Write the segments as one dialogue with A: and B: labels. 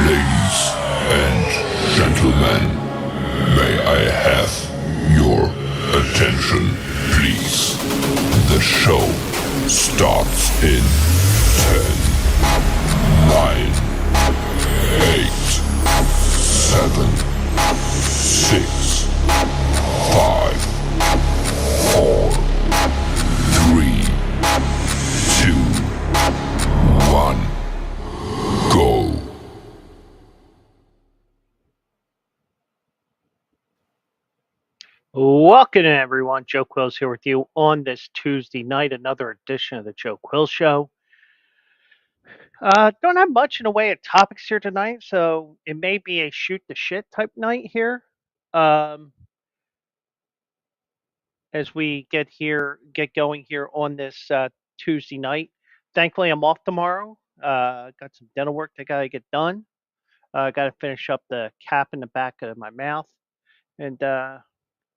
A: Ladies and gentlemen, may I have your attention, please? The show starts in 10, 9, 8, 7, 6, 5, 4, 3, 2, 1, go.
B: Welcome everyone. Joe Quills here with you on this Tuesday night, another edition of the Joe Quills Show. Don't have much in the way of topics here tonight, so it may be a shoot the shit type night here. Um, as we get going here on this Tuesday night. Thankfully, I'm off tomorrow. Got some dental work that gotta get done. Got to finish up the cap in the back of my mouth, and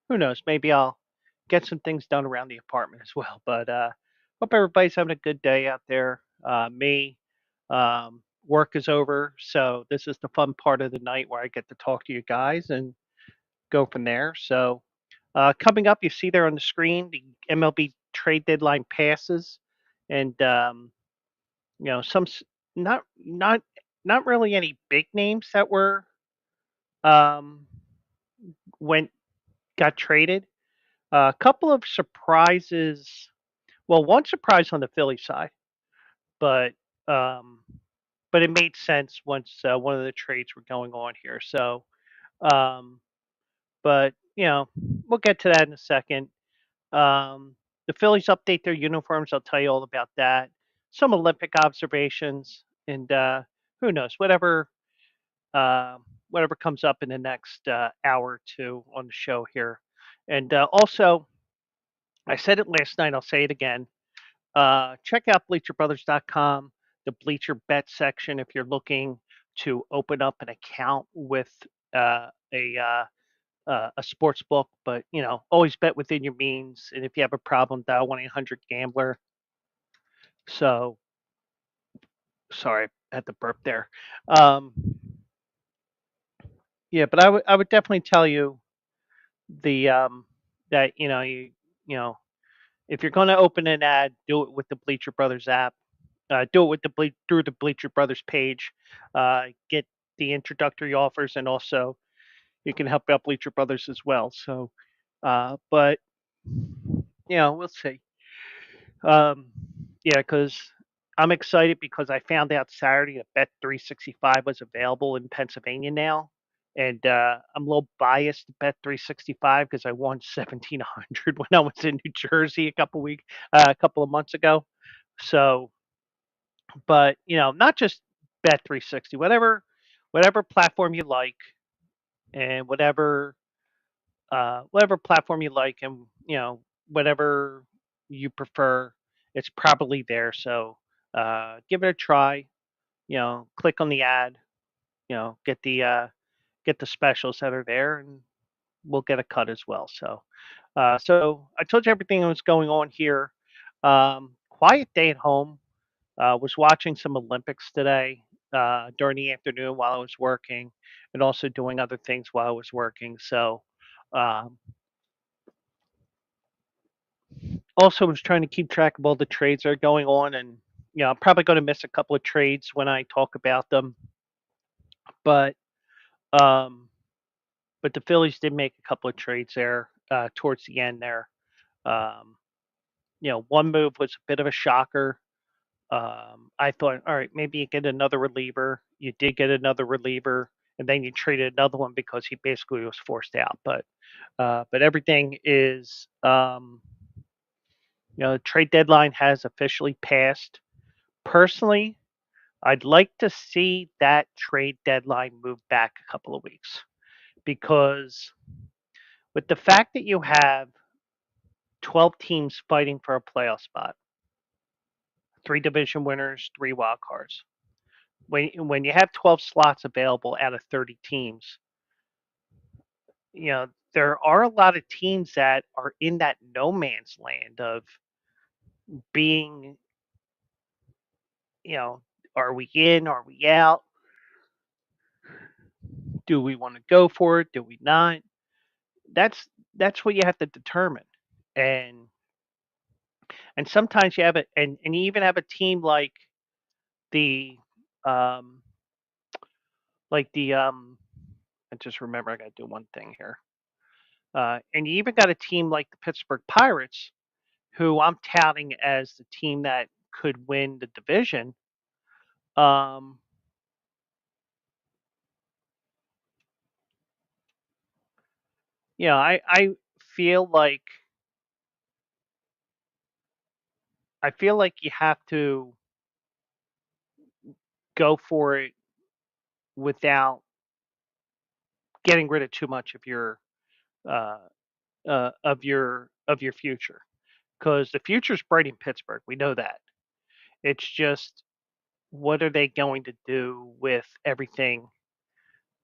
B: who knows? Maybe I'll get some things done around the apartment as well. But hope everybody's having a good day out there. Work is over, so this is the fun part of the night where I get to talk to you guys and go from there. So coming up, you see there on the screen the MLB trade deadline passes, and some not really any big names that were um, went got traded. A couple of surprises. Well, one surprise on the Philly side, but um, but it made sense once one of the trades were going on here. So, um, but we'll get to that in a second. The Phillies update their uniforms. I'll tell you all about that. Some Olympic observations, and who knows, uh, whatever comes up in the next hour or two on the show here. And also, I said it last night. I'll say it again. Check out bleacherbrothers.com, the Bleacher Bet section, if you're looking to open up an account with a sports book. But always bet within your means. And if you have a problem, dial 1-800-GAMBLER. So sorry, I had to burp there. Um, yeah, but I would definitely tell you the that you know if you're going to open an ad, do it with the Bleacher Brothers app. Do it with through the Bleacher Brothers page. Get the introductory offers, and also you can help out Bleacher Brothers as well. So, but we'll see. Um, yeah, because I'm excited because I found out Saturday that Bet 365 was available in Pennsylvania now. And I'm a little biased to Bet 365 because I won 1,700 when I was in New Jersey a couple of months ago. So, but not just Bet 360, whatever platform you like, and whatever whatever platform you like, and whatever you prefer, it's probably there. So give it a try. Click on the ad. Get the specials that are there, and we'll get a cut as well. So I told you everything that was going on here. Quiet day at home. Was watching some Olympics today during the afternoon while I was working, and also doing other things while I was working. So um, also was trying to keep track of all the trades that are going on, and I'm probably going to miss a couple of trades when I talk about them. But um, but the Phillies did make a couple of trades there towards the end there. Um, one move was a bit of a shocker. I thought, all right, maybe you get another reliever. You did get another reliever, and then you traded another one because he basically was forced out. But everything is, the trade deadline has officially passed. Personally, I'd like to see that trade deadline move back a couple of weeks because with the fact that you have 12 teams fighting for a playoff spot, three division winners, three wild cards. When you have 12 slots available out of 30 teams, there are a lot of teams that are in that no man's land of being, you know, are we in? Are we out? Do we want to go for it? Do we not? That's that's what you have to determine. And and sometimes you have it, and you even have a team the um the I just remember I got to do one thing here. And you even got a team like the Pittsburgh Pirates, who I'm touting as the team that could win the division. Um, I feel like you have to go for it without getting rid of too much uh, of your future, because the future's bright in Pittsburgh. We know that. It's just what are they going to do with everything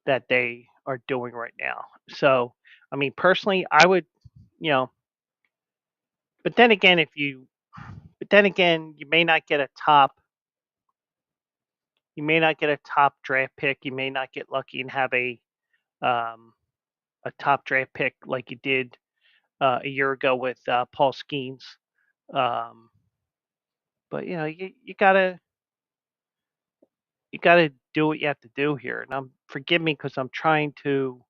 B: that they are doing right now? So, I mean, personally, I would, you know, but then again, you may not get a top draft pick. You may not get lucky and have um, a top draft pick like you did a year ago with Paul Skeens. Um, but you gotta do what you have to do here. And forgive me because I'm trying to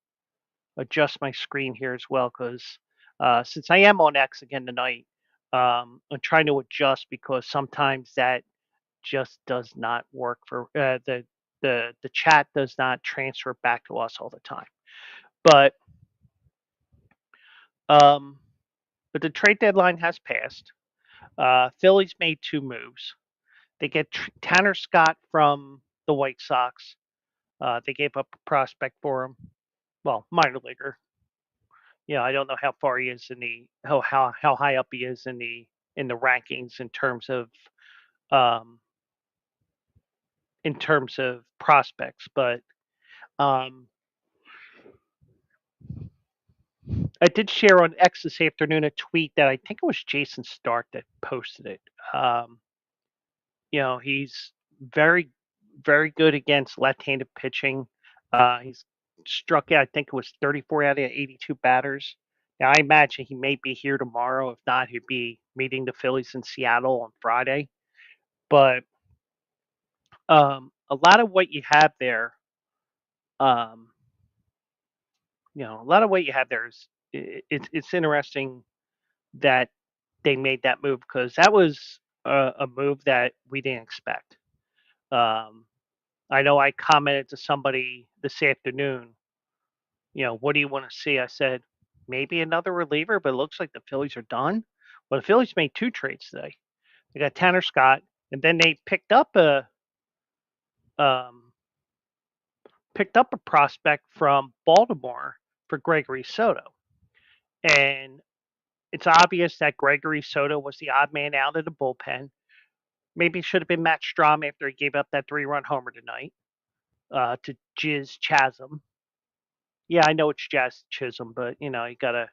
B: adjust my screen here as well because since I am on X again tonight, I'm trying to adjust because sometimes that just does not work for the chat does not transfer back to us all the time. But um, but the trade deadline has passed. Phillies made two moves. They get Tanner Scott from the White Sox. They gave up a prospect for him. Well, minor leaguer. I don't know how far he is in the how high up he is in the rankings um, in terms of prospects, but um, I did share on X this afternoon a tweet that I think it was Jason Stark that posted it. Um, he's very, very good against left-handed pitching. He's struck out, I think it was 34 out of 82 batters. Now, I imagine he may be here tomorrow. If not, he'd be meeting the Phillies in Seattle on Friday. But a lot of what you have there, um, a lot of what you have there is it's interesting that they made that move because that was a move that we didn't expect. Um, I know I commented to somebody this afternoon, what do you want to see? I said, maybe another reliever, but it looks like the Phillies are done. Well, the Phillies made two trades today. They got Tanner Scott, and then they um, picked up a prospect from Baltimore for Gregory Soto. And it's obvious that Gregory Soto was the odd man out of the bullpen. Maybe it should have been Matt Strom after he gave up that 3-run homer tonight to Jizz Chasm. Yeah, I know it's Jazz Chisholm, but you got to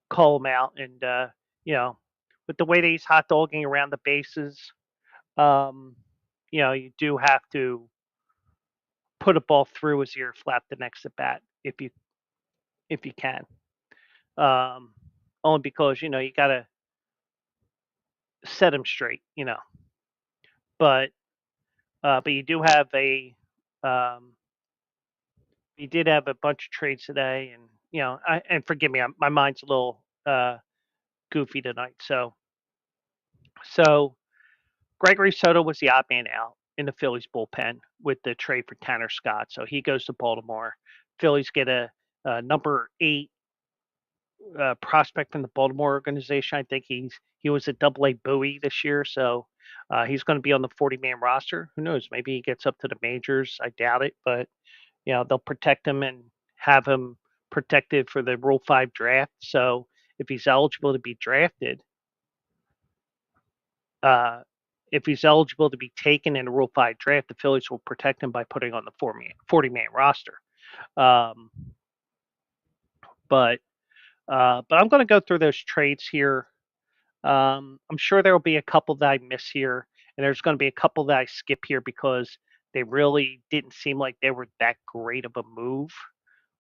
B: call him out. And with the way that he's hot dogging around the bases, um, you do have to put a ball through his ear flap the next at bat if you can. Um, Only because you got to set him straight. But you do have um, you did have a bunch of trades today, and and forgive me, my mind's a little goofy tonight. So Gregory Soto was the odd man out in the Phillies bullpen with the trade for Tanner Scott. So he goes to Baltimore. Phillies get a number 8 prospect from the Baltimore organization. I think he was a Double-A Bowie this year, so he's going to be on the 40-man roster. Who knows? Maybe he gets up to the majors. I doubt it, but they'll protect him and have him protected for the Rule 5 draft. So if he's eligible to be drafted, uh, if he's eligible to be taken in a Rule 5 draft, the Phillies will protect him by putting on the 40-man roster. Um, but I'm going to go through those trades here. I'm sure there will be a couple that I miss here, and there's going to be a couple that I skip here because they really didn't seem like they were that great of a move,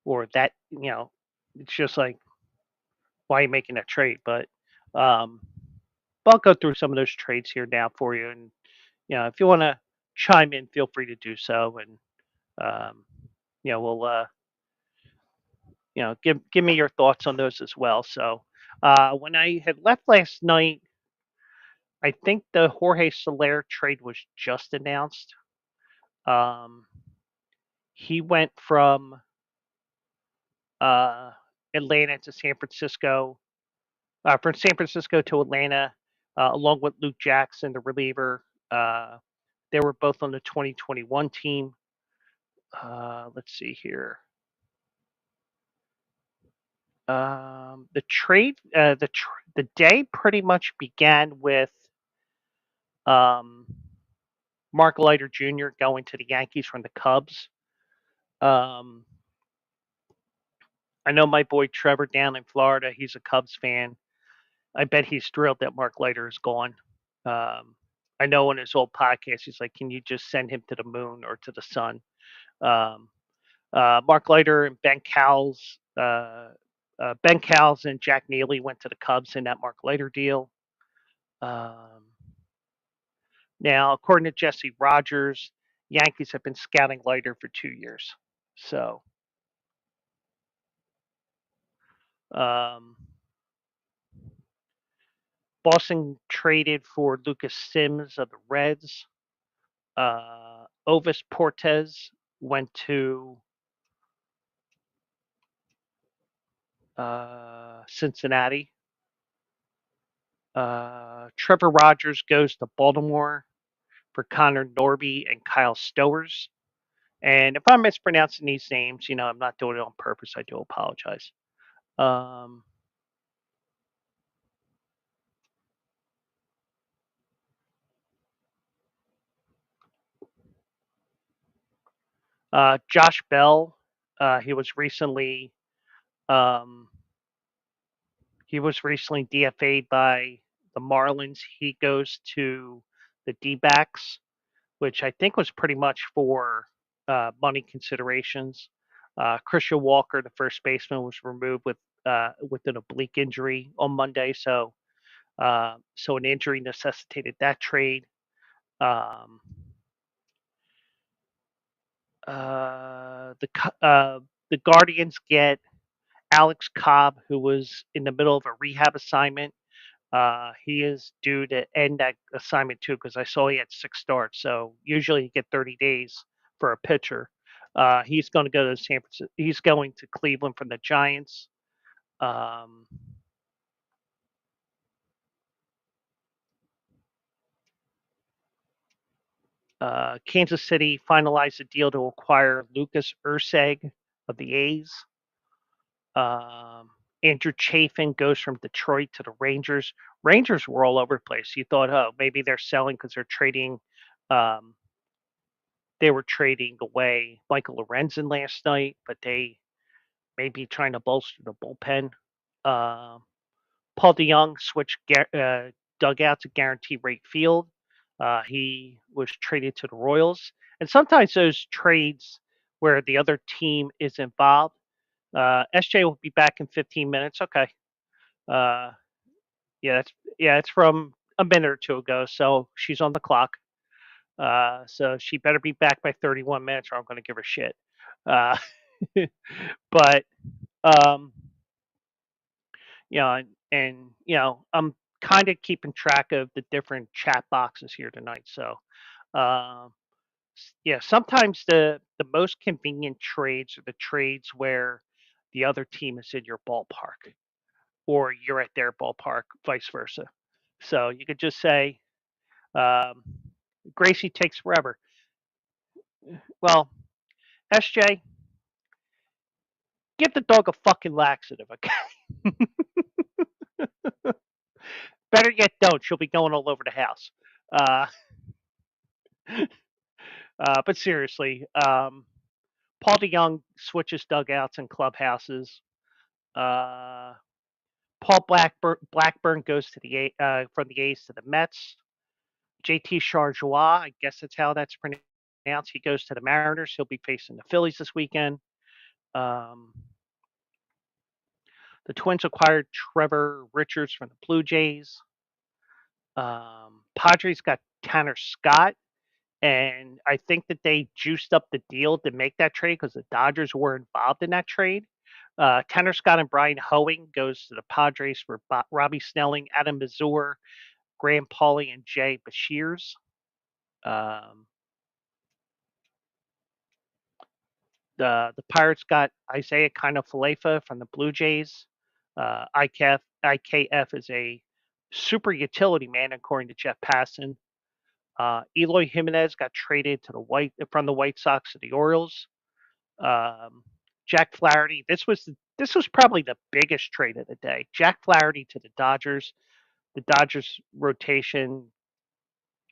B: or that it's just like, why are you making that trade? Um, but I'll go through some of those trades here now for you, and if you want to chime in, feel free to do so, and we'll give me your thoughts on those as well. So when I had left last night, I think the Jorge Soler trade was just announced. Um, he went from Atlanta to San Francisco, from San Francisco to Atlanta, along with Luke Jackson, the reliever. They were both on the 2021 team. Let's see here. The day pretty much began with um, Mark Leiter Jr. going to the Yankees from the Cubs. I know my boy Trevor down in Florida. He's a Cubs fan. I bet he's thrilled that Mark Leiter is gone. I know on his old podcast, he's like, "Can you just send him to the moon or to the sun?" Um, Mark Leiter and Ben Cowles and Jack Neely went to the Cubs in that Mark Leiter deal. Now, according to Jesse Rogers, Yankees have been scouting Leiter for 2 years. So, um, Boston traded for Lucas Sims of the Reds. Ovis Portes went to Cincinnati. Trevor Rogers goes to Baltimore for Connor Norby and Kyle Stowers. And if I'm mispronouncing these names, I'm not doing it on purpose. I do apologize. Josh Bell, he was recently um, DFA'd by the Marlins. He goes to the D-backs, which I think was pretty much for money considerations. Christian Walker, the first baseman, was removed with an oblique injury on Monday, so an injury necessitated that trade. Um, the Guardians get Alex Cobb, who was in the middle of a rehab assignment. He is due to end that assignment too, because I saw he had 6 starts. So usually you get 30 days for a pitcher. He's going to go to San Francisco. He's going to Cleveland from the Giants. Kansas City finalized a deal to acquire Lucas Urseg of the A's. Andrew Chafin goes from Detroit to the Rangers. Rangers were all over the place. You thought, oh, maybe they're selling because they're trading. Um, they were trading away Michael Lorenzen last night, but they may be trying to bolster the bullpen. Um, Paul DeYoung switched dugout to guarantee rate field. He was traded to the Royals. And sometimes those trades where the other team is involved, SJ will be back in 15 minutes. Okay. Uh, it's from a minute or two ago, so she's on the clock. So she better be back by 31 minutes, or I'm going to give her shit. Uh, but um, I'm kind of keeping track of the different chat boxes here tonight. So, um, yeah, sometimes the most convenient trades are the trades where the other team is in your ballpark or you're at their ballpark, vice versa. So you could just say, um, Gracie takes forever. Well, SJ, give the dog a fucking laxative, okay? Better yet, don't. She'll be going all over the house. Uh, but seriously, Paul DeYoung switches dugouts and clubhouses. Uh, Paul Blackburn goes to from the A's to the Mets. JT Chargois, I guess that's how that's pronounced. He goes to the Mariners. He'll be facing the Phillies this weekend. Um, the Twins acquired Trevor Richards from the Blue Jays. Padres got Tanner Scott, and I think that they juiced up the deal to make that trade because the Dodgers were involved in that trade. Tanner Scott and Brian Hoeing goes to the Padres for Robbie Snelling, Adam Mazur, Graham Pauley, and Jay Bashirs. Um, the Pirates got Isaiah Kiner-Falefa from the Blue Jays. IKF is a super utility man, according to Jeff Passan. Eloy Jimenez got traded to from the White Sox to the Orioles. Jack Flaherty. This was probably the biggest trade of the day. Jack Flaherty to the Dodgers. The Dodgers rotation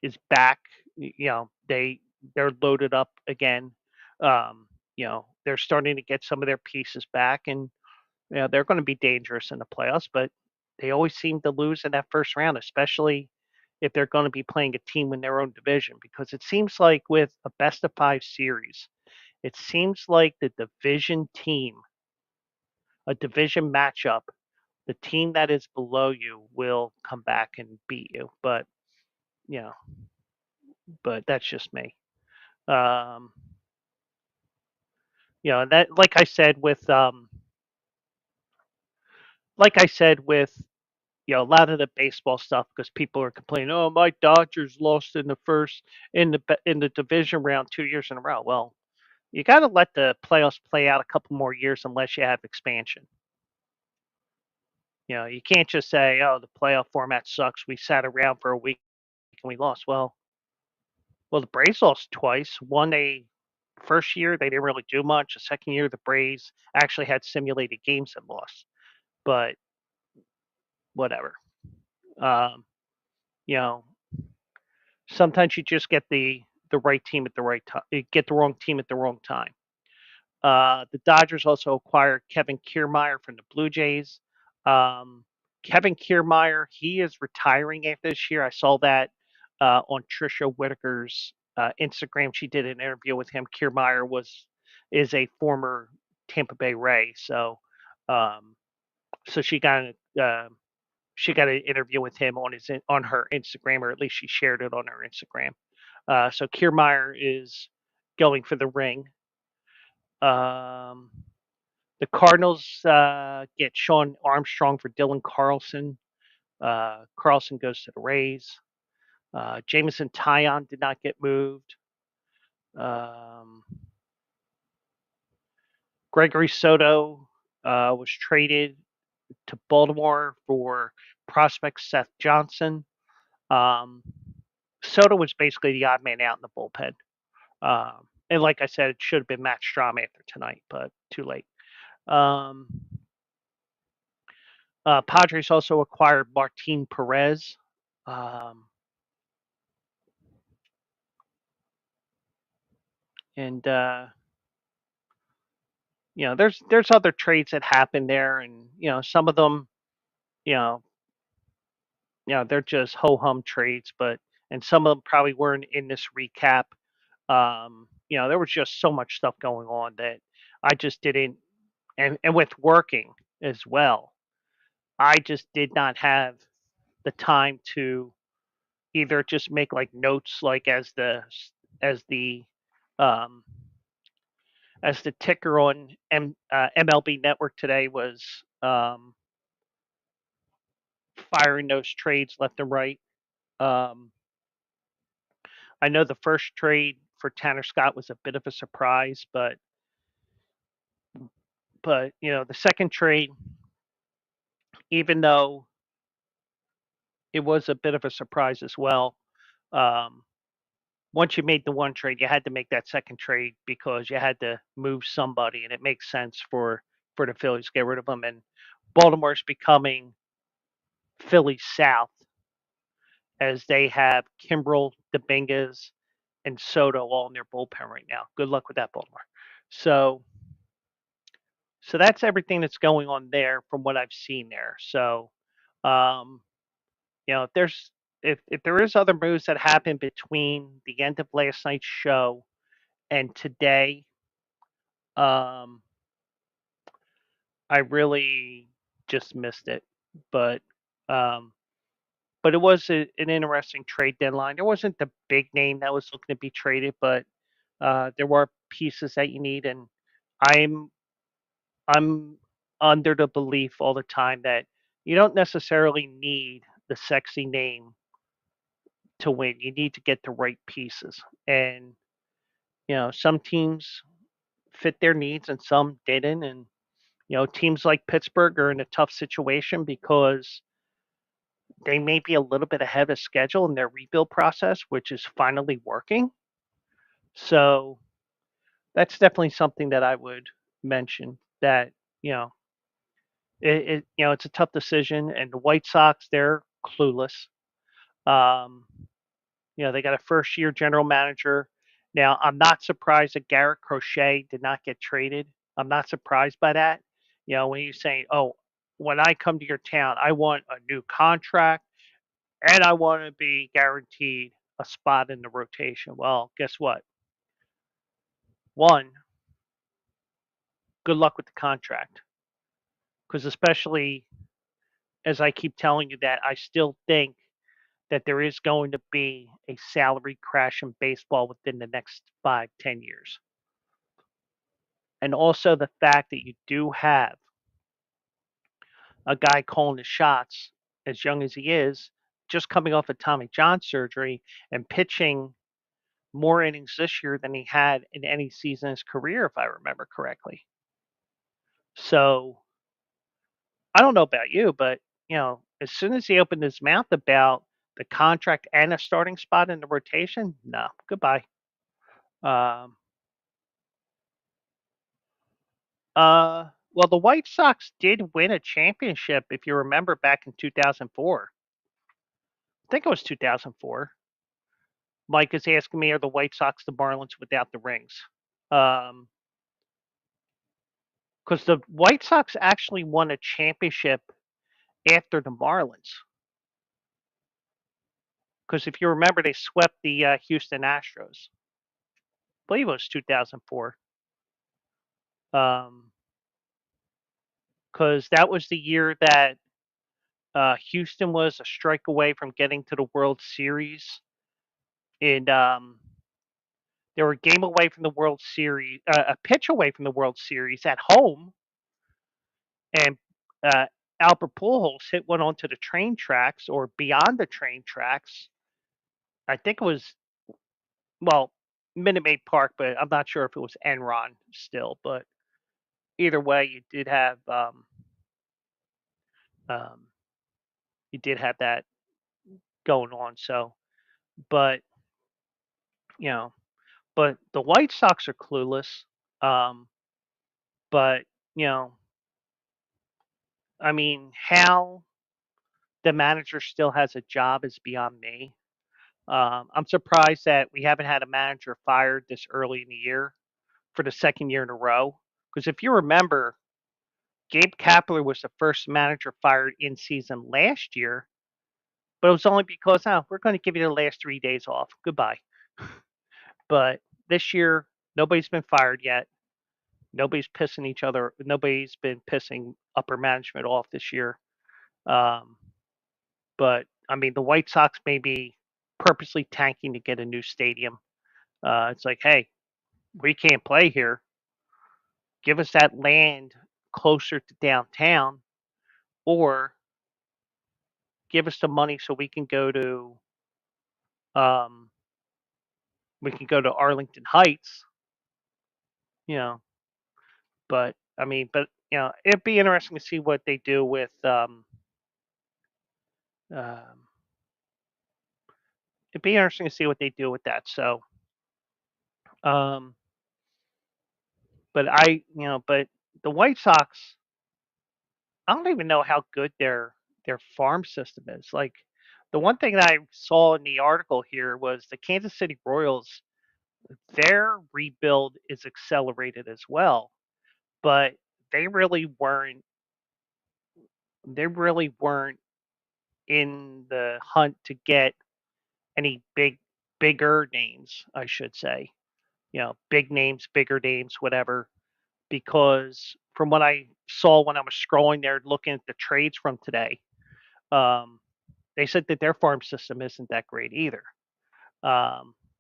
B: is back. They're loaded up again. They're starting to get some of their pieces back, and they're going to be dangerous in the playoffs. But they always seem to lose in that first round, especially if they're going to be playing a team in their own division. Because it seems like with a best of 5 series, it seems like the division team, a division matchup, the team that is below you will come back and beat you. But you know, but that's just me. Um, that like I said with a lot of the baseball stuff, because people are complaining, oh, my Dodgers lost in the division round 2 years in a row. Well, you got to let the playoffs play out a couple more years unless you have expansion. You can't just say, oh, the playoff format sucks. We sat around for a week and we lost. Well, the Braves lost twice. One, first year they didn't really do much. The second year, the Braves actually had simulated games and lost. But whatever. Um, you know, Sometimes you just get the right team at the right time. You get the wrong team at the wrong time. The Dodgers also acquired Kevin Kiermaier from the Blue Jays. Kevin Kiermaier, he is retiring after this year. I saw that on Trisha Whitaker's Instagram. She did an interview with him. Kiermaier is a former Tampa Bay Ray, so um, so she got an interview with him on her Instagram, or at least she shared it on her Instagram. So Kiermaier is going for the ring. Um, the Cardinals get Sean Armstrong for Dylan Carlson. Carlson goes to the Rays. Jameson Taillon did not get moved. Um, Gregory Soto was traded to Baltimore for prospect Seth Johnson. Soto was basically the odd man out in the bullpen. And like I said, it should have been Matt Strom after tonight, but too late. Um, Padres also acquired Martin Perez. Um, and there's other trades that happen there, and some of them, you know, they're just ho hum trades, but and some of them probably weren't in this recap. There was just so much stuff going on that I just didn't, and with working as well, I just did not have the time to either just make like notes like as the um as the ticker on MLB Network today was firing those trades left and right. Um, I know the first trade for Tanner Scott was a bit of a surprise, but the second trade, even though it was a bit of a surprise as well, um, once you made the one trade, you had to make that second trade because you had to move somebody, and it makes sense for the Phillies to get rid of them. And Baltimore's becoming Philly South as they have Kimbrel, Dominguez, and Soto all in their bullpen right now. Good luck with that, Baltimore. So, so that's everything that's going on there from what I've seen there. So, um, if there is other moves that happened between the end of last night's show and today, um, I really just missed it. But um, but it was an interesting trade deadline. There wasn't the big name that was looking to be traded, but there were pieces that you need, and I'm I'm under the belief all the time that you don't necessarily need the sexy name to win. You need to get the right pieces, and some teams fit their needs and some didn't, and teams like Pittsburgh are in a tough situation because they may be a little bit ahead of schedule in their rebuild process, which is finally working. So that's definitely something that I would mention that, you know, it's a tough decision. And the White Sox, they're clueless. Um, they got a first year general manager. Now, I'm not surprised that Garrett Crochet did not get traded. I'm not surprised by that. When you're saying, oh, when I come to your town, I want a new contract and I want to be guaranteed a spot in the rotation. Well, guess what? One, good luck with the contract. Because especially as I keep telling you that, I still think that there is going to be a salary crash in baseball within the next 5, 10 years. And also the fact that you do have a guy calling the shots as young as he is, just coming off of Tommy John surgery and pitching more innings this year than he had in any season in his career, if I remember correctly. So I don't know about you, but as soon as he opened his mouth about the contract and a starting spot in the rotation, no, goodbye. Um, well, the White Sox did win a championship, if you remember, back in 2004. I think it was 2004. Mike is asking me, are the White Sox the Marlins without the rings? Because the White Sox actually won a championship after the Marlins. Because if you remember, they swept the Houston Astros. I believe it was 2004. Because that was the year that Houston was a strike away from getting to the World Series. And they were a game away from the World Series, a pitch away from the World Series at home. And uh, Albert Pujols hit one onto the train tracks or beyond the train tracks. I think it was, well, Minute Maid Park, but I'm not sure if it was Enron still. But either way, um, you did have that going on. So, but you know, but the White Sox are clueless. Um, but you know, I mean, how the manager still has a job is beyond me. I'm surprised that we haven't had a manager fired this early in the year for the second year in a row. Because if you remember, Gabe Kapler was the first manager fired in season last year, but it was only because, oh, we're going to give you the last 3 days off. Goodbye. But this year, nobody's been fired yet. Nobody's pissing each other. Nobody's been pissing upper management off this year. Um, but I mean, the White Sox may be purposely tanking to get a new stadium. It's like, hey, we can't play here. Give us that land closer to downtown, or give us the money so um, we can go to Arlington Heights. You know, but I mean, but it'd be interesting to see what they do with um, it'd be interesting to see what they do with that. So, um, but the White Sox, I don't even know how good their farm system is. Like, the one thing that I saw in the article here was the Kansas City Royals. Their rebuild is accelerated as well, but they really weren't. They really weren't in the hunt to get any bigger names, I should say. Big names, bigger names, whatever. Because from what I saw when I was scrolling there, looking at the trades from today, um, they said that their farm system isn't that great either.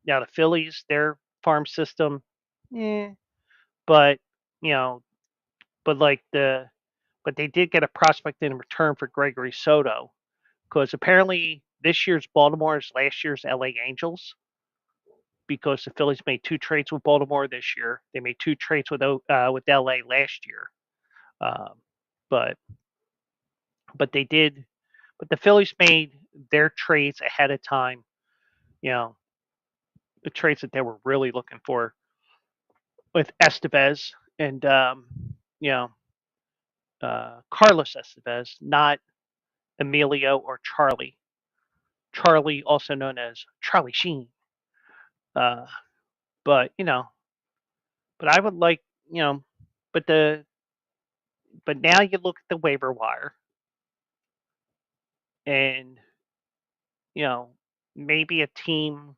B: Now the Phillies, their farm system, eh, but you know, but like but they did get a prospect in return for Gregory Soto, because apparently this year's Baltimore is last year's LA Angels, because the Phillies made two trades with Baltimore this year. They made two trades with LA last year. Um, but but they did, but the Phillies made their trades ahead of time. You know, the trades that they were really looking for with Estevez and you know Carlos Estevez, not Emilio or Charlie. Charlie, also known as Charlie Sheen. Uh, but but I would like you know, but the but now you look at the waiver wire, and you know maybe a team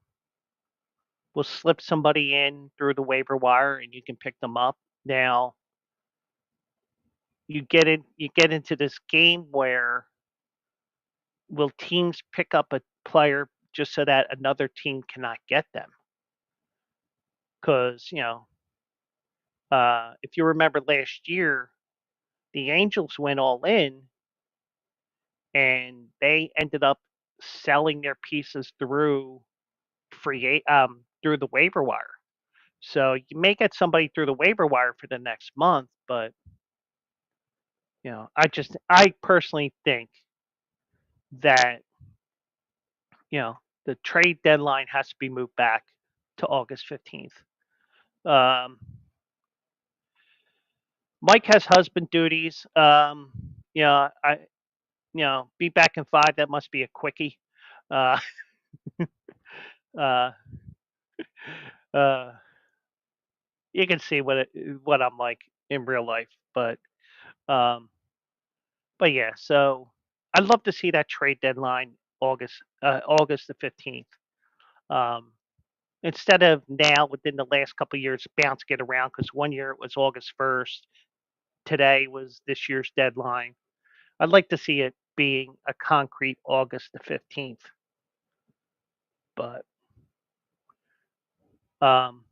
B: will slip somebody in through the waiver wire and you can pick them up. Now you get into this game where will teams pick up a player just so that another team cannot get them? Because if you remember last year, the Angels went all in and they ended up selling their pieces through the waiver wire. So you may get somebody through the waiver wire for the next month, but I personally think that you know the trade deadline has to be moved back to August 15th. Um, Mike has husband duties. I be back in 5. That must be a quickie. Uh, uh, uh, you can see what I'm like in real life, um, but yeah. So I'd love to see that trade deadline August the 15th. Um, Instead of now within the last couple of years bounce get around, because one year it was August 1st, today was this year's deadline. I'd like to see it being a concrete August the 15th. But um,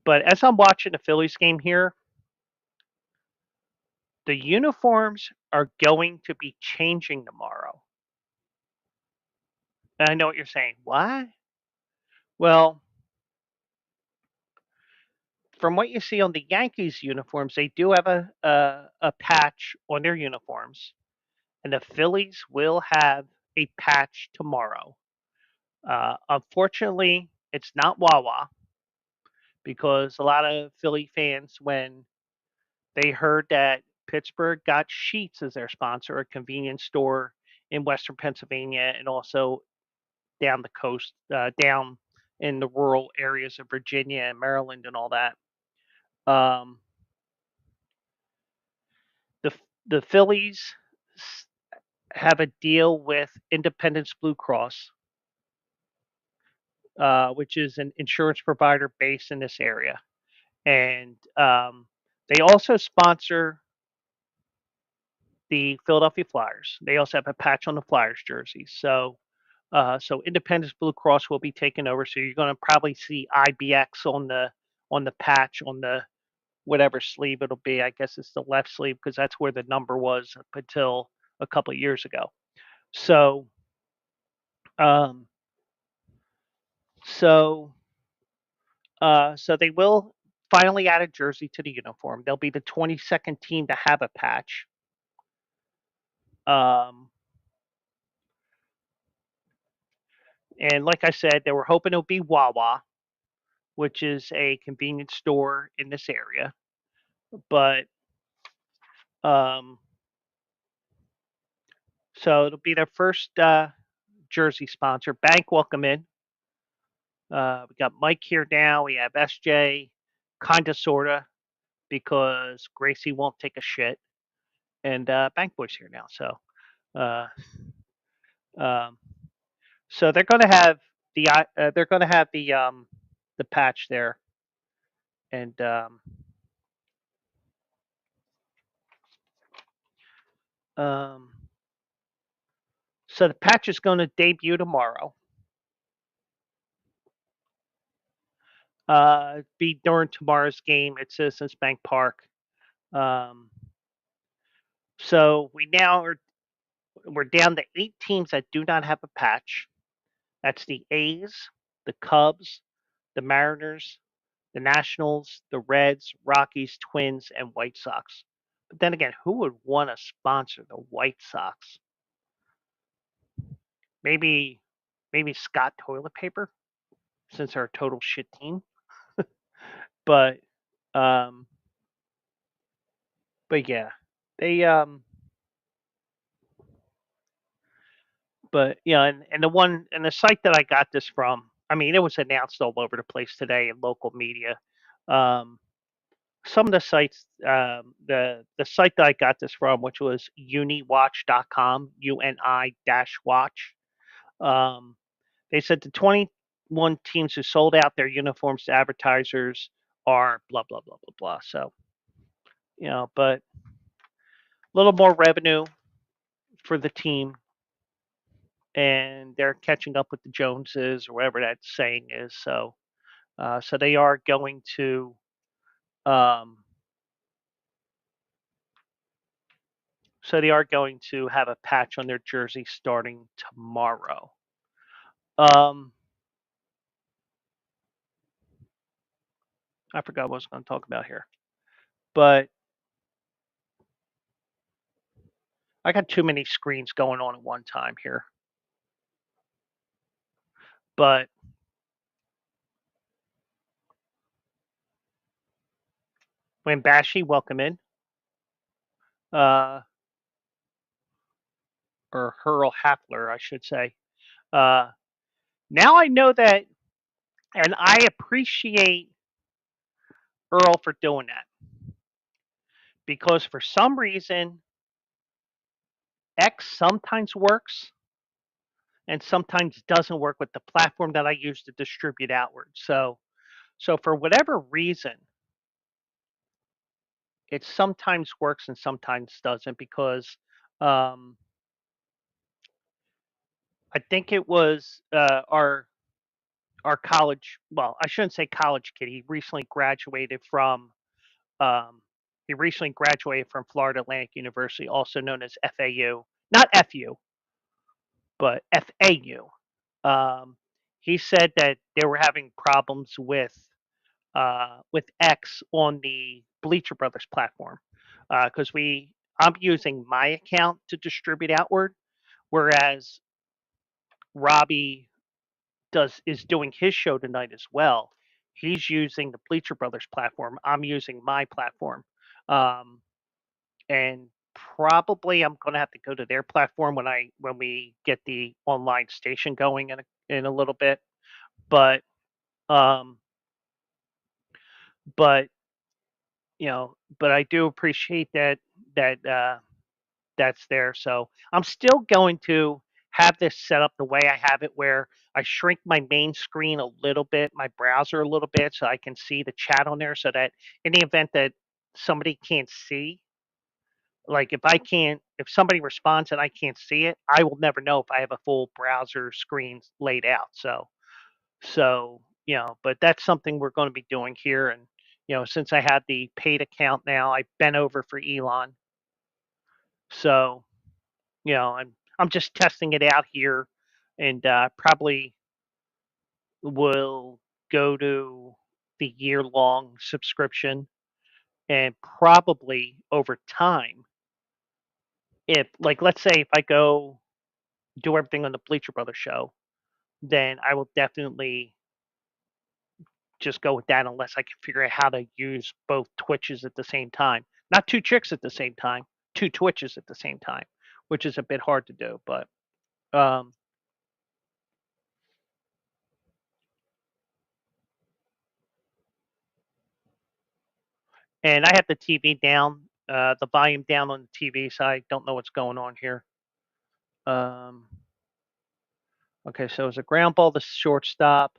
B: but as I'm watching the Phillies game here, the uniforms are going to be changing tomorrow. And I know what you're saying. What? Well, from what you see on the Yankees uniforms, they do have a patch on their uniforms, and the Phillies will have a patch tomorrow. Unfortunately, it's not Wawa, because a lot of Philly fans, when they heard that Pittsburgh got Sheetz as their sponsor, a convenience store in Western Pennsylvania and also down the coast, down in the rural areas of Virginia and Maryland and all that. Um, the the Phillies have a deal with Independence Blue Cross, which is an insurance provider based in this area, and they also sponsor the Philadelphia Flyers. They also have a patch on the Flyers jersey. So Independence Blue Cross will be taken over. So you're going to probably see IBX on the patch on the whatever sleeve it'll be. I guess it's the left sleeve because that's where the number was up until a couple of years ago. So um, so so they will finally add a jersey to the uniform. They'll be the 22nd team to have a patch. Um, and like I said, they were hoping it'll be Wawa, which is a convenience store in this area. But um, so it'll be their first jersey sponsor. Bank, welcome in. We got Mike here now. We have SJ, kinda sorta, because Gracie won't take a shit, and Bank Boy's here now. Uh, um, so they're gonna have the patch there, and um, so the patch is going to debut tomorrow. Be during tomorrow's game at Citizens Bank Park. Um, so we're down to 8 teams that do not have a patch. That's the A's, the Cubs, the Mariners, the Nationals, the Reds, Rockies, Twins, and White Sox. But then again, who would want to sponsor the White Sox? Maybe Scott Toilet Paper, since they're a total shit team. But um, but yeah, they but yeah, and the site that I got this from, I mean, it was announced all over the place today in local media. Um, some of the sites, the site that I got this from, which was uniwatch.com, UNI-watch, um, they said the 21 teams who sold out their uniforms to advertisers are blah blah blah blah blah. So but a little more revenue for the team, and they're catching up with the Joneses or whatever that saying is. So they are going to um, have a patch on their jersey starting tomorrow. Um, I forgot what I was going to talk about here, but I got too many screens going on at one time here. But Wambashi, welcome in. Or Hurl Hafler, I should say. Uh, now I know that, and I appreciate Earl for doing that, because for some reason X sometimes works and sometimes doesn't work with the platform that I use to distribute outward. So for whatever reason, it sometimes works and sometimes doesn't, because um, I think it was our college. Well, I shouldn't say college kid. Um, he recently graduated from Florida Atlantic University, also known as FAU, not FU, but FAU. He said that they were having problems with X on the Bleacher Brothers platform, because I'm using my account to distribute outward, whereas Robbie is doing his show tonight as well. He's using the Bleacher Brothers platform. I'm using my platform. Um, and probably I'm gonna have to go to their platform when we get the online station going in a little bit. But um, but but I do appreciate that that's there. So I'm still going to have this set up the way I have it, where I shrink my main screen a little bit, my browser a little bit, so I can see the chat on there. So that in the event that somebody can't see, like if somebody responds and I can't see it, I will never know if I have a full browser screen laid out. But that's something we're going to be doing here. And since I have the paid account now, I bent over for Elon. So I'm just testing it out here, and probably will go to the year-long subscription, and probably over time, if like let's say if I go do everything on the Bleacher Brothers show, then I will definitely just go with that unless I can figure out how to use both Twitches at the same time. Not two chicks at the same time, two Twitches at the same time, which is a bit hard to do. But um, and I have the TV down, the volume down on the TV, so I don't know what's going on here. Um, okay, so it's a ground ball to shortstop.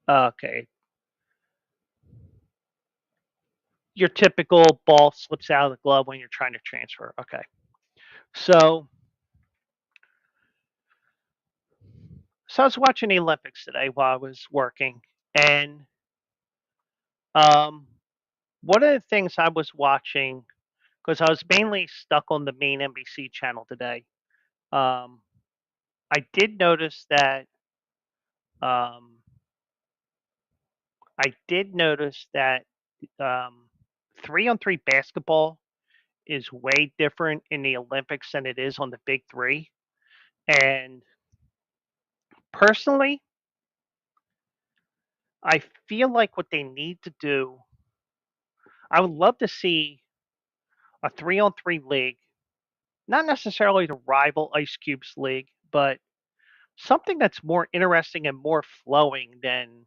B: Okay, your typical ball slips out of the glove when you're trying to transfer. Okay, so I was watching the Olympics today while I was working, and um, one of the things I was watching, because I was mainly stuck on the main NBC channel today. Um, I did notice that um, um, 3-on-3 basketball is way different in the Olympics than it is on the Big Three. And personally, I feel like what they need to do, I would love to see a 3-on-3 league, not necessarily to rival Ice Cube's league, but something that's more interesting and more flowing than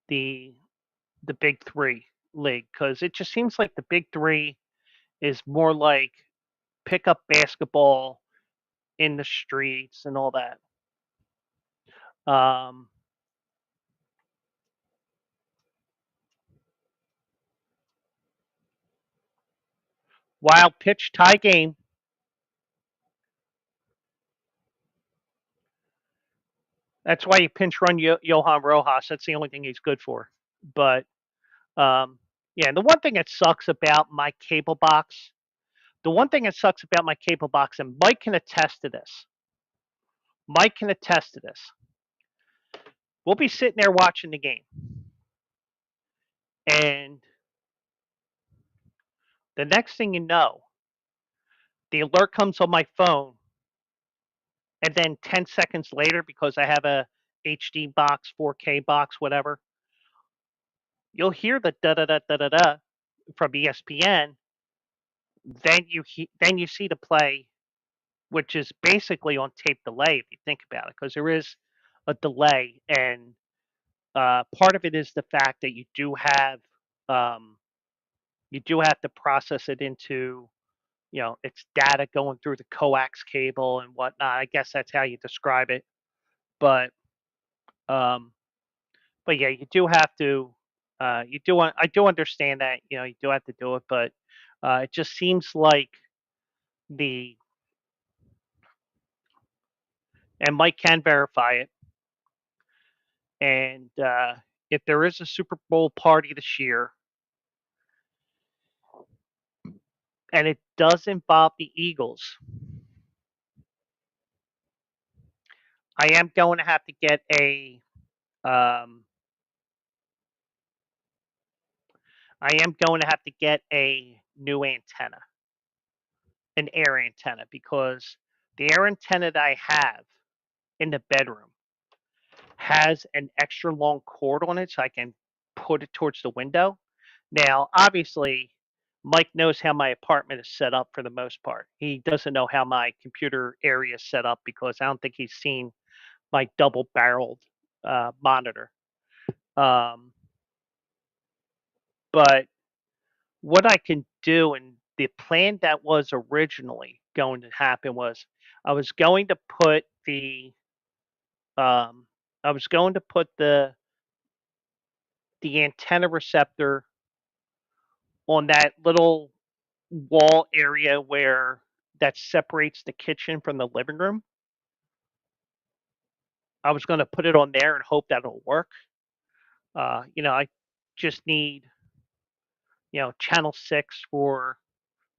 B: the the Big Three league, because it just seems like the Big Three is more like pickup basketball in the streets and all that. Um, Wild pitch tie game. That's why you pinch run Johan Rojas. That's the only thing he's good for. But yeah, and the one thing that sucks about my cable box, and Mike can attest to this. Mike can attest to this. We'll be sitting there watching the game, and the next thing you know, the alert comes on my phone, and then 10 seconds later, because I have a HD box, 4K box, whatever, you'll hear the da da da da da da from ESPN. Then you see the play, which is basically on tape delay if you think about it, because there is a delay, and part of it is the fact that um, you do have to process it into its data going through the coax cable and whatnot. I guess that's how you describe it, but um, yeah, you do have to. I do understand that you do have to do it, but it just seems like the and Mike can verify it. And if there is a Super Bowl party this year, and it does involve the Eagles, I am going to have to get um, a new antenna, an air antenna, because the air antenna that I have in the bedroom has an extra long cord on it so I can put it towards the window. Now, obviously, Mike knows how my apartment is set up for the most part. He doesn't know how my computer area is set up because I don't think he's seen my double barreled monitor. Um, but what I can do, and the plan that was originally going to happen was I was going to put the um, I was going to put the antenna receptor on that little wall area where that separates the kitchen from the living room. I was going to put it on there and hope that'll work. I just need, Channel 6 for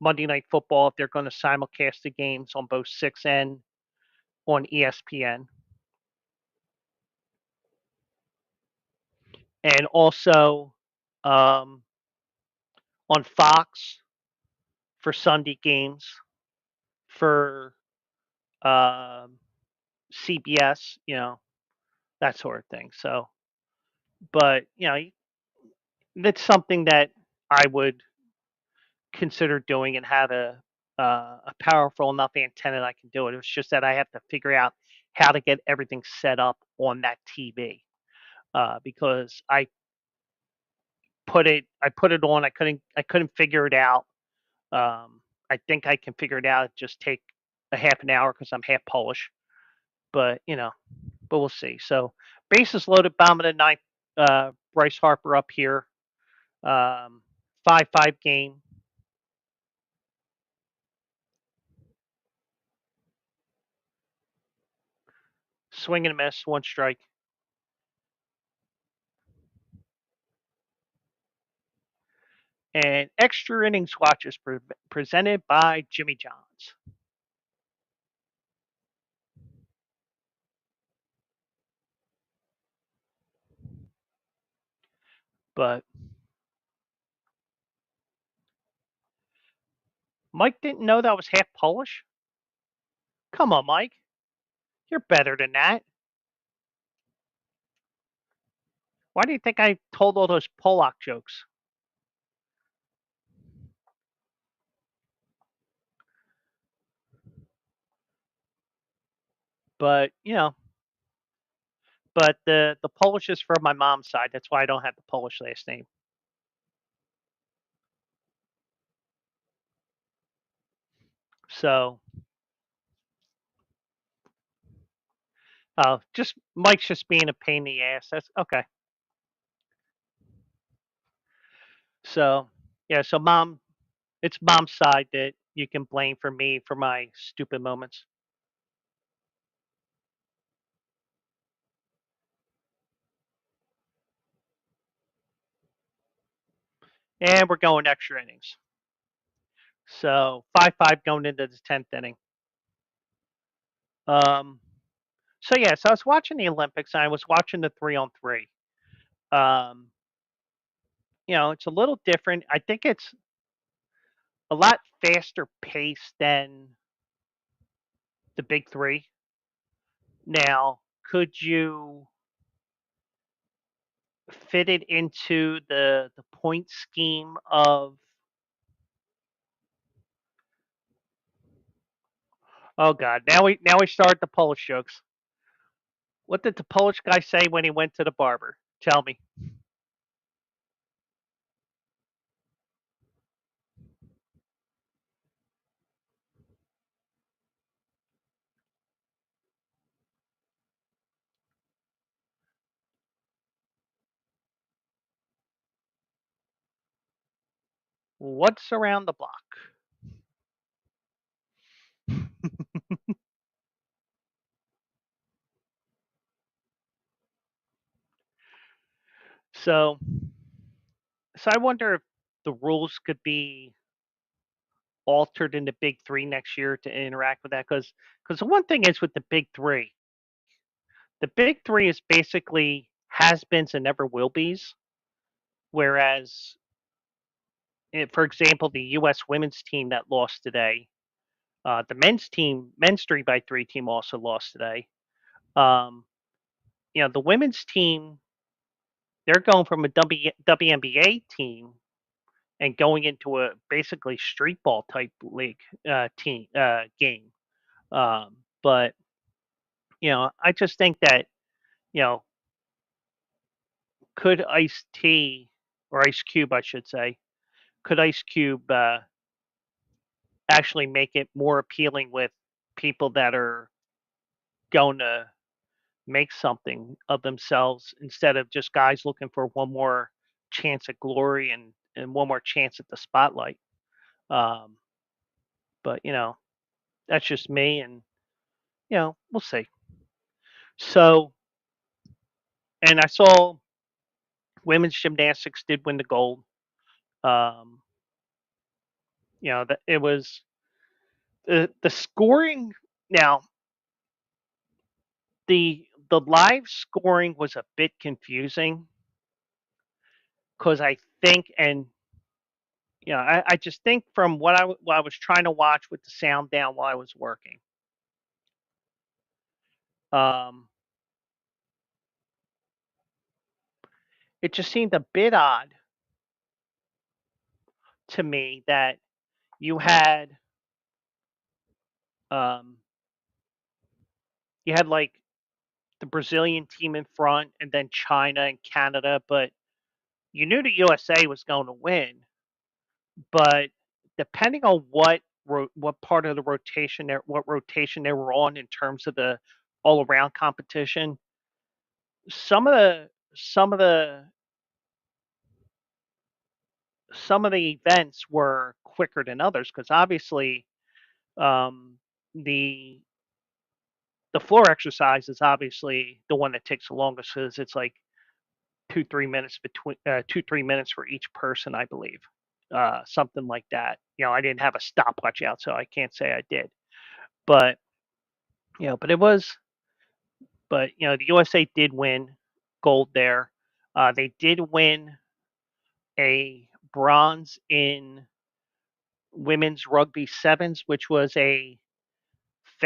B: Monday Night Football if they're going to simulcast the games on both 6 and on ESPN. And also um, on Fox for Sunday games, for um, CBS, that sort of thing. So, but that's something that I would consider doing and have a powerful enough antenna that I can do it. It's just that I have to figure out how to get everything set up on that TV because I put it on. I couldn't figure it out. I think I can figure it out. It just take a half an hour because I'm half Polish, but but we'll see. So bases loaded, bottom of the ninth. Bryce Harper up here. 5-5 game. Swing and a miss, one strike. And extra innings watch is presented by Jimmy Johns. But Mike didn't know that I was half Polish. Come on, Mike. You're better than that. Why do you think I told all those Polak jokes? But but the Polish is from my mom's side. That's why I don't have the Polish last name. So, just Mike's just being a pain in the ass. That's okay. So, yeah. So, it's mom's side that you can blame for me for my stupid moments. And we're going extra innings. So 5-5 going into the 10th inning. Um, so I was watching the Olympics and I was watching the 3-on-3. Um, it's a little different. I think it's a lot faster pace than the big three. Now, could you fit it into the point scheme of? Oh God! Now we start the Polish jokes. What did the Polish guy say when he went to the barber? Tell me. What's around the block? So So I wonder if the rules could be altered in the Big Three next year to interact with that. Because the one thing is with the Big Three, the Big Three is basically has-beens and never will be's. Whereas, for example, the U.S. women's team that lost today, the men's 3x3 team also lost today. Um, the women's team, they're going from a WNBA team and going into a basically street ball type league team game. But I just think that you know could Ice T or Ice Cube, I should say, could Ice Cube actually make it more appealing with people that are going to make something of themselves instead of just guys looking for one more chance at glory and one more chance at the spotlight. Um, but that's just me, and we'll see. So, and I saw women's gymnastics did win the gold. Um, that it was the scoring. Now, the live scoring was a bit confusing because I think, and I just think from what I was trying to watch with the sound down while I was working. Um, it just seemed a bit odd to me that you had um, like the Brazilian team in front and then China and Canada, but you knew the USA was going to win. But depending on what part of the rotation what rotation they were on in terms of the all around competition, some of the some of the some of the events were quicker than others because obviously um, the the floor exercise is obviously the one that takes the longest because it's like 2-3 minutes between 2-3 minutes for each person, I believe, something like that. I didn't have a stopwatch out, so I can't say I did, but but it was, but the USA did win gold there. They did win a bronze in women's rugby sevens, which was a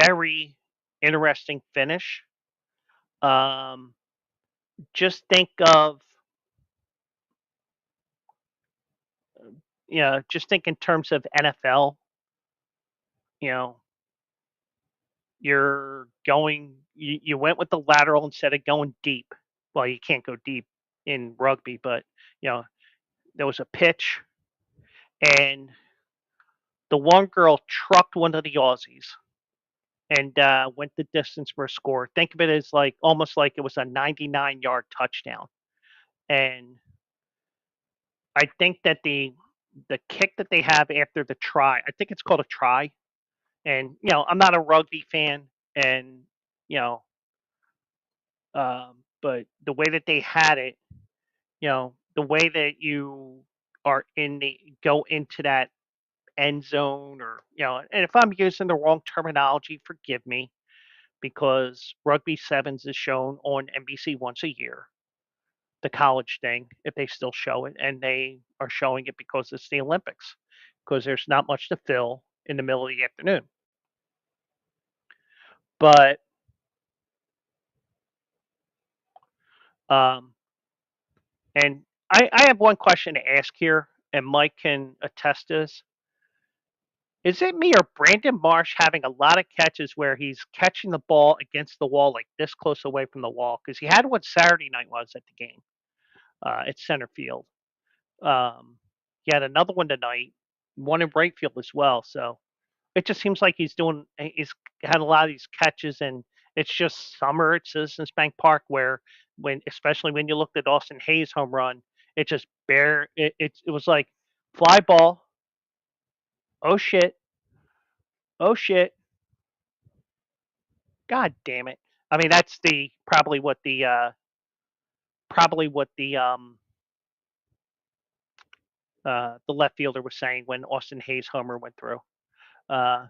B: very interesting finish. Um, just think of, just think in terms of NFL. You know, you went with the lateral instead of going deep. Well, you can't go deep in rugby, but you know, there was a pitch, and the one girl trucked one of the Aussies and went the distance for a score. Think of it as like almost like it was a 99-yard touchdown. And I think that the kick that they have after the try, I think it's called a try. And I'm not a rugby fan, and you know, but the way that they had it, the way that you are in the go into that end zone, or and if I'm using the wrong terminology, forgive me, because rugby sevens is shown on NBC once a year, the college thing, if they still show it, and they are showing it because it's the Olympics, because there's not much to fill in the middle of the afternoon. But um, and I have one question to ask here, and Mike can attest to this. Is it me or Brandon Marsh having a lot of catches where he's catching the ball against the wall, like this close away from the wall? Because he had one Saturday night while I was at the game at center field. He had another one tonight, one in right field as well. So it just seems like he's had a lot of these catches, and it's just summer at Citizens Bank Park, where especially when you looked at Austin Hayes' home run, it just it was like fly ball. Oh shit! Oh shit! God damn it! I mean, that's the probably what the left fielder was saying when Austin Hayes' homer went through. Uh,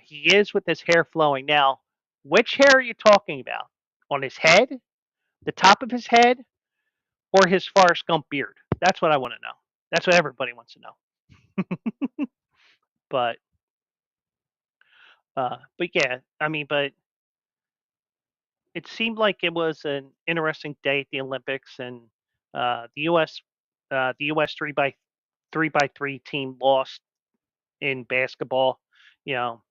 B: he is with his hair flowing. Now, which hair are you talking about? On his head, the top of his head, or his Forrest Gump beard? That's what I want to know. That's what everybody wants to know. But But yeah, I mean, but it seemed like it was an interesting day at the Olympics, and the U.S. three by three team lost in basketball. You know,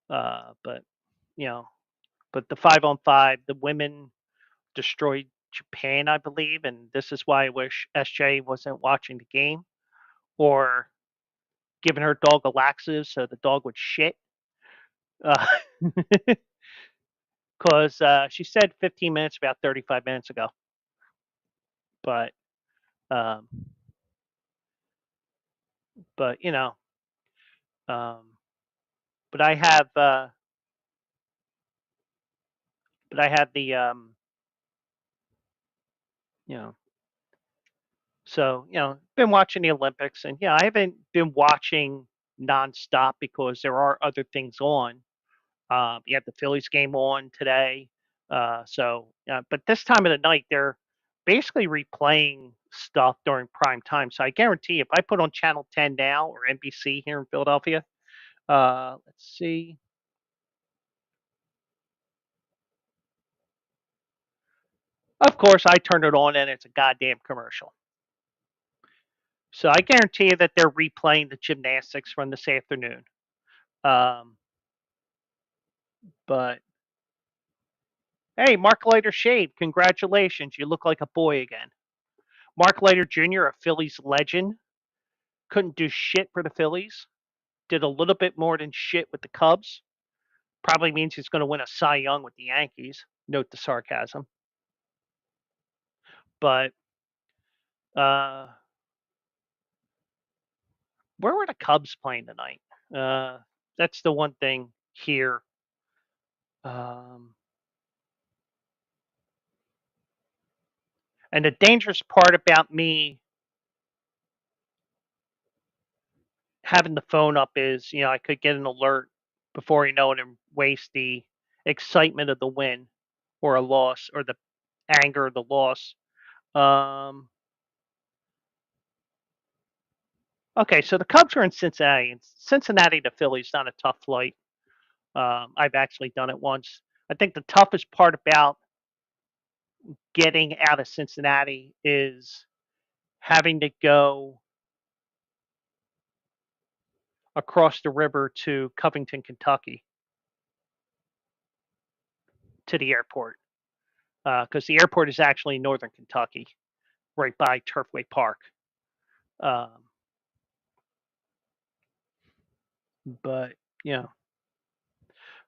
B: but you know, but the 5-on-5, the women destroyed Japan, I believe, and this is why I wish SJ wasn't watching the game or giving her dog a laxative so the dog would shit. Because she said 15 minutes about 35 minutes ago, but um, but um, but I have the you know so been watching the Olympics, and I haven't been watching nonstop because there are other things on. You have the Phillies game on today. But this time of the night, they're basically replaying stuff during prime time. So I guarantee if I put on Channel 10 now or NBC here in Philadelphia, let's see. Of course, I turn it on and it's a goddamn commercial. So I guarantee you that they're replaying the gymnastics from this afternoon. Um, but hey, Mark Leiter shaved. Congratulations. You look like a boy again. Mark Leiter Jr., a Phillies legend, couldn't do shit for the Phillies. Did a little bit more than shit with the Cubs. Probably means he's going to win a Cy Young with the Yankees. Note the sarcasm. But uh, where were the Cubs playing tonight? That's the one thing here. Um, and the dangerous part about me having the phone up is, I could get an alert before you know it and waste the excitement of the win or a loss or the anger of the loss. Um, okay, so the Cubs are in Cincinnati. And Cincinnati to Philly is not a tough flight. I've actually done it once. I think the toughest part about getting out of Cincinnati is having to go across the river to Covington, Kentucky, to the airport, because the airport is actually in northern Kentucky, right by Turfway Park. Um, but you know,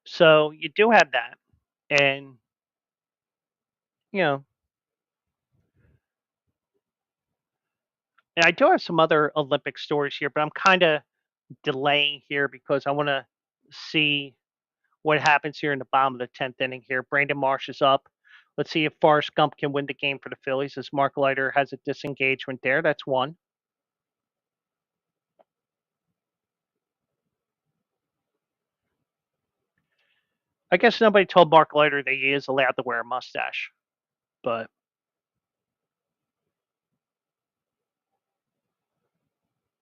B: so you do have that, and you know, and I do have some other Olympic stories here, but I'm kind of delaying here because I want to see what happens here in the bottom of the 10th inning here. Brandon Marsh is up. Let's see if Forrest Gump can win the game for the Phillies as Mark Leiter has a disengagement there. That's one. I guess nobody told Mark Leiter that he is allowed to wear a mustache, but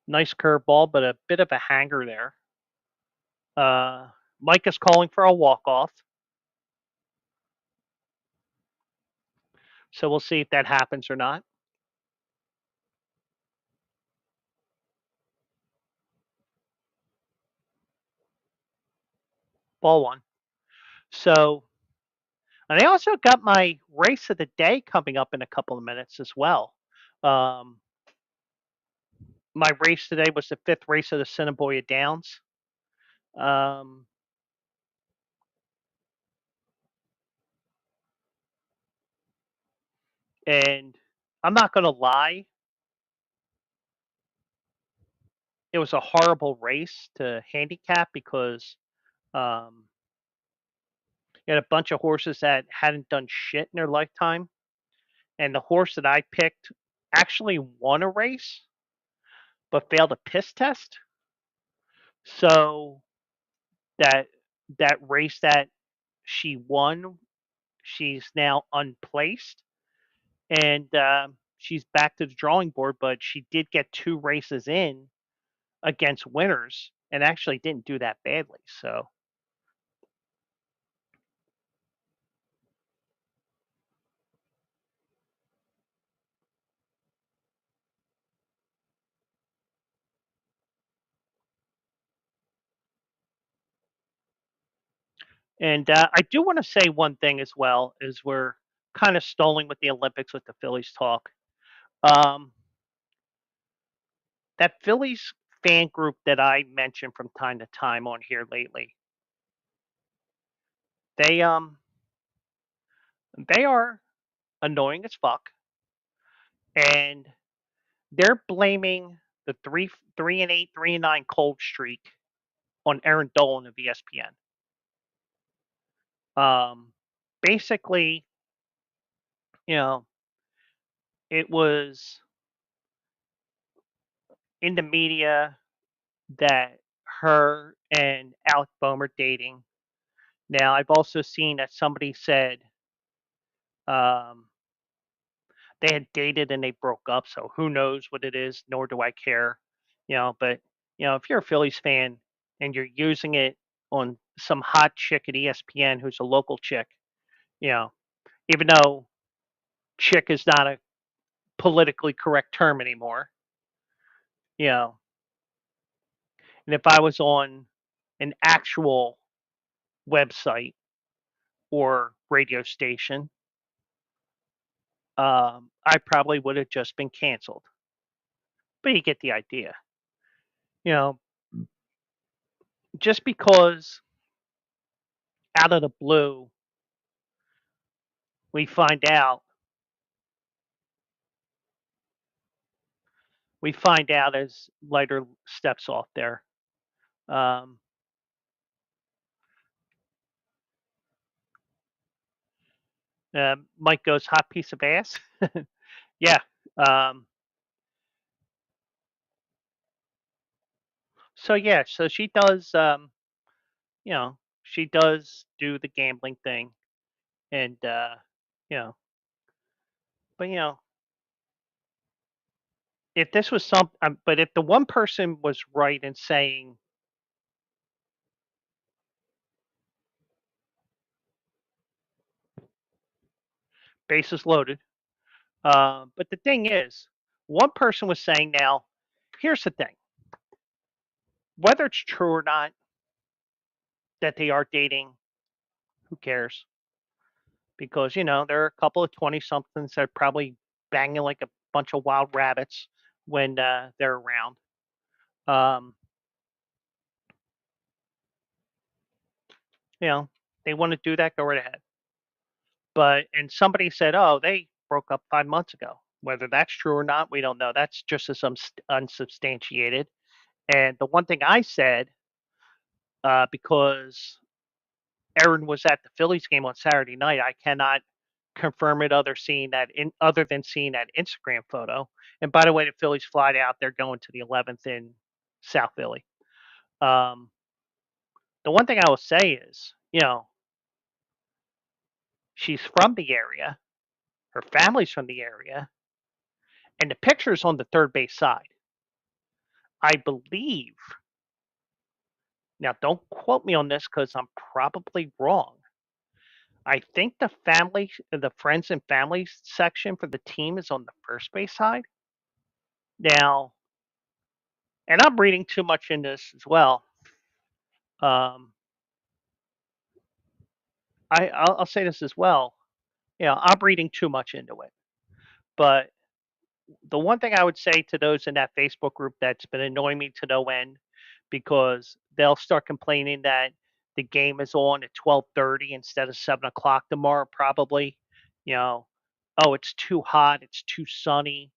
B: nice curveball, but a bit of a hanger there. Mike is calling for a walk-off, so we'll see if that happens or not. Ball one. So, and I also got my race of the day coming up in a couple of minutes as well. Um, my race today was the fifth race of the Cinnaboya Downs. Um, and I'm not going to lie, it was a horrible race to handicap because um, you had a bunch of horses that hadn't done shit in their lifetime. And the horse that I picked actually won a race, but failed a piss test. So that that race that she won, she's now unplaced, and she's back to the drawing board. But she did get two races in against winners, and actually didn't do that badly. So And I do want to say one thing as well, is we're kind of stalling with the Olympics with the Phillies talk. Um, that Phillies fan group that I mentioned from time to time on here lately, they they are annoying as fuck, and they're blaming the 3-8, 3-9 cold streak on Aaron Dolan of ESPN. Basically, you know, it was in the media that her and Alec Boehm are dating. Now, I've also seen that somebody said um, they had dated and they broke up. So who knows what it is? Nor do I care. But if you're a Phillies fan and you're using it on some hot chick at ESPN who's a local chick, you know, even though chick is not a politically correct term anymore, you know, and if I was on an actual website or radio station, I probably would have just been canceled. But you get the idea. You know, just because out of the blue we find out as lighter steps off there. Um, Mike goes hot piece of ass. Yeah. Um, so yeah, so she does. She does do the gambling thing, and you know, but if this was some, but if the one person was right in saying bases loaded, but the thing is, one person was saying now, here's the thing, whether it's true or not that they are dating, who cares? Because there are a couple of 20 somethings that are probably banging like a bunch of wild rabbits when they're around. Um, you know, they want to do that, go right ahead. And somebody said, oh, they broke up 5 months ago. Whether that's true or not, we don't know. That's just as unsubstantiated. And the one thing I said, because Aaron was at the Phillies game on Saturday night, I cannot confirm it other than seeing that Instagram photo. And by the way, the Phillies fly out. They're going to the 11th in South Philly. Um, the one thing I will say is, she's from the area. Her family's from the area, and the picture's on the third base side. I believe. Now, don't quote me on this because I'm probably wrong. I think the friends and family section for the team is on the first base side. Now, and I'm reading too much in this as well. Um, I'll say this as well. I'm reading too much into it. But the one thing I would say to those in that Facebook group that's been annoying me to no end, because they'll start complaining that the game is on at 12:30 instead of 7 o'clock tomorrow, probably. You know, oh, it's too hot, it's too sunny.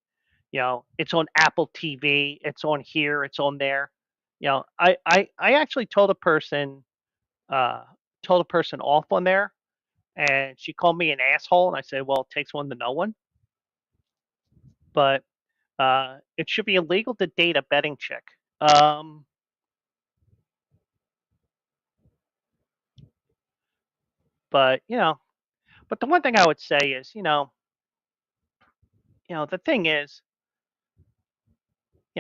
B: It's on Apple TV, it's on here, it's on there. I actually uh, told a person off on there, and she called me an asshole, and I said, well, it takes one to know one. But it should be illegal to date a betting chick. Um, but but the one thing I would say is, the thing is,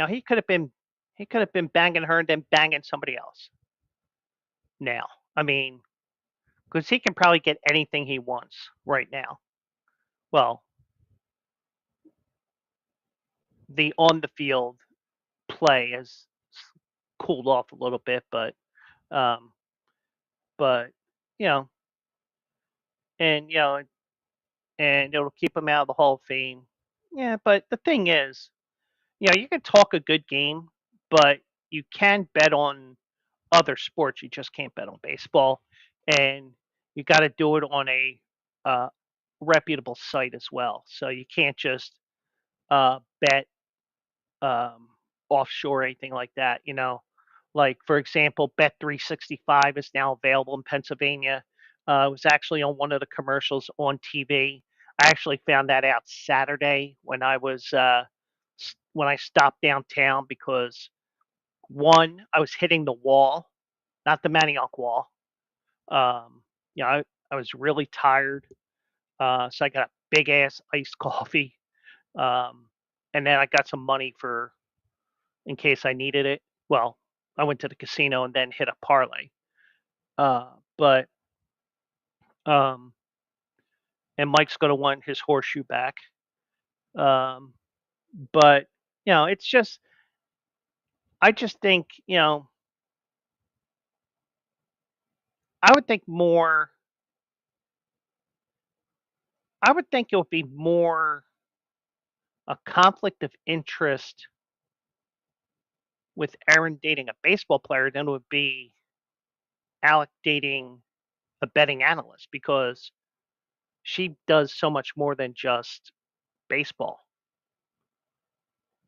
B: he could have been banging her and then banging somebody else. Now, I mean, because he can probably get anything he wants right now. Well, the on the field play has cooled off a little bit, um, but you know, and and it'll keep him out of the Hall of Fame. Yeah, but the thing is, you can talk a good game, but you can bet on other sports. You just can't bet on baseball, and you got to do it on a uh, reputable site as well. So you can't just bet um, offshore or anything like that. Like for example, Bet 365 is now available in Pennsylvania. It was actually on one of the commercials on TV. I actually found that out Saturday when when I stopped downtown because one, I was hitting the wall, not the Manioc wall. Um, I was really tired, so I got a big ass iced coffee, um, and then I got some money for in case I needed it. Well, I went to the casino and then hit a parlay. But um, and Mike's gonna want his horseshoe back. Um, but it's just I just think I would think more. I would think it would be more a conflict of interest with Aaron dating a baseball player than it would be Alec dating a betting analyst because she does so much more than just baseball.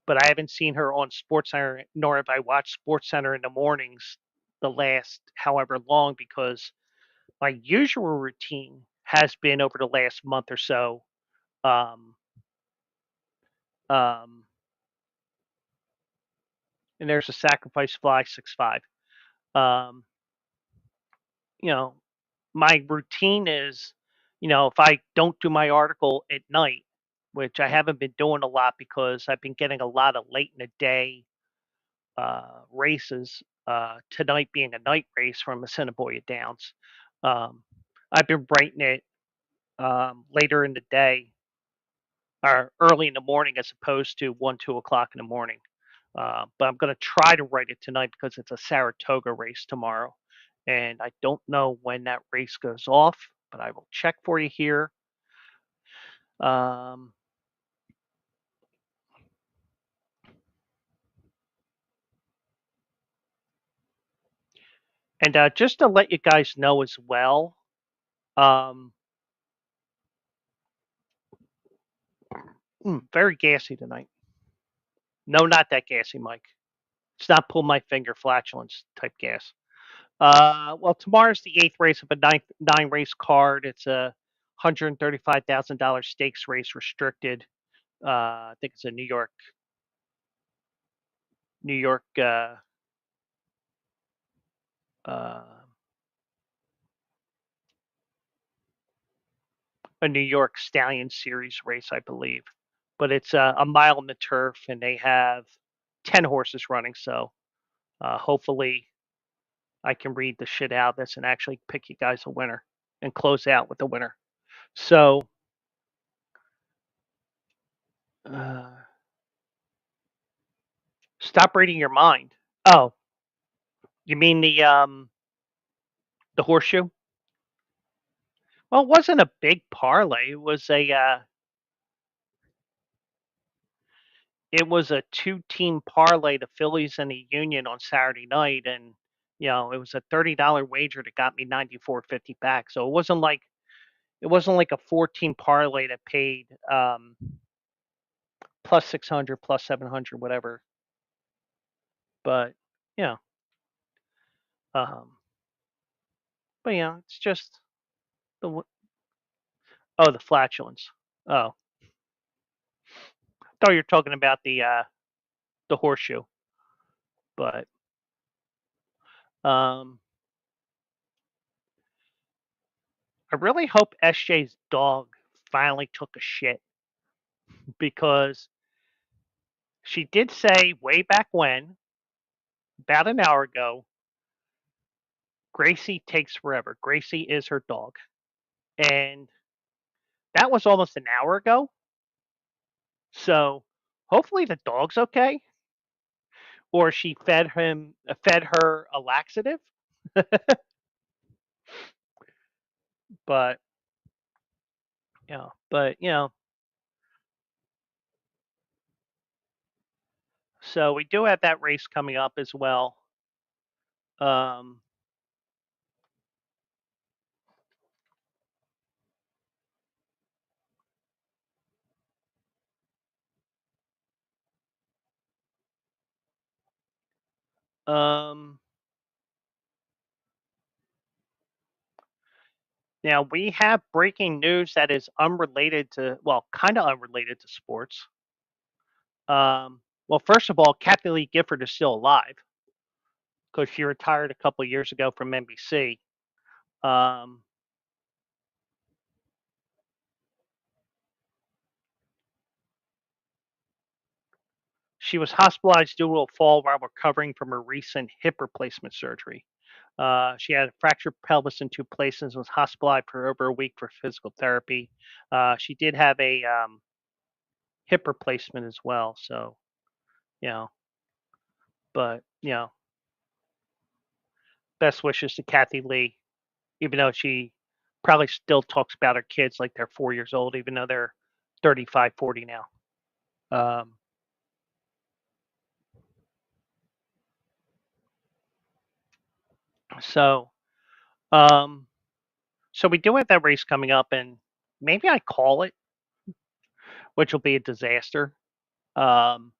B: But I haven't seen her on SportsCenter, nor have I watched SportsCenter in the mornings the last however long because my usual routine has been over the last month or so. Um, um, and there's a sacrifice fly 6'5". Um, you know, my routine is, if I don't do my article at night, which I haven't been doing a lot because I've been getting a lot of late in the day races. Tonight being a night race from Assiniboia Downs. Um, I've been writing it later in the day or early in the morning as opposed to 1, 2 o'clock in the morning. But I'm going to try to write it tonight because it's a Saratoga race tomorrow. And I don't know when that race goes off, but I will check for you here. Um, and just to let you guys know as well, um, very gassy tonight. No, not that gassy, Mike. It's not pull my finger flatulence type gas. Well, tomorrow's the eighth race of a nine race card. It's a $135,000 stakes race restricted. I think it's a New York, uh, a New York Stallion Series race, I believe. But it's a mile on the turf, and they have 10 horses running. So hopefully, I can read the shit out of this and actually pick you guys a winner and close out with the winner. So, uh, stop reading your mind. Oh, you mean the horseshoe? Well, it wasn't a big parlay. It was a two-team parlay, the Phillies and the Union on Saturday night, and it was a $30 wager that got me 94.50 back. So it wasn't like a 14 parlay that paid plus 600, plus 700, whatever. But yeah, um, but it's just the the flatulence. Oh, I thought you were talking about the horseshoe, but um, I really hope SJ's dog finally took a shit because she did say way back when, about an hour ago, Gracie takes forever. Gracie is her dog. And that was almost an hour ago. So hopefully the dog's okay. Or she fed her a laxative. But but so we do have that race coming up as well. Um, um, Now we have breaking news that is unrelated to, well, kind of unrelated to sports. Well, first of all, Kathy Lee Gifford is still alive because she retired a couple years ago from NBC. Um, she was hospitalized due to a fall while recovering from her recent hip replacement surgery. She had a fractured pelvis in two places and was hospitalized for over a week for physical therapy. She did have a hip replacement as well. So, you know, but, best wishes to Kathy Lee, even though she probably still talks about her kids like they're 4 years old, even though they're 35, 40 now. Um, so, um, so we do have that race coming up, and maybe I call it, which will be a disaster. Um,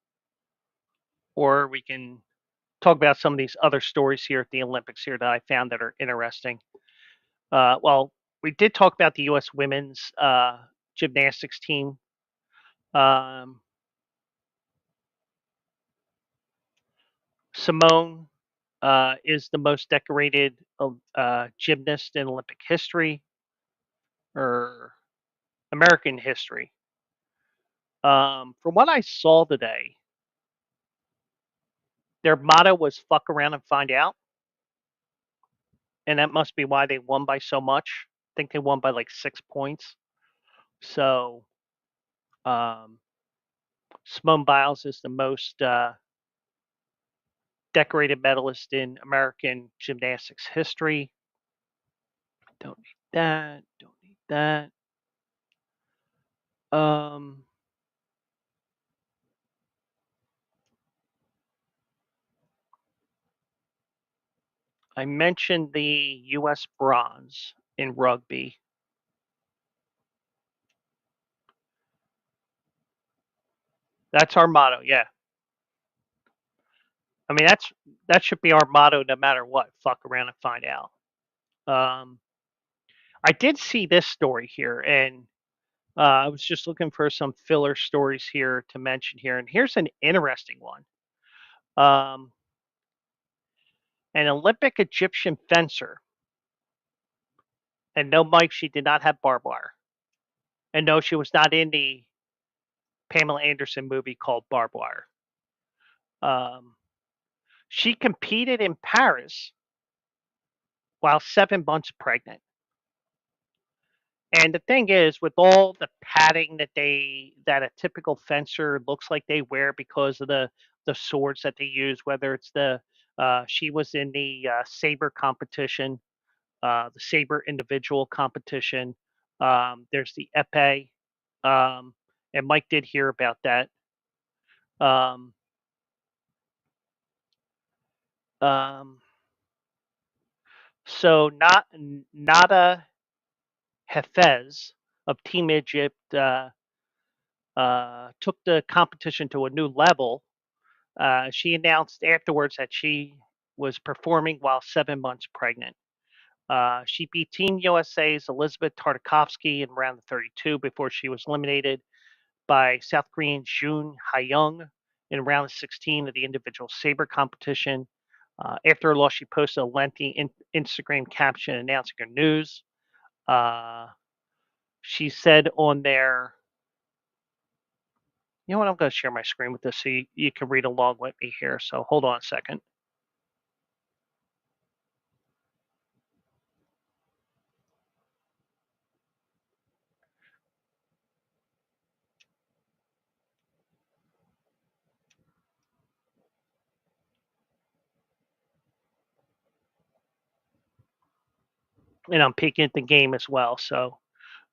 B: or we can talk about some of these other stories here at the Olympics here that I found that are interesting. Well, we did talk about the U.S. women's gymnastics team. Um, Simone is the most decorated gymnast in Olympic history or American history. From what I saw today, their motto was "fuck around and find out," and that must be why they won by so much. I think they won by like 6 points. So um, Simone Biles is the most decorated medalist in American gymnastics history. Don't need that. Don't need that. Um, I mentioned the U.S. bronze in rugby. That's our motto. Yeah, I mean that should be our motto no matter what. Fuck around and find out. Um, I did see this story here, and I was just looking for some filler stories here to mention here, and here's an interesting one. Um, an Olympic Egyptian fencer, and no, Mike, she did not have barbed wire, and no, she was not in the Pamela Anderson movie called Barbed Wire. Um, she competed in Paris while 7 months pregnant. And the thing is, with all the padding that a typical fencer looks like they wear because of the swords that they use, whether it's the she was in the saber competition, the saber individual competition. There's the epee, um, and Mike did hear about that. Um, um, so not Nada Hafez of Team Egypt took the competition to a new level. She announced afterwards that she was performing while 7 months pregnant. She beat Team USA's Elizabeth Tartakovsky in round 32 before she was eliminated by South Korean Jun Hayoung in round 16 of the individual saber competition. After her loss, she posted a lengthy Instagram caption announcing her news. Uh, she said on there, you know what? I'm going to share my screen with this so you can read along with me here. So hold on a second. and I'm peeking at the game as well. So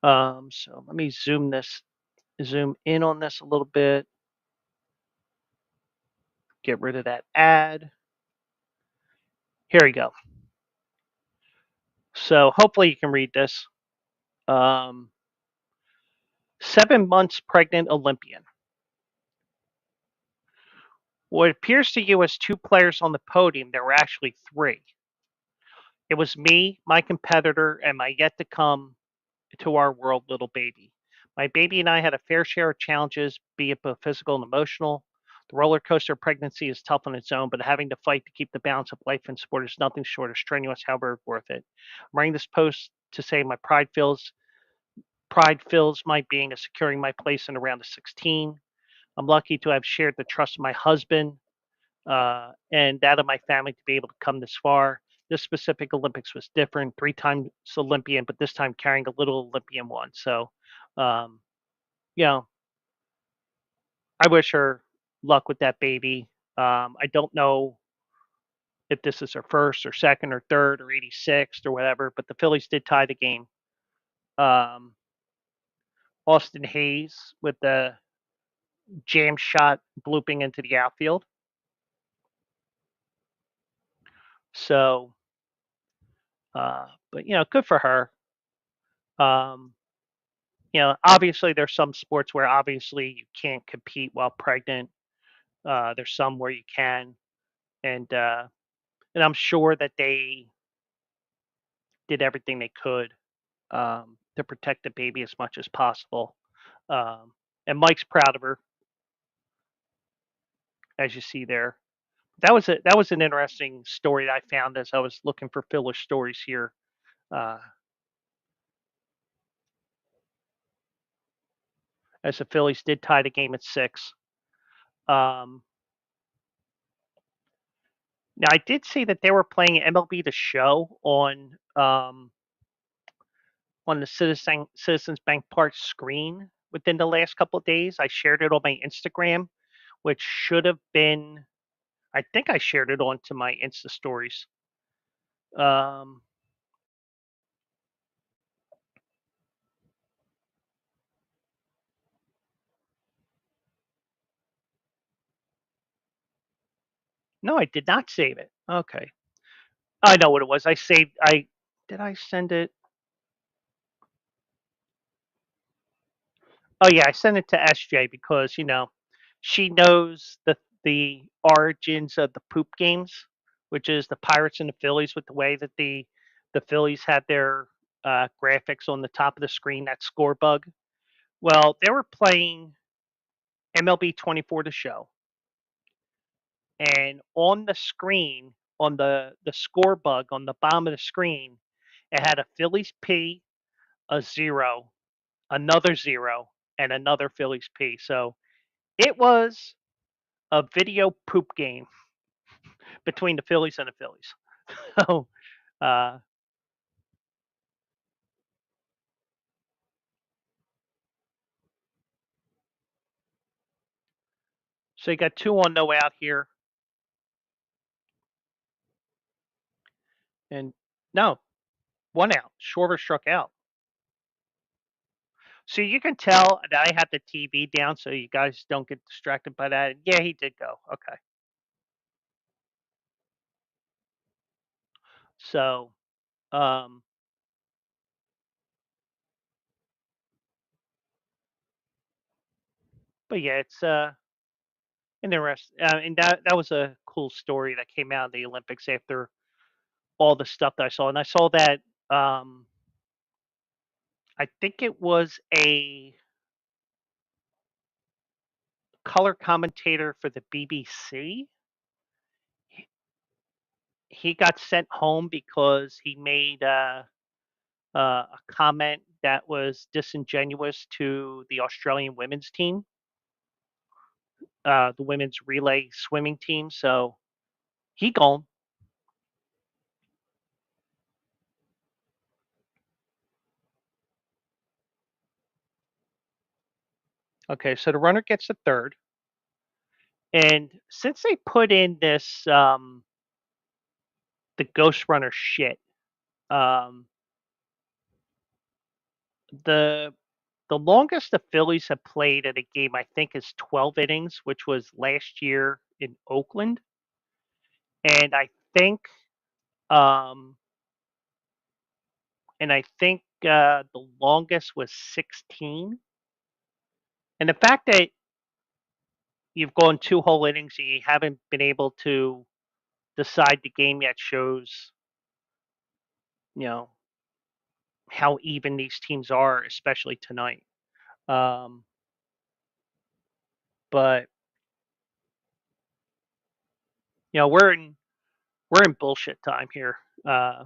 B: let me zoom in on this a little bit. Get rid of that ad. Here we go. So hopefully you can read this. Um, 7 months pregnant Olympian. What appears to you as two players on the podium, there were actually three. It was me, my competitor, and my yet to come to our world little baby. My baby and I had a fair share of challenges, be it both physical and emotional. The roller coaster of pregnancy is tough on its own, but having to fight to keep the balance of life and sport is nothing short of strenuous, however worth it. I'm writing this post to say my pride fills my being of securing my place in around the 16. I'm lucky to have shared the trust of my husband and that of my family to be able to come this far. This specific Olympics was different, 3 times Olympian, but this time carrying a little Olympian one. So, um, you know, I wish her luck with that baby. I don't know if this is her first or second or third or 86th or whatever, but the Phillies did tie the game. Um, Austin Hayes with the jam shot blooping into the outfield. So, but good for her. Um, obviously there's some sports where obviously you can't compete while pregnant. There's some where you can, and I'm sure that they did everything they could to protect the baby as much as possible. Um, and Mike's proud of her, as you see there. That was an interesting story that I found as I was looking for filler stories here. Uh, as the Phillies did tie the game at 6. Um, Now I did see that they were playing MLB The Show on the Citizens Bank Park screen within the last couple of days. I shared it on my Instagram, which should have been. I think I shared it onto my Insta stories. Um, no, I did not save it. Okay, I know what it was. I saved. I did. I send it. Oh yeah, I sent it to SJ because she knows the origins of the poop games, which is the Pirates and the Phillies, with the way that the Phillies had their graphics on the top of the screen, that score bug. Well, they were playing MLB 24 to show, and on the screen, on the score bug on the bottom of the screen, it had a Phillies P, a zero, another zero, and another Phillies P. So it was a video poop game between the Phillies and the Phillies. So, uh, so you got 2 on, no out here, and no, 1 out. Schwarber struck out. So you can tell that I have the TV down so you guys don't get distracted by that. Yeah, he did go. Okay. So, um, but yeah, it's interesting. And that was a cool story that came out of the Olympics after all the stuff that I saw, and I saw that. I think it was a color commentator for the BBC. He got sent home because he made a comment that was disingenuous to the Australian women's team, the women's relay swimming team. So he gone. Okay, so the runner gets the third, and since they put in this the ghost runner shit, um, The longest the Phillies have played at a game, I think, is 12 innings, which was last year in Oakland, and think, um, I think the longest was 16. And the fact that you've gone two whole innings and you haven't been able to decide the game yet shows, you know, how even these teams are, especially tonight. Um, but we're in bullshit time here uh,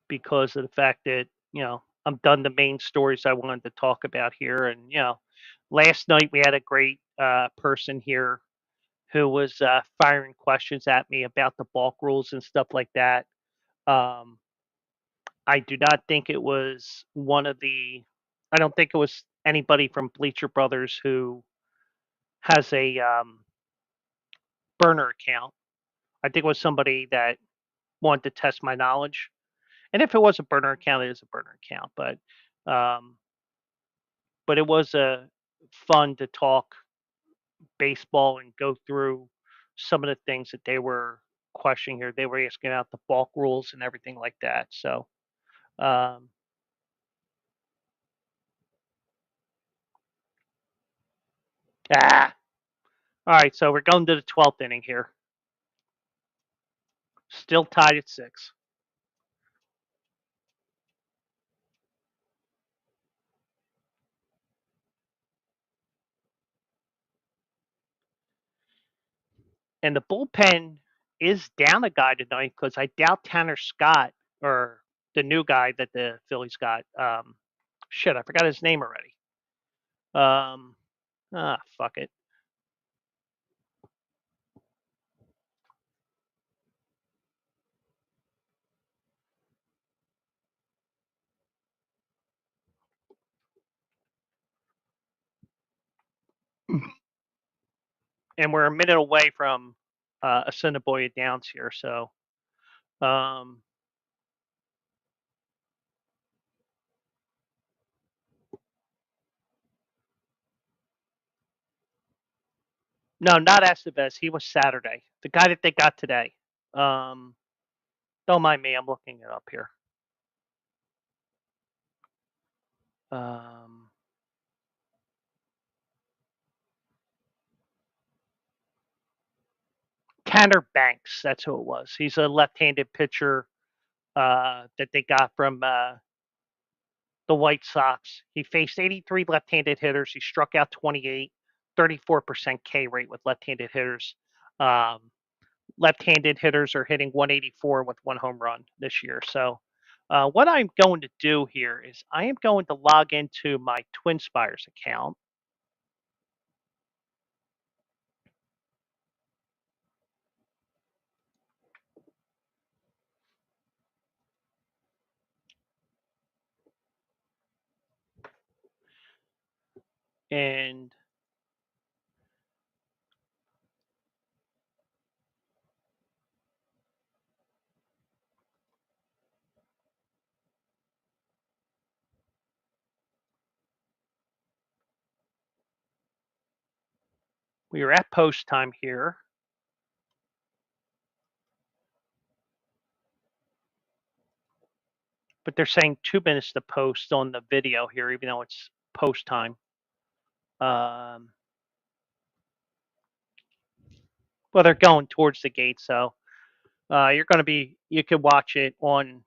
B: because of the fact that I'm done the main stories I wanted to talk about here, and last night we had a great person here who was firing questions at me about the balk rules and stuff like that. Um, I do not think it was I don't think it was anybody from Bleacher Brothers who has a burner account. I think it was somebody that wanted to test my knowledge. And if it was a burner account, it is a burner account. Um, but it was fun to talk baseball and go through some of the things that they were questioning here. They were asking about the balk rules and everything like that. So, um, ah, all right. So we're going to the 12th inning here. Still tied at 6. And the bullpen is down a guy tonight because I doubt Tanner Scott or the new guy that the Phillies got. Shit, I forgot his name already. Fuck it. And we're a minute away from a Assiniboia Downs here, so um, no, not Estevez. He was Saturday. The guy that they got today. Um, don't mind me. I'm looking it up here. Um, Tanner Banks. That's who it was. He's a left-handed pitcher that they got from the White Sox. He faced 83 left-handed hitters. He struck out 28, 34% K rate with left-handed hitters. Um, Left-handed hitters are hitting 184 with one home run this year. So, what I'm going to do here is I am going to log into my Twin Spires account. And we are at post time here. But they're saying 2 minutes to post on the video here, even though it's post time. Well, they're going towards the gate, so you could watch it on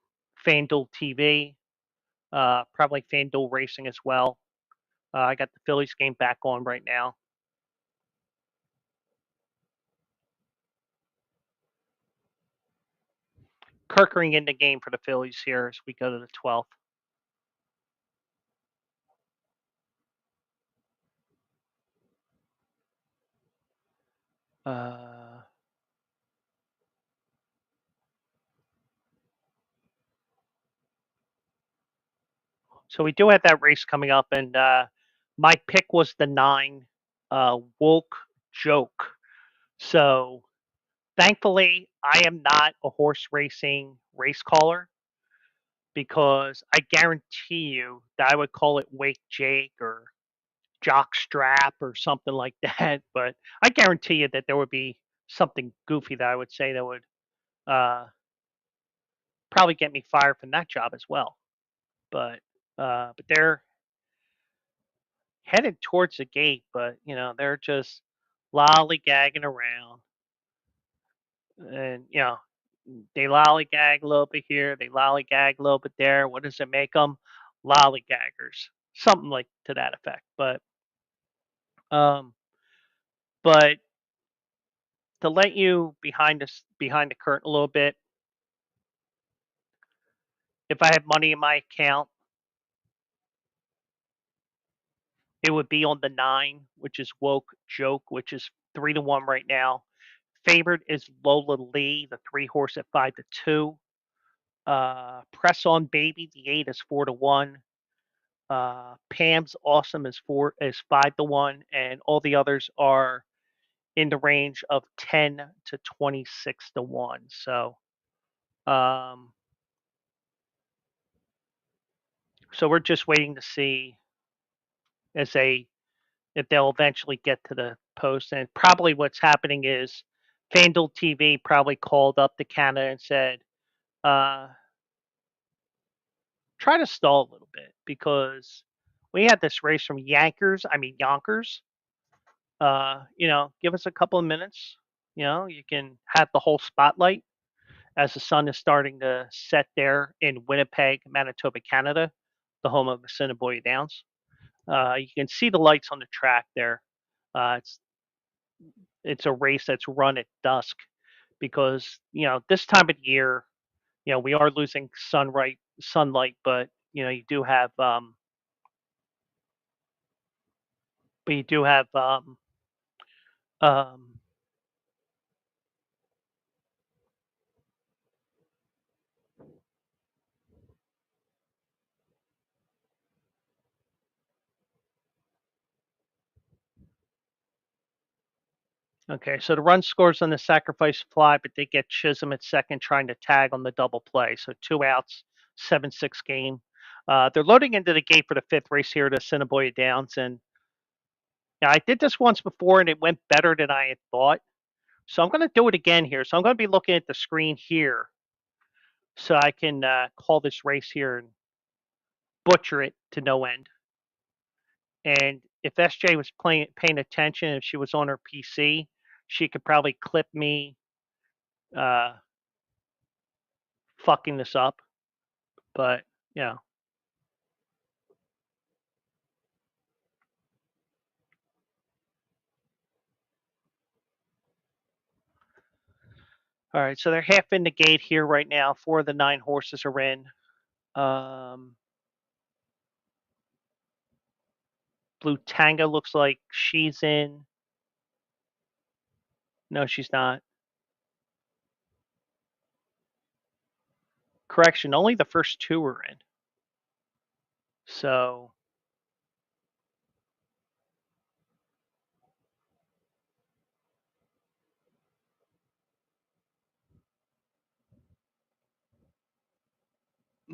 B: FanDuel TV, probably FanDuel Racing as well. I got the Phillies game back on right now. Kirkering in the game for the Phillies here as we go to the 12th. So we do have that race coming up, and my pick was the 9 Woke Joke. So thankfully, I am not a horse racing race caller. because I guarantee you that I would call it Wake Jake or Jock Strap or something like that. But I guarantee you that there would be something goofy that I would say that would uh, probably get me fired from that job as well. But they're headed towards the gate, but they're just lollygagging around, and they lollygag a little bit here, they lollygag a little bit there. What does it make them? Lollygaggers, something like to that effect. Um, but to let you behind the curtain a little bit, if I had money in my account, it would be on the 9, which is Woke Joke, which is 3-1 right now. Favored is Lola Lee, the 3 horse at 5-2. Press on Baby, the 8 is 4-1. Pam's Awesome is 5-1, and all the others are in the range of 10 to 26-1. Um, so we're just waiting to see as they if they'll eventually get to the post. And probably what's happening is FanDuel TV probably called up to Canada and said, uh, try to stall a little bit because we had this race from Yonkers. Give us a couple of minutes. You can have the whole spotlight as the sun is starting to set there in Winnipeg, Manitoba, Canada, the home of Assiniboia Downs. You can see the lights on the track there. It's a race that's run at dusk because this time of year, we are losing sunlight, but you do have but you do have um, okay, so the run scores on the sacrifice fly, but they get Chisholm at second trying to tag on the double play. So 2 outs, 7-6 game. They're loading into the gate for the 5th race here at Assiniboia Downs. And I did this once before and it went better than I had thought. So I'm going to do it again here. So I'm going to be looking at the screen here so I can call this race here and butcher it to no end. And if SJ was paying attention, if she was on her PC, she could probably clip me uh, fucking this up. But yeah. All right, so they're half in the gate here right now. 4 of the 9 horses are in. Blue Tango looks like she's in. No, she's not. Correction, only the first 2 are in. So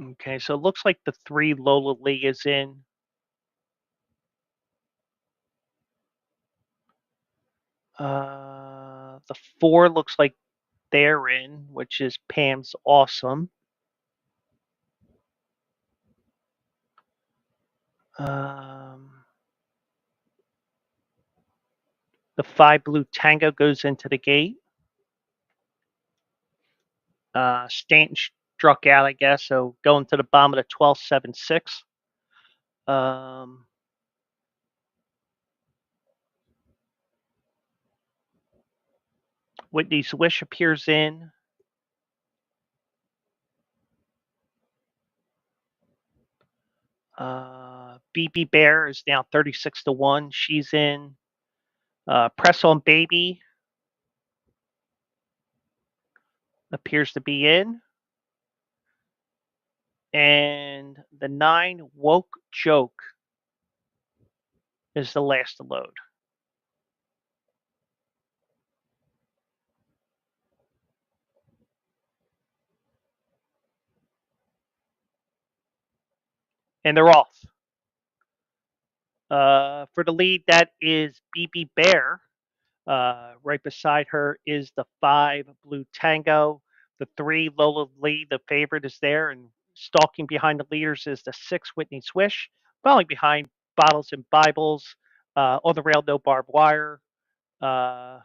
B: okay, so it looks like the 3 Lola Lee is in. The 4 looks like they're in, which is Pam's Awesome. The 5 Blue Tango goes into the gate. Stanton struck out, I guess, so going to the bottom of the 12, 7-6. Whitney's Wish appears in. BB Bear is now 36-1. She's in. Press on Baby appears to be in. And the 9 Woke Joke is the last to load. and they're off. For the lead, that is BB Bear. Right beside her is the 5 Blue Tango. The 3 Lola Lee, the favorite, is there, and stalking behind the leaders is the 6 Whitney Swish. Following behind Bottles and Bibles. On the rail, no barbed wire. Uh,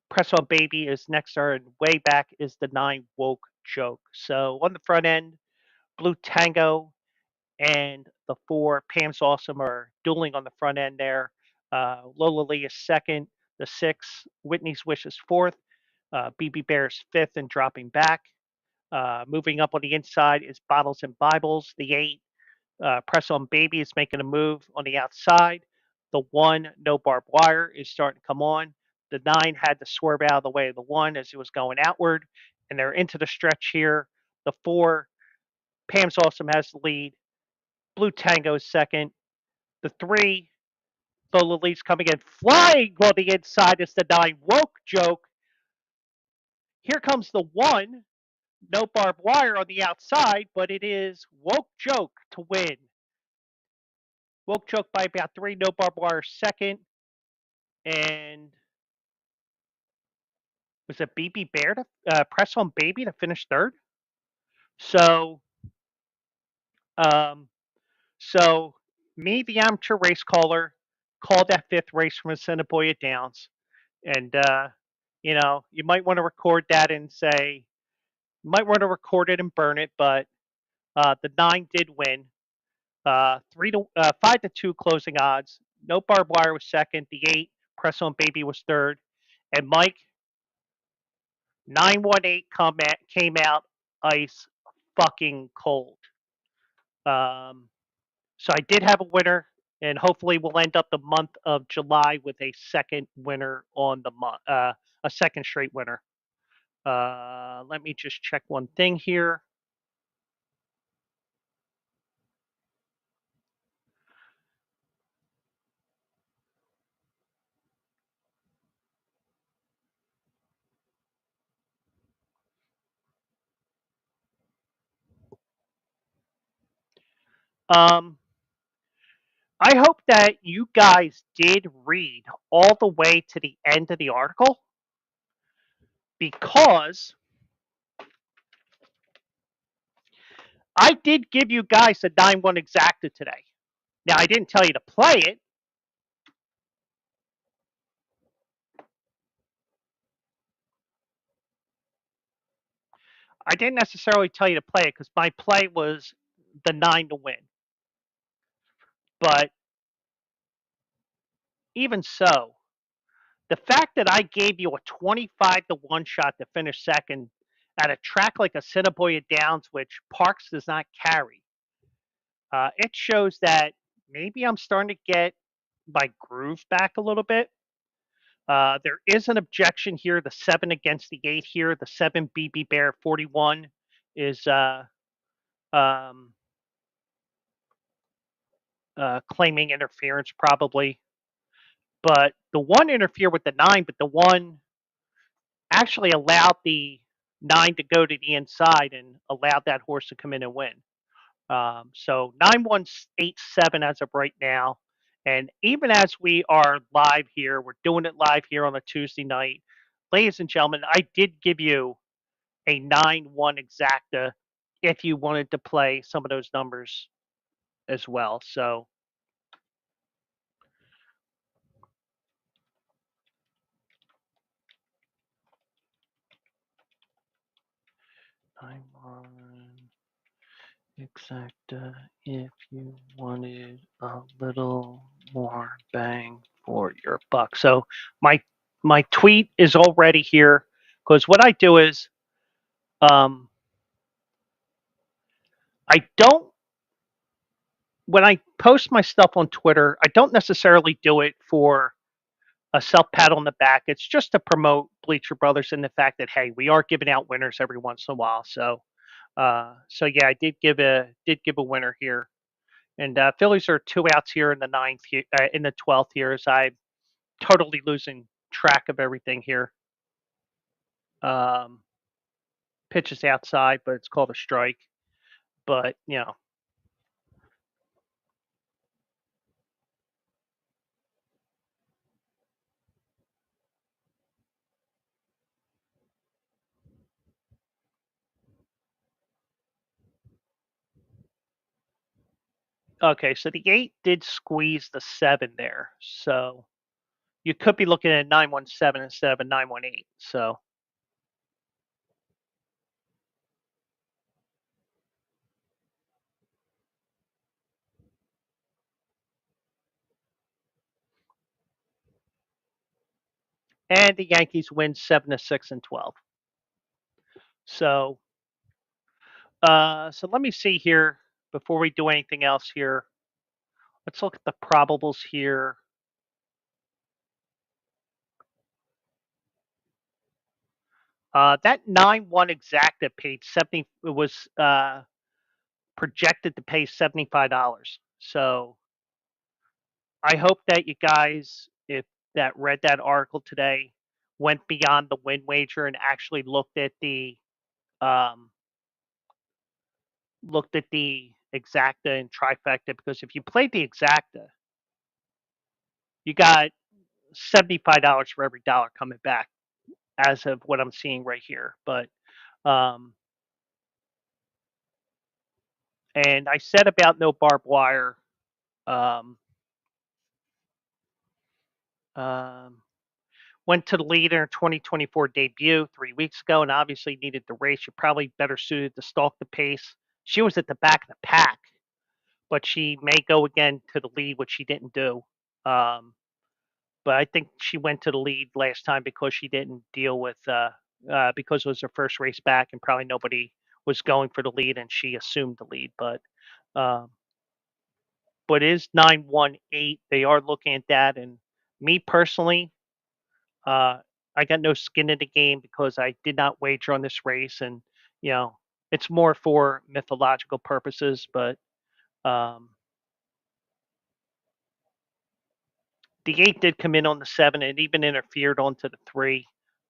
B: Press on Baby is next, and way back is the 9 Woke Joke. So on the front end, Blue Tango and the 4 Pam's Awesome are dueling on the front end there. Lola Lee is second. The 6 Whitney's Wish is fourth. BB Bear is fifth and dropping back. Moving up on the inside is Bottles and Bibles. The 8 Press on Baby is making a move on the outside. The 1 No Barbed Wire is starting to come on. The 9 had to swerve out of the way of the 1 as it was going outward, and they're into the stretch here. The 4 Pam's Awesome has the lead. Blue Tango is second. The 3 Lola Lee's coming in flying on the inside is the 9 Woke Joke. Here comes the 1 No Barbed Wire on the outside, but it is Woke Joke to win. Woke Joke by about 3. No Barbed Wire second. And was it BB Bear to Press on Baby to finish third? So, um, so me, the amateur race caller, called that 5th race from Assiniboia Downs. And, you might want to record that and say, you might want to record it and burn it, but the 9 did win. 5-2 closing odds. No Barbed Wire was second. The 8 Press on Baby was third. And Mike, 918 came out ice fucking cold. So I did have a winner, and hopefully we'll end up the month of July with a second winner on the month, a second straight winner. Let me just check one thing here. Um, I hope that you guys did read all the way to the end of the article, because I did give you guys a 9-1 exacta today. Now, I didn't tell you to play it. I didn't necessarily tell you to play it because my play was the 9 to win. But even so, the fact that I gave you a 25-1 shot to finish second at a track like Assiniboia Downs, which Parks does not carry, it shows that maybe I'm starting to get my groove back a little bit. There is an objection here. The 7 against the 8 here. The 7 BB Bear 41 is claiming interference probably. But the 1 interfered with the 9, but the 1 actually allowed the 9 to go to the inside and allowed that horse to come in and win. So 9187 as of right now. And even as we are live here, we're doing it live here on a Tuesday night. Ladies and gentlemen, I did give you a 9-1 exacta if you wanted to play some of those numbers as well. So I'm on exacta if you wanted a little more bang for your buck. So my tweet is already here, because what I do is I don't, when I post my stuff on Twitter, I don't necessarily do it for a self pat on the back. It's just to promote Bleacher Brothers and the fact that, hey, we are giving out winners every once in a while. So yeah, I did give a winner here. And Phillies are 2 outs here in the in the 12th here, as I'm totally losing track of everything here. Pitch is outside, but it's called a strike. But Okay, so the 8 did squeeze the 7 there. So you could be looking at 917 instead of a 918. So and the Yankees win 7-6 and 12. So so let me see here before we do anything else here. Let's look at the probables here. That 9-1 exacta paid 70 was projected to pay $75. So I hope that you guys, if that read that article today, went beyond the win wager and actually um, looked at the exacta and trifecta, because if you played the exacta, you got $75 for every dollar coming back as of what I'm seeing right here. But um, and I said about no barbed wire. Um, um, Went to the lead in her 2024 debut 3 weeks ago, and obviously needed the race. You're probably better suited to stalk the pace. She was at the back of the pack, but she may go again to the lead, which she didn't do. Um, but I think she went to the lead last time because she didn't deal with because it was her first race back, and probably nobody was going for the lead, and she assumed the lead. Um, but it is 918. They are looking at that, and me personally, uh, I got no skin in the game because I did not wager on this race, and you know it's more for mythological purposes. But um, the 8 did come in on the 7 and even interfered onto the 3.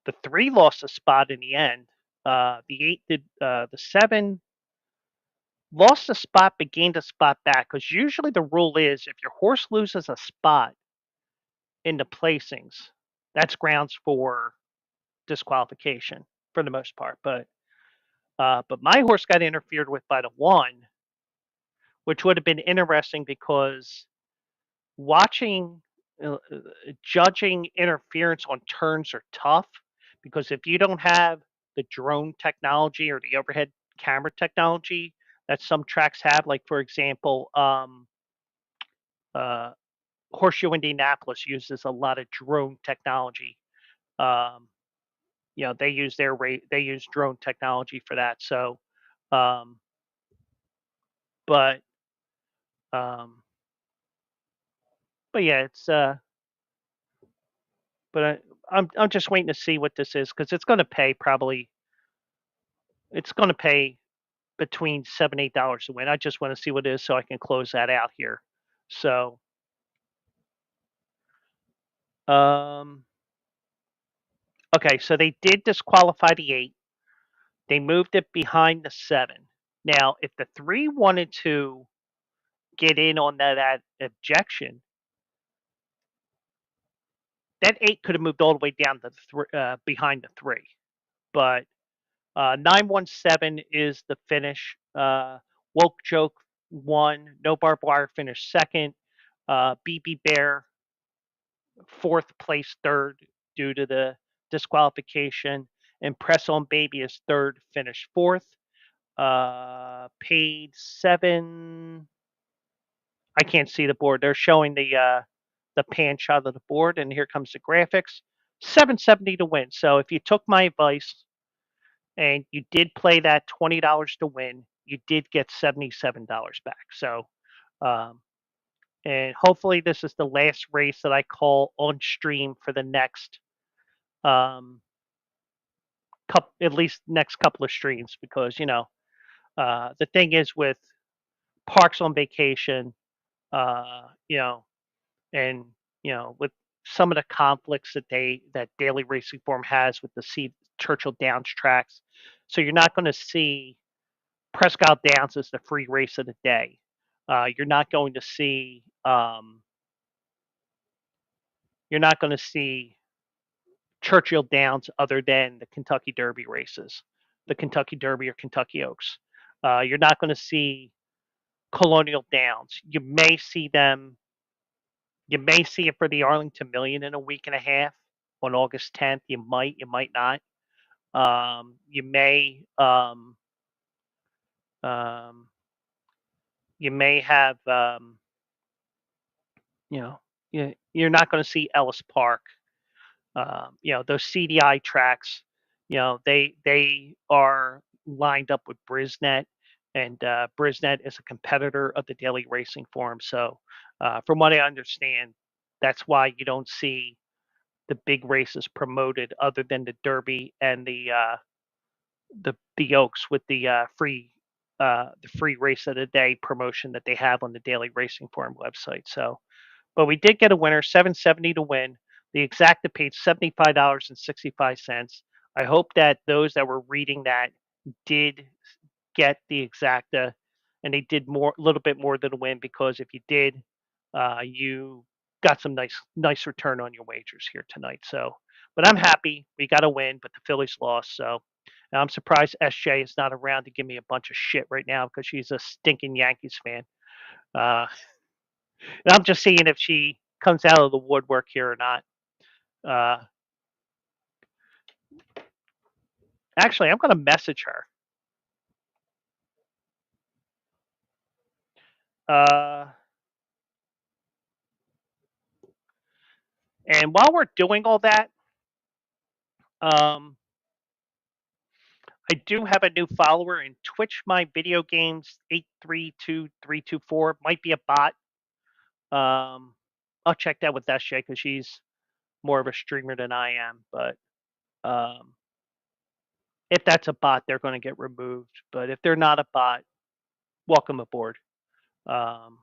B: The 3 lost a spot in the end. The 8 did. The 7 lost a spot but gained a spot back, because usually the rule is if your horse loses a spot in the placings, that's grounds for disqualification for the most part. But my horse got interfered with by the 1, which would have been interesting because watching, judging interference on turns are tough, because if you don't have the drone technology or the overhead camera technology that some tracks have, like for example, uh, Horseshoe Indianapolis uses a lot of drone technology. Um, they use drone technology for that. So, um, but um, but yeah, I'm just waiting to see what this is, because it's going to pay between $7-8 to win. I just want to see what it is so I can close that out here. So um, okay, so they did disqualify the 8. They moved it behind the 7. Now, if the 3 wanted to get in on that objection, that 8 could have moved all the way down to behind the 3. But 917 is the finish. Woke Joke won. No Barbed Wire finished second. BB Bear fourth place third due to the disqualification. And Press On Baby is third, finished fourth. Paid 7. I can't see the board. They're showing the pan shot of the board, and here comes the graphics. 770 to win. So if you took my advice and you did play that $20 to win, you did get $77 back. So, um, and hopefully this is the last race that I call on stream for the next, um, at least next couple of streams, because the thing is with Parks on Vacation, you know, and with some of the conflicts that Daily Racing Form has with the Churchill Downs tracks, so you're not going to see Prescott Downs as the free race of the day. You're not going to see you're not going to see Churchill Downs other than the Kentucky Derby races, the Kentucky Derby or Kentucky Oaks. You're not going to see Colonial Downs. You may see it for the Arlington Million in a week and a half on August 10th. You might not. You may um, you may have you know you're not going to see Ellis Park. Those CDI tracks. They are lined up with Brisnet, and Brisnet is a competitor of the Daily Racing Form. So, from what I understand, that's why you don't see the big races promoted other than the Derby and the Oaks with the free race of the day promotion that they have on the Daily Racing Form website. So, but we did get a winner, 770 to win. The exacta paid $75.65. I hope that those that were reading that did get the exacta, and they did a little bit more than a win, because if you did, you got some nice return on your wagers here tonight. So, but I'm happy we got a win, but the Phillies lost. So, and I'm surprised SJ is not around to give me a bunch of shit right now, because she's a stinking Yankees fan. Uh, and I'm just seeing if she comes out of the woodwork here or not. Uh, Actually, I'm going to message her. Uh, and while we're doing all that, um, I do have a new follower in Twitch. My video games 832324 might be a bot. I'll check that with SJ because she's more of a streamer than I am. But um, if that's a bot, they're going to get removed. But if they're not a bot, welcome aboard. Um,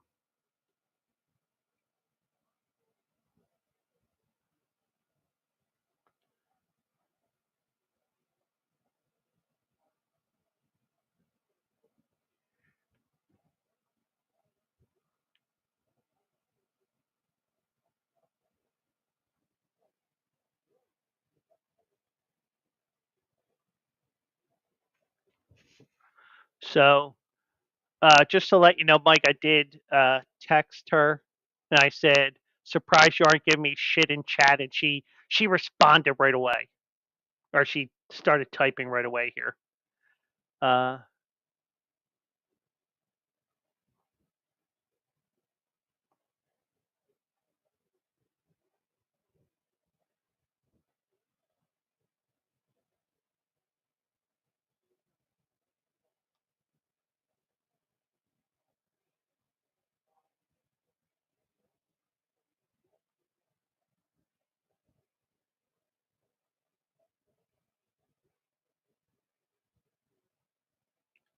B: so just to let you know, Mike, I did text her, and I said, "Surprised you aren't giving me shit in chat," and she responded right away, or she started typing right away here.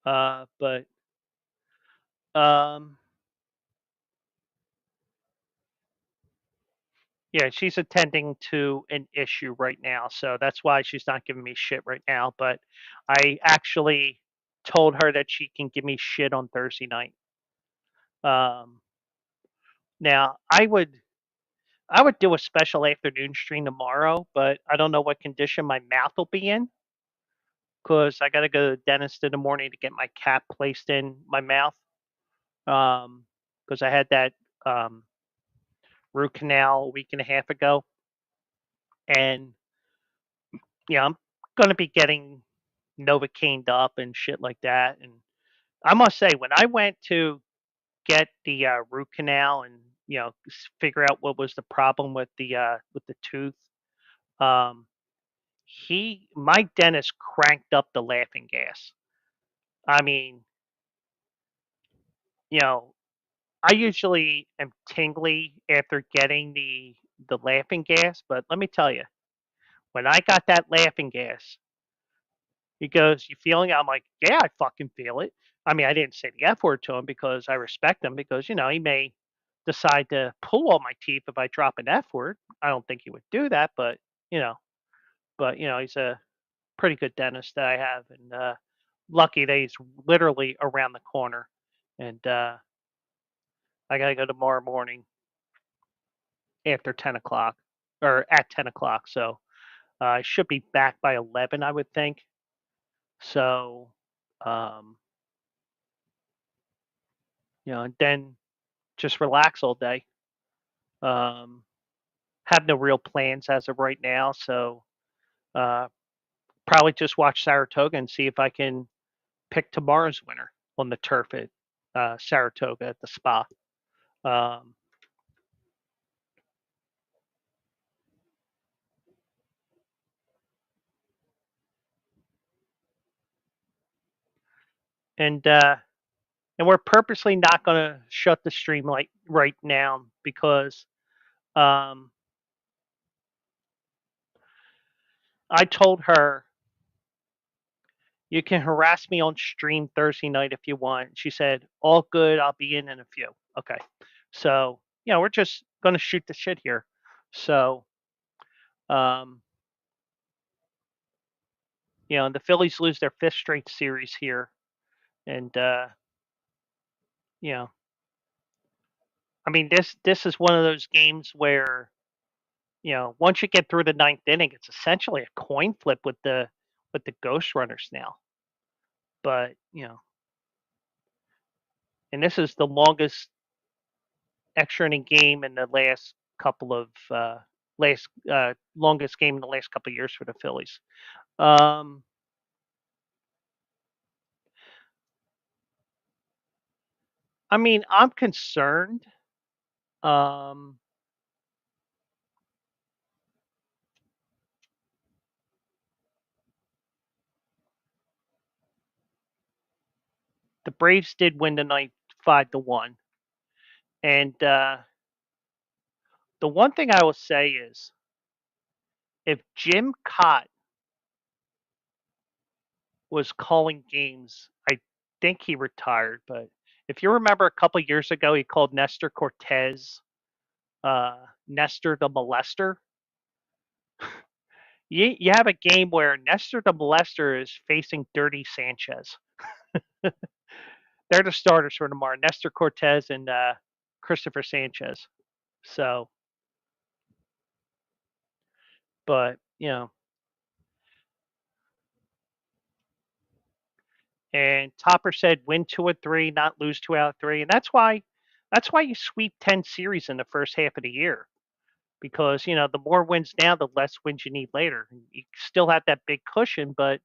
B: Uh, but um, yeah, she's attending to an issue right now, so that's why she's not giving me shit right now. But I actually told her that she can give me shit on Thursday night. Um, Now I would do a special afternoon stream tomorrow, but I don't know what condition my mouth will be in, because I got to go to the dentist in the morning to get my cap placed in my mouth. Because I had that um, root canal a week and a half ago, and yeah, I'm gonna be getting Novocained up and shit like that. And I must say, when I went to get the root canal and figure out what was the problem with the tooth, um, my dentist cranked up the laughing gas. I mean, you know, I usually am tingly after getting the laughing gas, but let me tell you, when I got that laughing gas, he goes, "You feeling it?" I'm like, "Yeah, I fucking feel it." I mean, I didn't say the F word to him because I respect him, because he may decide to pull all my teeth if I drop an F word. I don't think he would do that, you know, he's a pretty good dentist that I have, and lucky that he's literally around the corner. And I gotta go tomorrow morning after 10 o'clock, or at 10 o'clock. So I should be back by 11, I would think. So, um, and then just relax all day. Um, have no real plans as of right now, so uh, probably just watch Saratoga and see if I can pick tomorrow's winner on the turf at Saratoga at the spa. Um, and uh, and we're purposely not going to shut the stream like right now because um, I told her you can harass me on stream Thursday night if you want. She said, "All good. I'll be in a few." Okay, so we're just going to shoot the shit here. So um, the Phillies lose their fifth straight series here, and you know, I mean this is one of those games where once you get through the ninth inning, it's essentially a coin flip with the ghost runners now. But and this is the longest extra inning game in the last couple of longest game in the last couple of years for the Phillies. Um, I mean, I'm concerned. Um, the Braves did win tonight 5-1, and the one thing I will say is if Jim Cott was calling games, I think he retired, but if you remember a couple years ago, he called Nestor Cortez Nestor the Molester. You have a game where Nestor the Molester is facing Dirty Sanchez. They're the starters for tomorrow, Nestor Cortez and Christopher Sanchez. So, but and Topper said win 2 or 3, not lose 2 out of 3, and that's why you sweep 10 series in the first half of the year because the more wins now, the less wins you need later. You still have that big cushion, but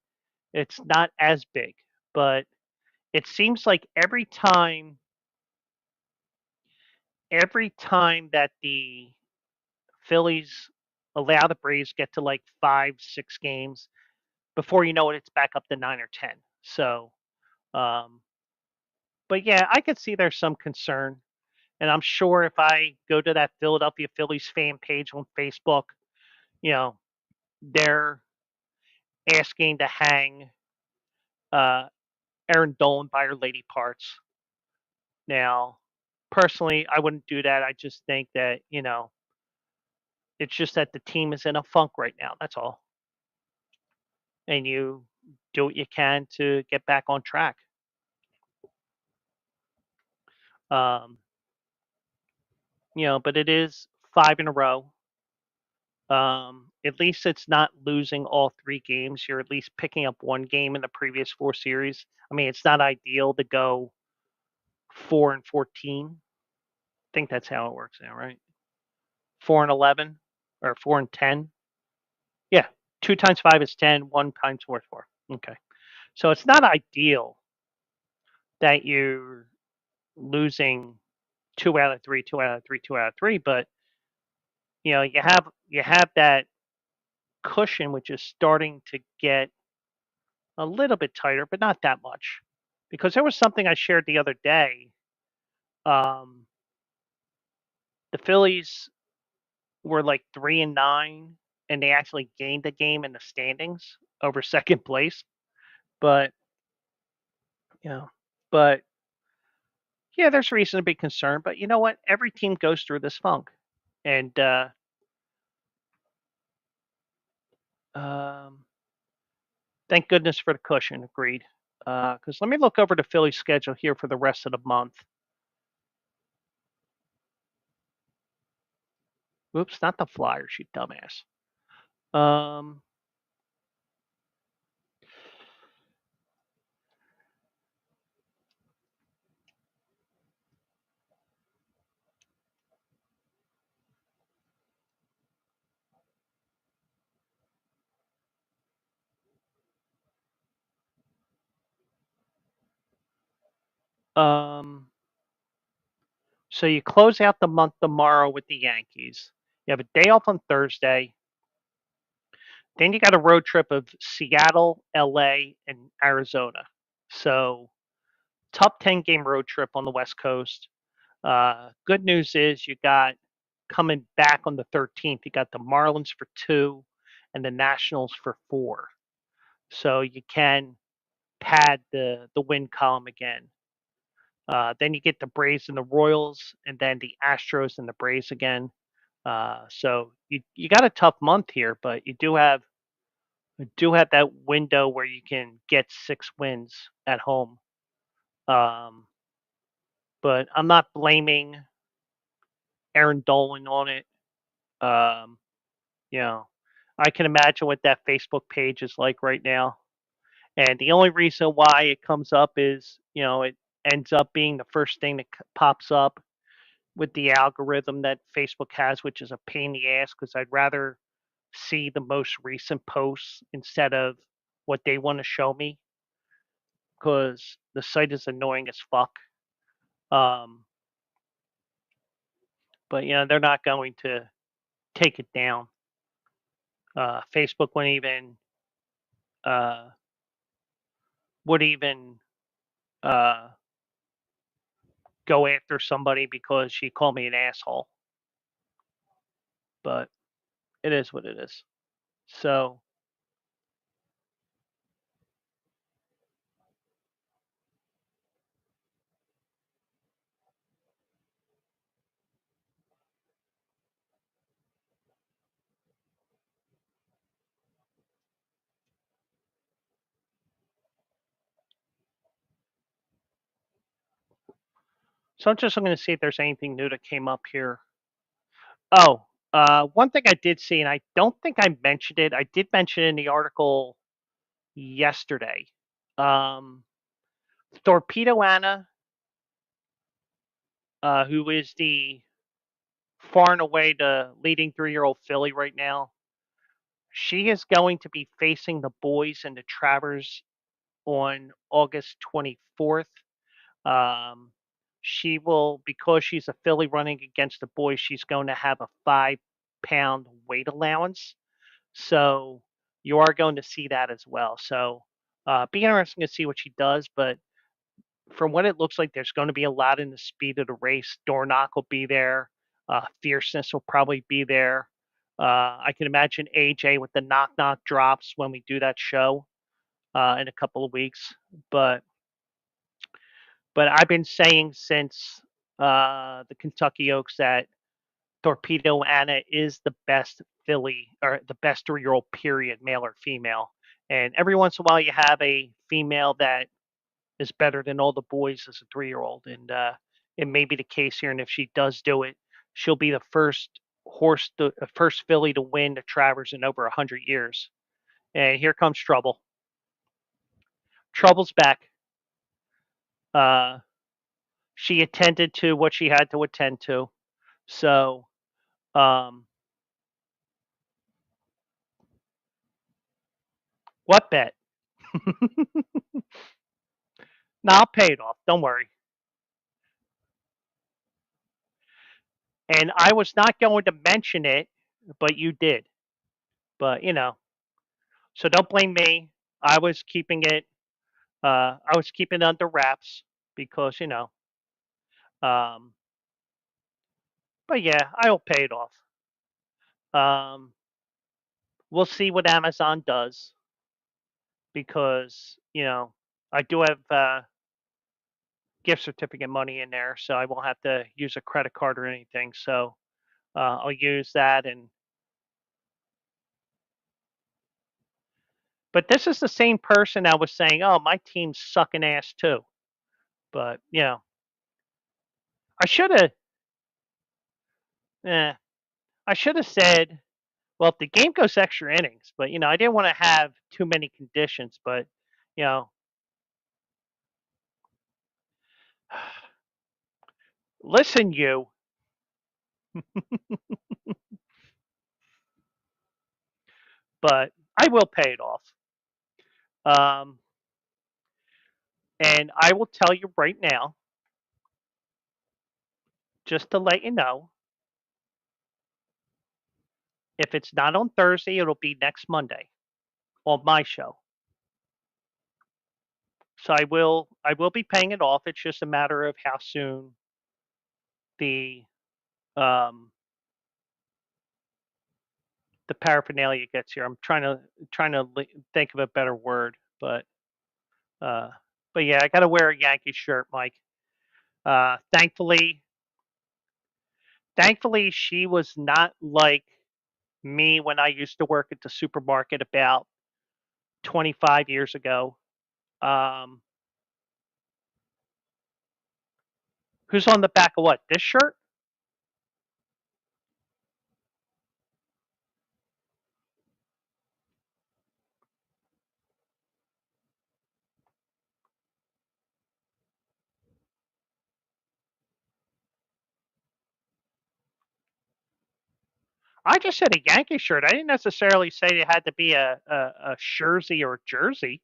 B: it's not as big. But it seems like every time that the Phillies allow the Braves get to like 5, 6 games, before you know it, it's back up to 9 or 10. So, um, but yeah, I could see there's some concern, and I'm sure if I go to that Philadelphia Phillies fan page on Facebook, you know, they're asking to hang uh, Aaron Dolan by her lady parts. Now, personally, I wouldn't do that. I just think that it's just that the team is in a funk right now. That's all. And you do what you can to get back on track. Um, but it is 5 in a row. At least it's not losing all 3 games. You're at least picking up 1 game in the previous 4 series. I mean, it's not ideal to go 4-14. I think that's how it works now, right? 4-11 or 4-10. Yeah, 2 times 5 is 10. 1 times 4 is 4. Okay, so it's not ideal that you're losing 2 out of 3, 2 out of 3, 2 out of 3, but you have that cushion, which is starting to get a little bit tighter, but not that much. Because there was something I shared the other day. Um, the Phillies were like 3-9, and they actually gained a game in the standings over second place. But yeah, but yeah, there's reason to be concerned. But you know what? Every team goes through this funk, and um, thank goodness for the cushion. Agreed. Because let me look over the Phillies schedule here for the rest of the month. Oops, not the Flyers, you dumbass. Um, Um, so you close out the month tomorrow with the Yankees. You have a day off on Thursday. Then you got a road trip of Seattle, LA, and Arizona. So top 10 game road trip on the West Coast. Good news is you got coming back on the 13th, you got the Marlins for 2 and the Nationals for 4. So you can pad the win column again. Then you get the Braves and the Royals, and then the Astros and the Braves again. So you got a tough month here, but you do have that window where you can get 6 wins at home. Um, but I'm not blaming Aaron Dolan on it. Um, you know, I can imagine what that Facebook page is like right now. And the only reason why it comes up is, it ends up being the first thing that pops up with the algorithm that Facebook has, which is a pain in the ass because I'd rather see the most recent posts instead of what they want to show me because the site is annoying as fuck. Um, but they're not going to take it down. Facebook uh, would even uh, go after somebody because she called me an asshole. But it is what it is. So I'm just looking to see if there's anything new that came up here. Oh, one thing I did see, and I don't think I mentioned it. I did mention it in the article yesterday. Um, Torpedo Anna, who is the far and away the leading 3-year-old filly right now, she is going to be facing the boys and the Travers on August 24th. Um, she will, because she's a filly running against the boys, she's going to have a 5-pound weight allowance. So you are going to see that as well. So be interesting to see what she does. But from what it looks like, there's going to be a lot in the speed of the race. Dornock will be there. Fierceness will probably be there. I can imagine AJ with the knock knock drops when we do that show in a couple of weeks. But I've been saying since the Kentucky Oaks that Torpedo Anna is the best filly or the best 3-year-old period, male or female. And every once in a while, you have a female that is better than all the boys as a 3-year-old, and it may be the case here. And if she does do it, she'll be the first filly to win the Travers in over 100 years. And here comes trouble. Trouble's back. Uh, she attended to what she had to attend to. So, um, what bet? No, I'll pay it off. Don't worry. And I was not going to mention it, but you did. But so don't blame me. I was keeping it. I was keeping it under wraps because Um, but yeah, I'll pay it off. Um, we'll see what Amazon does because I do have gift certificate money in there, so I won't have to use a credit card or anything. So I'll use that. But this is the same person that was saying, "Oh, my team's sucking ass too." But I should have. Eh, I should have said, well, if the game goes extra innings, but I didn't want to have too many conditions. But you know, listen, but I will pay it off. Um, and I will tell you right now. just to let you know, if it's not on Thursday, it'll be next Monday on my show. So I will be paying it off. It's just a matter of how soon the um, the paraphernalia gets here. I'm trying to think of a better word, uh, but yeah, I got to wear a Yankee shirt, Mike. Thankfully, she was not like me when I used to work at the supermarket about 25 years ago. Um, who's on the back of what? This shirt? I just said a Yankee shirt. I didn't necessarily say it had to be a jersey or jersey.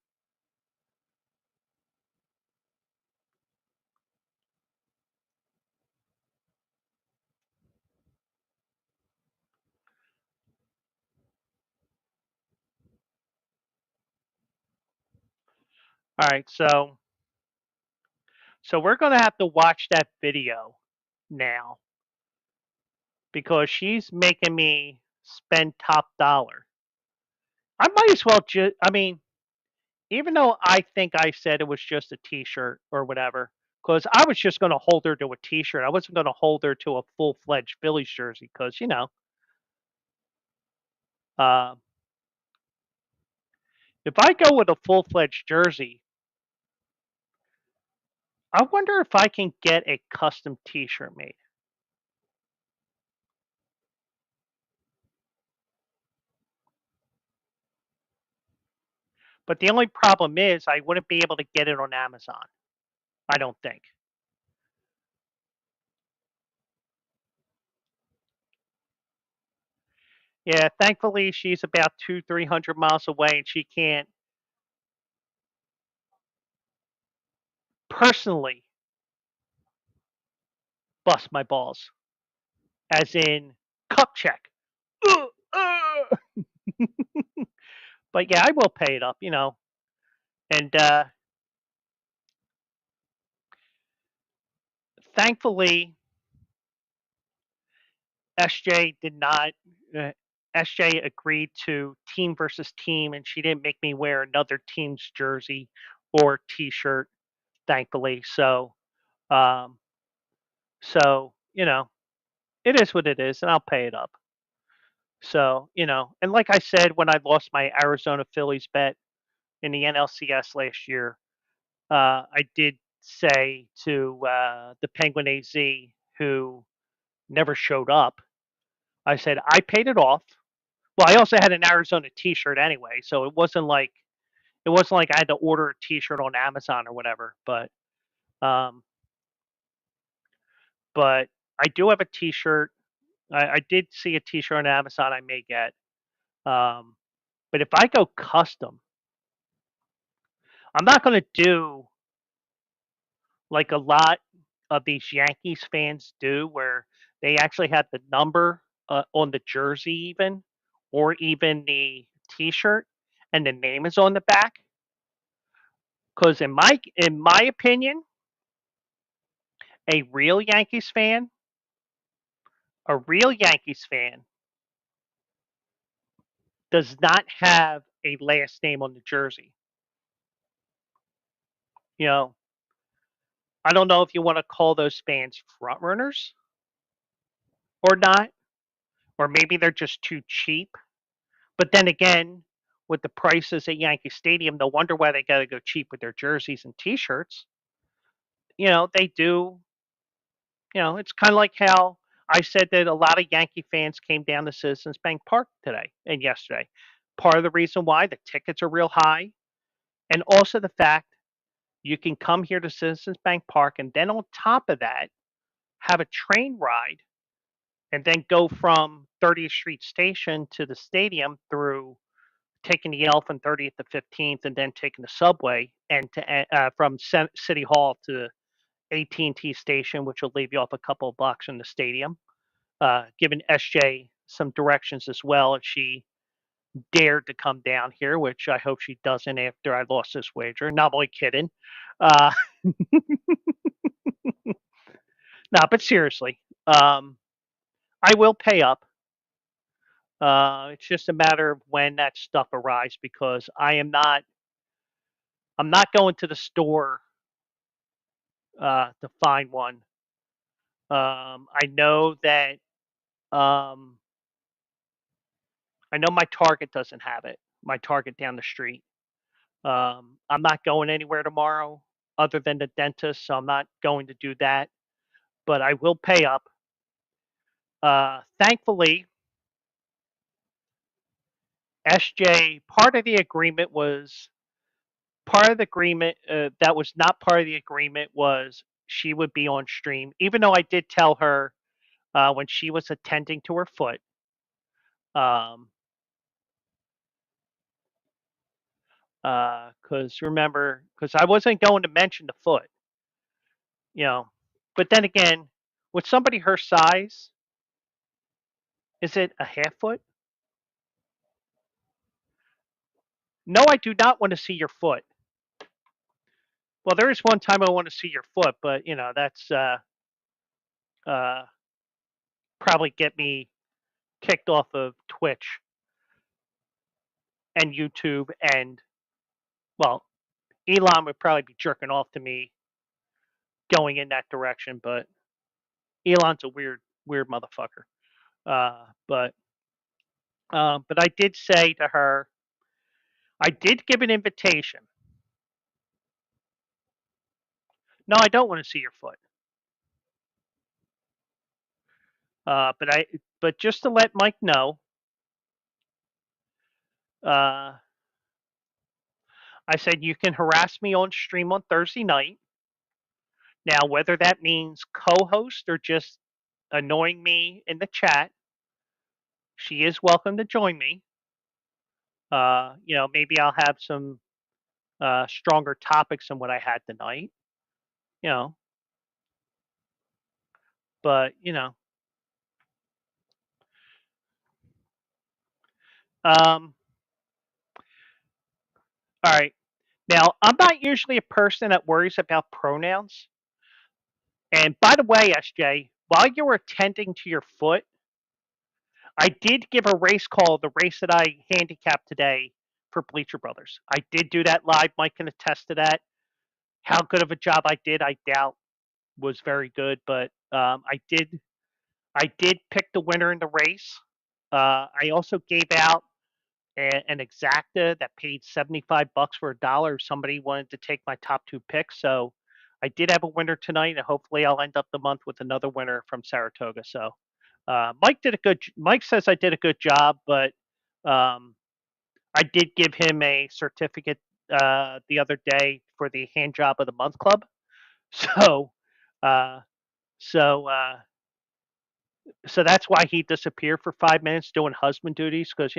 B: All right, so we're gonna have to watch that video now because she's making me spend top dollar. I might as well just. I mean, even though I think I said it was just a T-shirt or whatever, because I was just going to hold her to a T-shirt. I wasn't going to hold her to a full-fledged Phillies jersey because uh, if I go with a full-fledged jersey, I wonder if I can get a custom T-shirt made. But the only problem is I wouldn't be able to get it on Amazon. I don't think. Yeah, thankfully she's about 300 miles away, and she can't personally bust my balls, as in cup check. Uh, uh. But yeah, I will pay it up. And thankfully, SJ did not. Uh, SJ agreed to team versus team, and she didn't make me wear another team's jersey or T-shirt. Thankfully, um, so it is what it is, and I'll pay it up. And like I said, when I lost my Arizona Phillies bet in the NLCS last year, I did say to the Penguin AZ, who never showed up, I said I paid it off. Well, I also had an Arizona T-shirt anyway, so it wasn't like I had to order a T-shirt on Amazon or whatever. Um, but I do have a T-shirt. I did see a T-shirt on Amazon I may get. Um, but if I go custom, I'm not going to do like a lot of these Yankees fans do, where they actually have the number on the jersey, even, or even the T-shirt, and the name is on the back. Because in my opinion, a real Yankees fan, a real Yankees fan, does not have a last name on the jersey. You know, I don't know if you want to call those fans front runners or not, or maybe they're just too cheap. But then again, with the prices at Yankee Stadium, no wonder why they got to go cheap with their jerseys and T-shirts. They do. It's kind of like how I said that a lot of Yankee fans came down to Citizens Bank Park today and yesterday. Part of the reason why the tickets are real high, and also the fact you can come here to Citizens Bank Park, and then on top of that, have a train ride, and then go from 30th Street Station to the stadium through taking the L from 30th to 15th, and then taking the subway and from City Hall to AT&T station, which will leave you off a couple of blocks from the stadium. Giving SJ some directions as well if she dared to come down here, which I hope she doesn't after I lost this wager. Not only kidding. Uh, no, but seriously, I will pay up. It's just a matter of when that stuff arrives because I'm not going to the store to find one. I know that um, I know my Target doesn't have it. My Target down the street. I'm not going anywhere tomorrow other than the dentist, so I'm not going to do that. But I will pay up. Thankfully, SJ, part of the agreement that was not part of the agreement was she would be on stream, even though I did tell her when she was attending to her foot. Um, because I wasn't going to mention the foot, you know. But then again, with somebody her size, is it a half foot? No, I do not want to see your foot. Well, there is one time I want to see your foot, but that's uh, probably get me kicked off of Twitch and YouTube, and well, Elon would probably be jerking off to me going in that direction, but Elon's a weird motherfucker. But I did say to her, I did give an invitation. No, I don't want to see your foot. But just to let Mike know, uh, I said you can harass me on stream on Thursday night. Now, whether that means co-host or just annoying me in the chat, she is welcome to join me. Maybe I'll have some stronger topics than what I had tonight. You know, but um, all right. Now, I'm not usually a person that worries about pronouns. And by the way, SJ, while you were attending to your foot, I did give a race call, the race that I handicapped today for Bleacher Brothers. I did do that live. Mike can attest to that. How good of a job I did, I doubt was very good, but I did pick the winner in the race. I also gave out an exacta that paid $75 for $1 if somebody wanted to take my top two picks. So I did have a winner tonight, and hopefully I'll end up the month with another winner from Saratoga. So Mike says I did a good job, but um, I did give him a certificate the other day for the Hand Job of the Month Club. So uh, so uh, so that's why he disappeared for 5 minutes doing husband duties because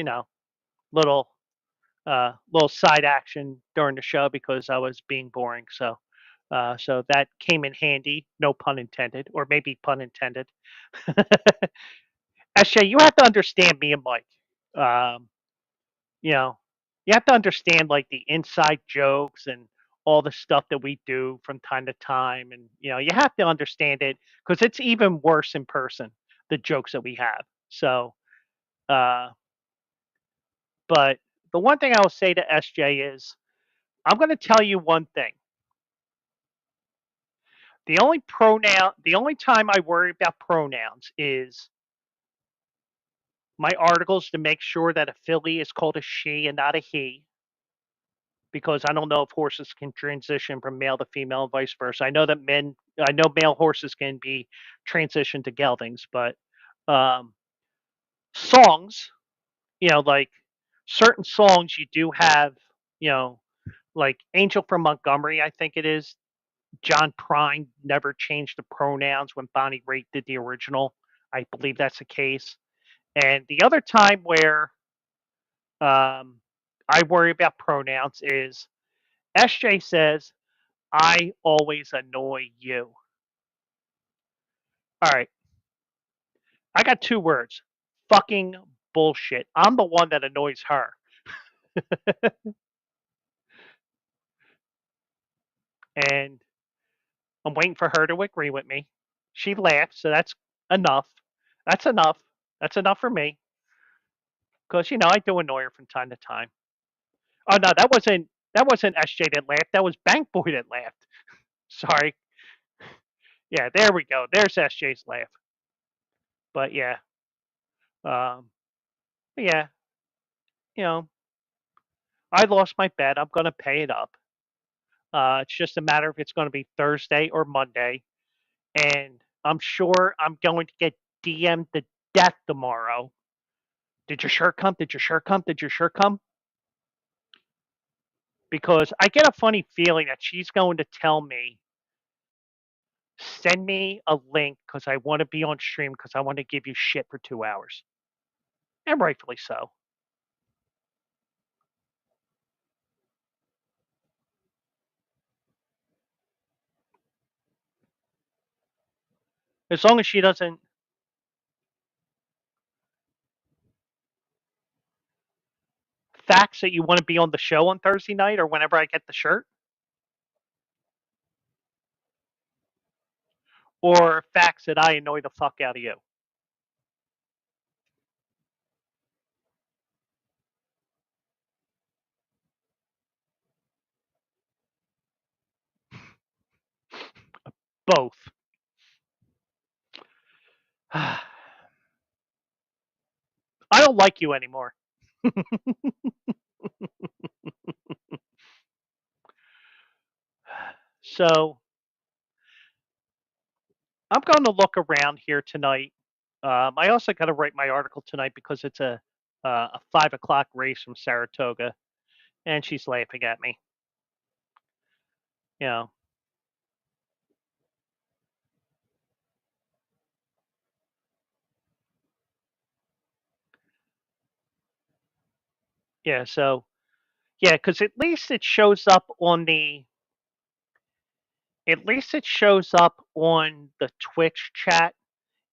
B: little little side action during the show because I was being boring. So that came in handy, no pun intended, or maybe pun intended. SJ, you have to understand me and Mike. Um, you know, you have to understand like the inside jokes and all the stuff that we do from time to time, and you have to understand it because it's even worse in person. The jokes that we have. So, uh, but the one thing I will say to SJ is, I'm going to tell you one thing. The only time I worry about pronouns is my articles to make sure that a filly is called a she and not a he, because I don't know if horses can transition from male to female and vice versa. I know male horses can be transitioned to geldings, but um, songs, like certain songs, you do have, you know, like Angel from Montgomery, I think it is. John Prine never changed the pronouns when Bonnie Raitt did the original. I believe that's the case. And the other time where I worry about pronouns is SJ says, I always annoy you. All right. I got 2 words. Fucking bullshit. I'm the one that annoys her. And I'm waiting for her to agree with me. She laughed, so that's enough. That's enough. That's enough for me. Because I do annoy her from time to time. Oh no, that wasn't SJ that laughed. That was Bank Boy that laughed. Sorry. Yeah, there we go. There's SJ's laugh. But yeah, um, yeah, you know, I lost my bet. I'm gonna pay it up. It's just a matter if it's gonna be Thursday or Monday, and I'm sure I'm going to get DM'd to death tomorrow. Did your shirt come? Did your shirt come? Did your shirt come? Because I get a funny feeling that she's going to tell me, send me a link because I want to be on stream because I want to give you shit for 2 hours. And rightfully so. As long as she doesn't facts that you want to be on the show on Thursday night or whenever I get the shirt, or facts that I annoy the fuck out of you. Both. I don't like you anymore. So I'm going to look around here tonight. I also got to write my article tonight because it's a 5 o'clock race from Saratoga, and she's laughing at me. You know, yeah. So yeah, because at least it shows up on the Twitch chat.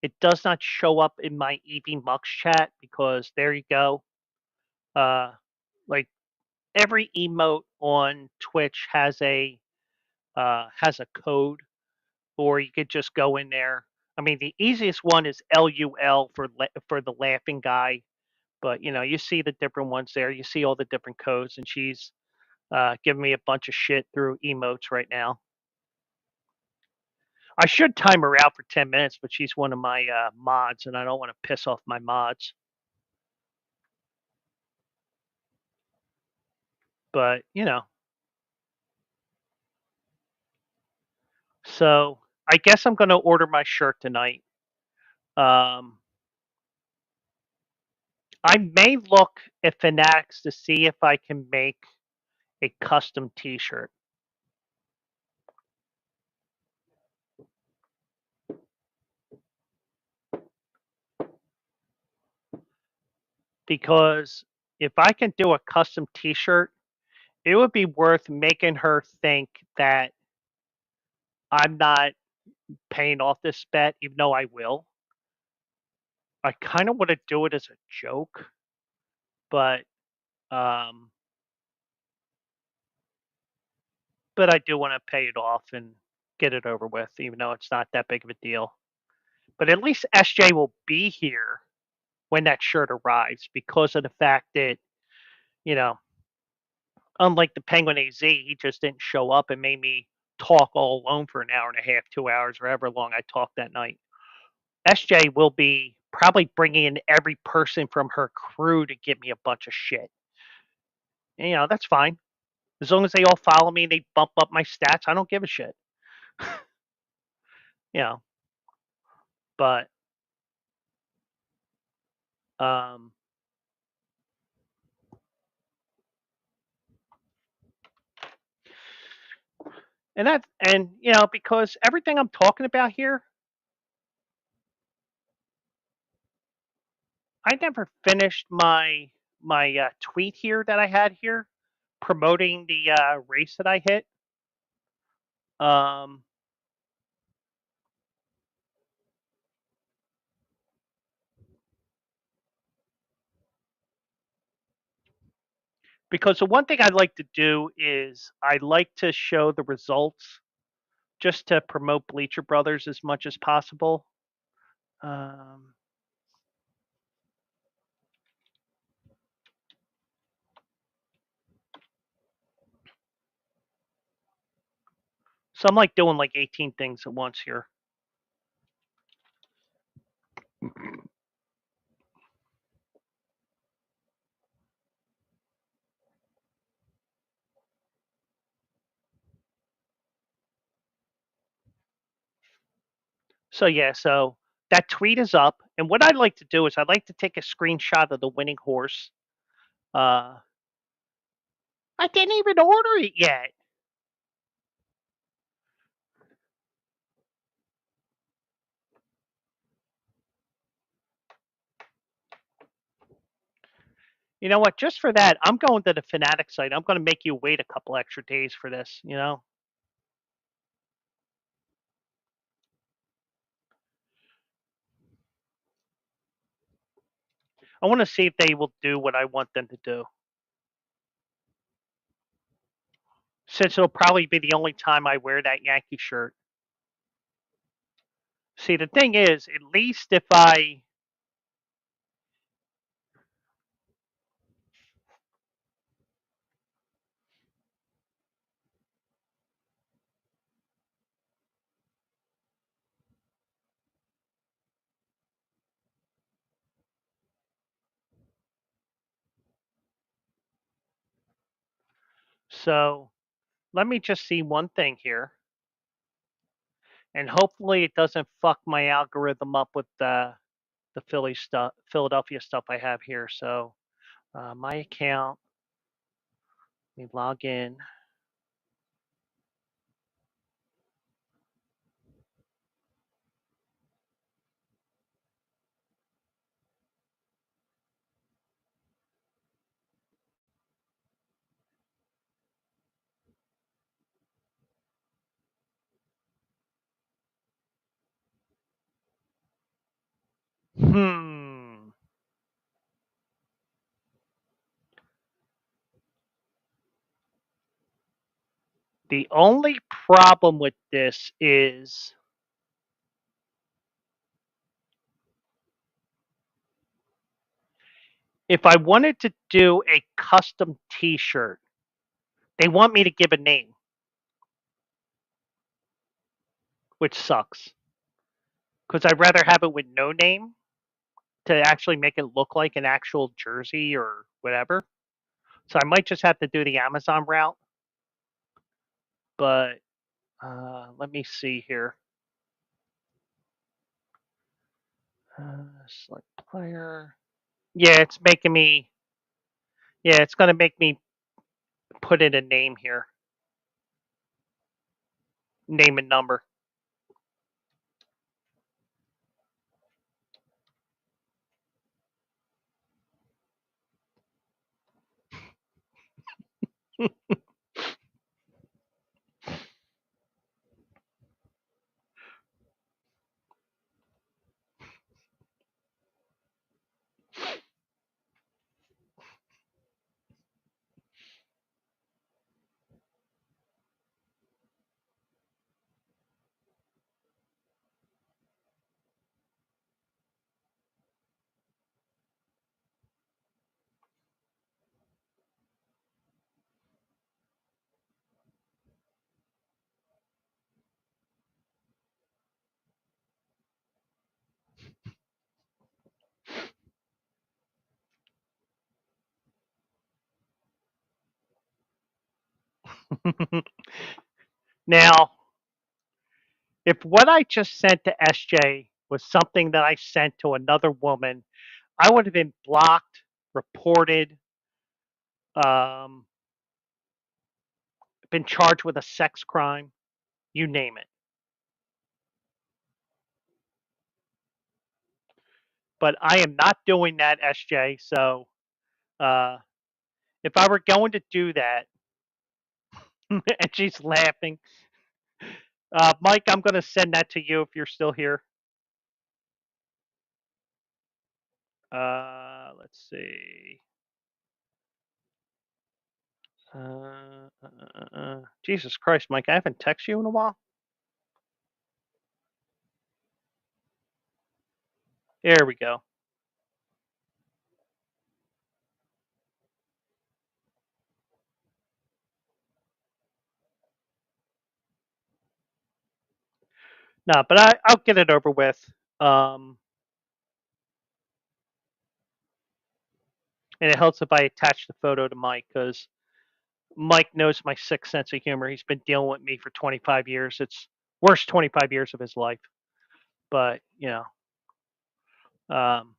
B: It does not show up in my EV Mux chat because there you go. Uh, like every emote on Twitch has a code, or you could just go in there. I mean, the easiest one is LUL for the laughing guy, but you see the different ones there. You see all the different codes, and she's giving me a bunch of shit through emotes right now. I should time her out for 10 minutes, but she's one of my mods, and I don't want to piss off my mods. But so I guess I'm going to order my shirt tonight. Um, I may look at Fanatics to see if I can make a custom T-shirt. Because if I can do a custom T-shirt, it would be worth making her think that I'm not paying off this bet, even though I will. I kind of want to do it as a joke, but um, but I do want to pay it off and get it over with, even though it's not that big of a deal. But at least SJ will be here when that shirt arrives because of the fact that, you know, unlike the Penguin AZ, he just didn't show up and made me talk all alone for an hour and a half, 2 hours, or however long I talked that night. SJ will be probably bringing in every person from her crew to give me a bunch of shit. And, that's fine. As long as they all follow me and they bump up my stats, I don't give a shit. you know, but um, because everything I'm talking about here, I never finished my tweet here that I had here promoting the race that I hit. Um, Because the one thing I like to do is I like to show the results just to promote Bleacher Brothers as much as possible. Um, so I'm like doing like 18 things at once here. So yeah, so that tweet is up, and what I'd like to do is I'd like to take a screenshot of the winning horse. Uh, I didn't even order it yet. You know what? Just for that, I'm going to the Fanatic site. I'm going to make you wait a couple extra days for this. I want to see if they will do what I want them to do. Since it'll probably be the only time I wear that Yankee shirt. See, the thing is, at least if I. So let me just see one thing here. And hopefully it doesn't fuck my algorithm up with the Philadelphia stuff I have here. So my account, let me log in. Hmm. The only problem with this is if I wanted to do a custom T-shirt, they want me to give a name, which sucks. Because I'd rather have it with no name to actually make it look like an actual jersey or whatever. So I might just have to do the Amazon route. But let me see here. Select player. Yeah, it's making me. Yeah, it's gonna make me put in a name here. Name and number. Now, if what I just sent to SJ was something that I sent to another woman, I would have been blocked, reported, um, been charged with a sex crime, you name it. But I am not doing that, SJ. So uh, if I were going to do that, and she's laughing, Mike, I'm going to send that to you if you're still here. Let's see. Jesus Christ, Mike, I haven't texted you in a while. There we go. No, but I'll get it over with. Um, and it helps if I attach the photo to Mike because Mike knows my sick sense of humor. He's been dealing with me for 25 years. It's worst 25 years of his life. But um,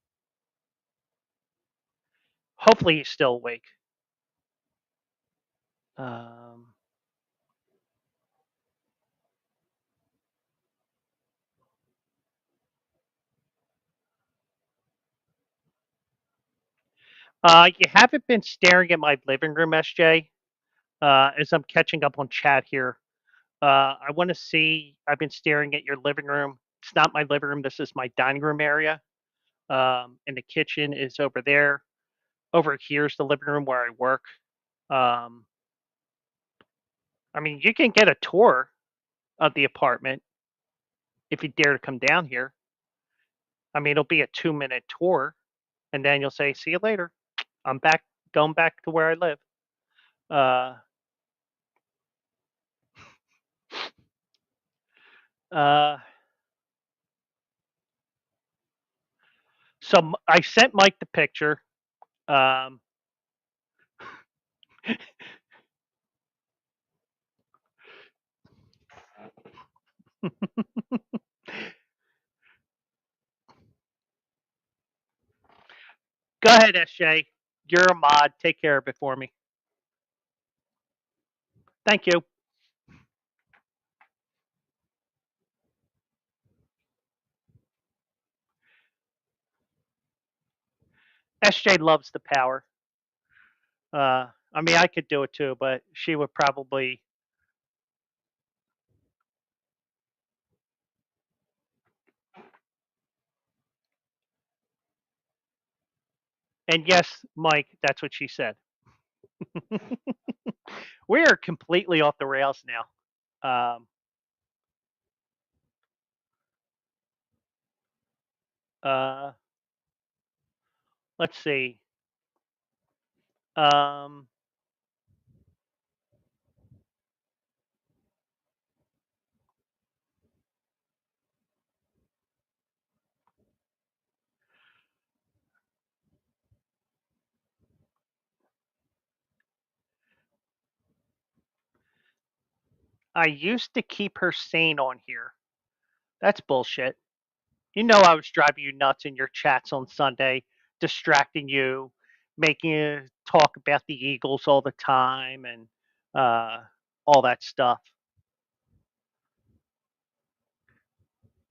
B: hopefully he's still awake. Um, you haven't been staring at my living room, SJ. As I'm catching up on chat here, I want to see. I've been staring at your living room. It's not my living room. This is my dining room area. And the kitchen is over there. Over here's the living room where I work. Um, I mean, you can get a tour of the apartment if you dare to come down here. I mean, it'll be a 2-minute tour, and then you'll say, "See you later. I'm back, going back to where I live." Uh, uh, so I sent Mike the picture. Um, Go ahead, SJ. You're a mod. Take care of it for me. Thank you. SJ loves the power. I mean, I could do it too, but she would probably. And yes, Mike, that's what she said. We are completely off the rails now. Um, uh, let's see. Um, I used to keep her sane on here. That's bullshit. You know I was driving you nuts in your chats on Sunday, distracting you, making you talk about the Eagles all the time and uh, all that stuff.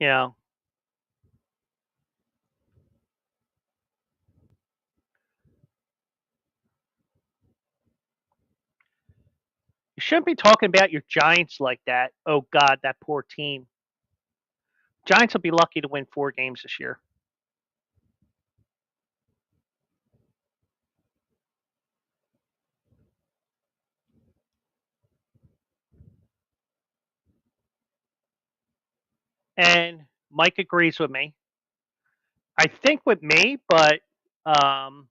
B: You know, you shouldn't be talking about your Giants like that. Oh God, that poor team. Giants will be lucky to win 4 games this year. And Mike agrees with me. I think with me, but um,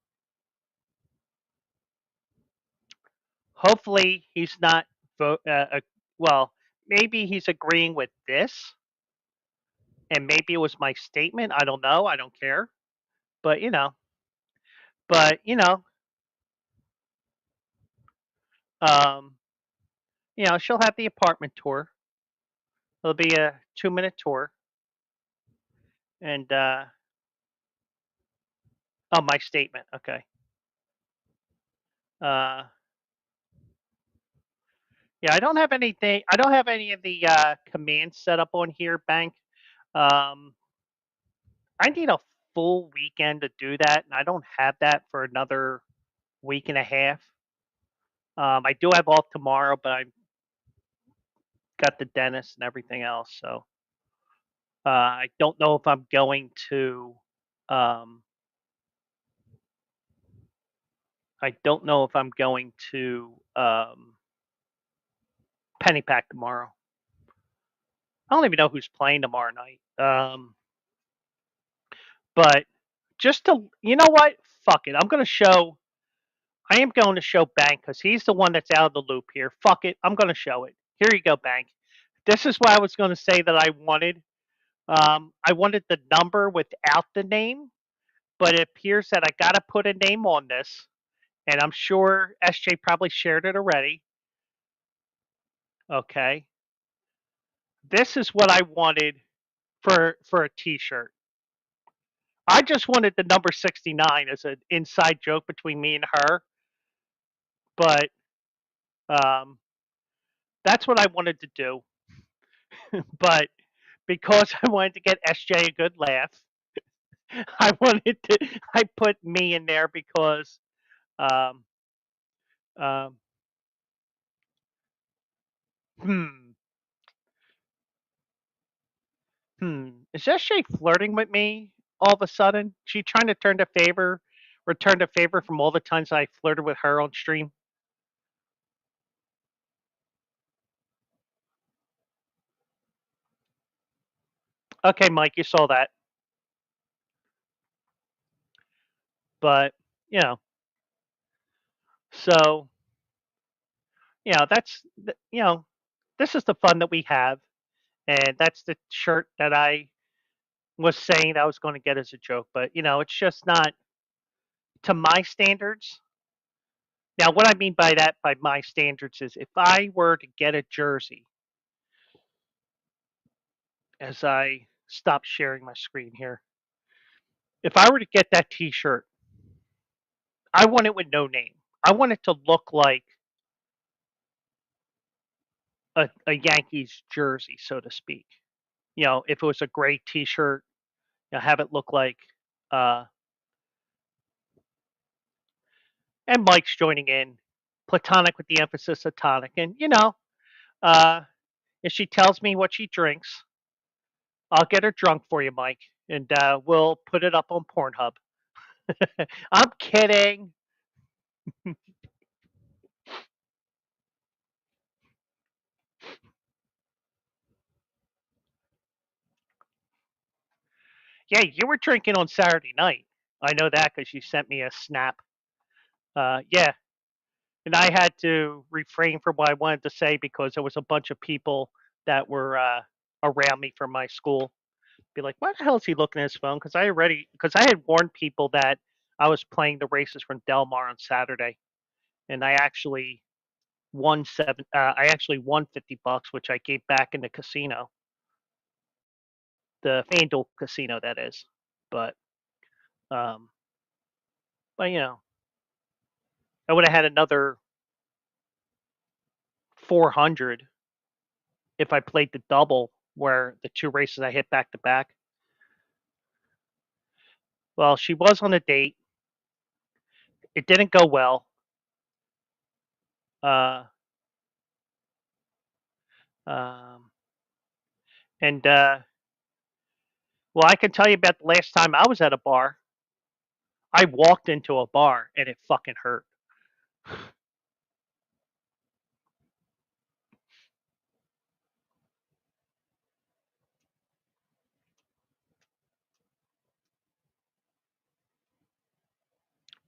B: hopefully he's not well, maybe he's agreeing with this, and maybe it was my statement. I don't know. I don't care. But but um, she'll have the apartment tour. It'll be a 2-minute tour, and oh, my statement. Okay. Uh, yeah, I don't have anything. I don't have any of the commands set up on here, Bank. Um, I need a full weekend to do that, and I don't have that for another week and a half. I do have off tomorrow, but I've got the dentist and everything else, so I don't know if I'm going to um, I don't know if I'm going to Pennypack tomorrow. I don't even know who's playing tomorrow night. But just to, you know what? Fuck it. I am going to show Bank because he's the one that's out of the loop here. Fuck it. I'm going to show it. Here you go, Bank. This is what I was going to say that I wanted. I wanted the number without the name, but it appears that I got to put a name on this. And I'm sure SJ probably shared it already. Okay. This is what I wanted for a t-shirt. I just wanted the number 69 as an inside joke between me and her, but um, that's what I wanted to do. But because I wanted to get SJ a good laugh, I put me in there because um, um, hmm is SJ flirting with me all of a sudden? She trying to return the favor from all the times I flirted with her on stream. Okay, Mike, you saw that, but you know, so that's this is the fun that we have, and that's the shirt that I was saying I was going to get as a joke, but it's just not to my standards. Now, what I mean by that, by my standards, is if I were to get a jersey, as I stop sharing my screen here, if I were to get that T-shirt, I want it with no name. I want it to look like a Yankees jersey, so to speak. If it was a gray T-shirt, have it look like. Uh, and Mike's joining in, platonic with the emphasis of tonic, and uh, if she tells me what she drinks, I'll get her drunk for you, Mike, and we'll put it up on Pornhub. I'm kidding. Yeah, you were drinking on Saturday night. I know that because you sent me a snap. Yeah, and I had to refrain from what I wanted to say because there was a bunch of people that were around me from my school. Be like, why the hell is he looking at his phone? Because I had warned people that I was playing the races from Del Mar on Saturday, and I actually won $50, which I gave back in the casino, the FanDuel casino, that is. But um, but I would have had another 400 if I played the double, where the two races I hit back to back. Well, she was on a date. It didn't go well. Uh, um, and well, I can tell you about the last time I was at a bar. I walked into a bar and it fucking hurt.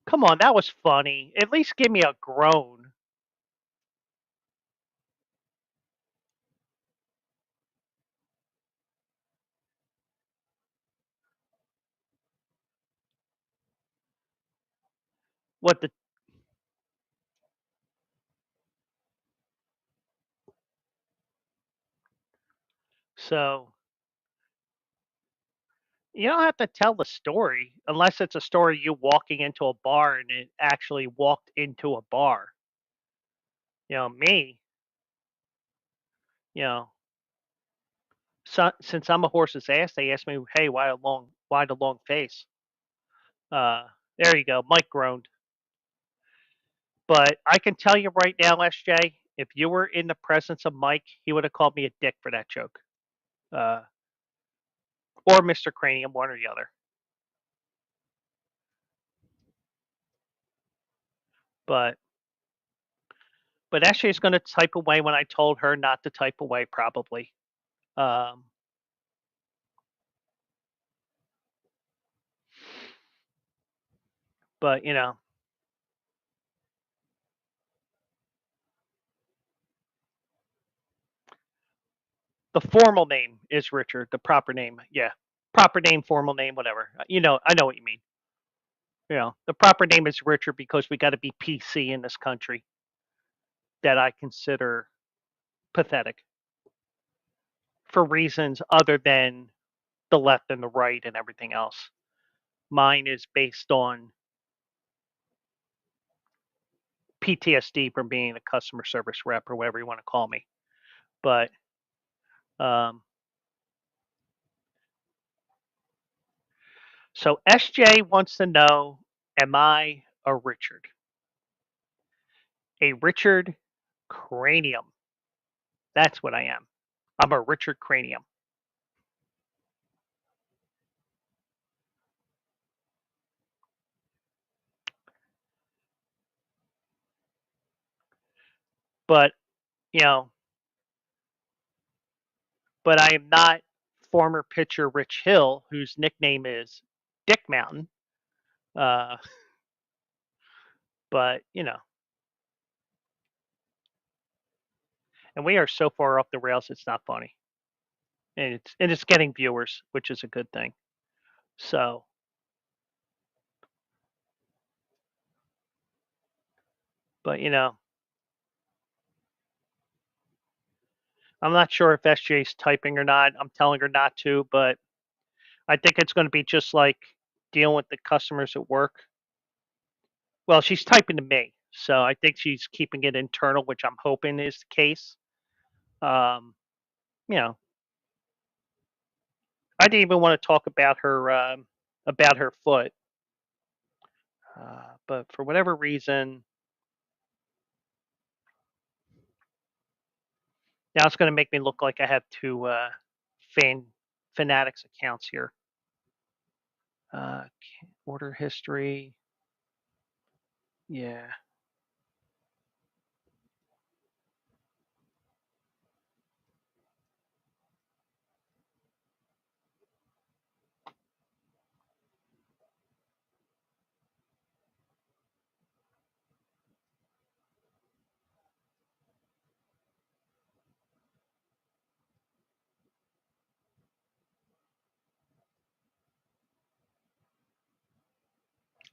B: Come on, that was funny. At least give me a groan. What the so you don't have to tell the story unless it's a story you walking into a bar and it actually walked into a bar. Me, you know, since I'm a horse's ass, they asked me, "Hey, why the long face?" There you go. Mike groaned. But I can tell you right now, SJ, if you were in the presence of Mike, he would have called me a dick for that joke, uh, or Mr. Cranium, one or the other. But SJ is going to type away when I told her not to type away, probably. Um, but the formal name is Richard. The proper name, yeah, proper name, formal name, whatever. I know what you mean. The proper name is Richard because we got to be PC in this country. That I consider pathetic for reasons other than the left and the right and everything else. Mine is based on PTSD from being a customer service rep or whatever you want to call me. But um, so SJ wants to know, am I a Richard? A Richard Cranium. That's what I am. I'm a Richard Cranium. But, you know, but I am not former pitcher Rich Hill, whose nickname is Dick Mountain. Uh, but, and we are so far off the rails, it's not funny. And it's getting viewers, which is a good thing. So, but I'm not sure if SJ's typing or not. I'm telling her not to, but I think it's going to be just like dealing with the customers at work. Well, she's typing to me, so I think she's keeping it internal, which I'm hoping is the case. Um, you know, I didn't even want to talk about her foot, but for whatever reason, now it's going to make me look like I have two fanatics accounts here. Uh, order history, yeah.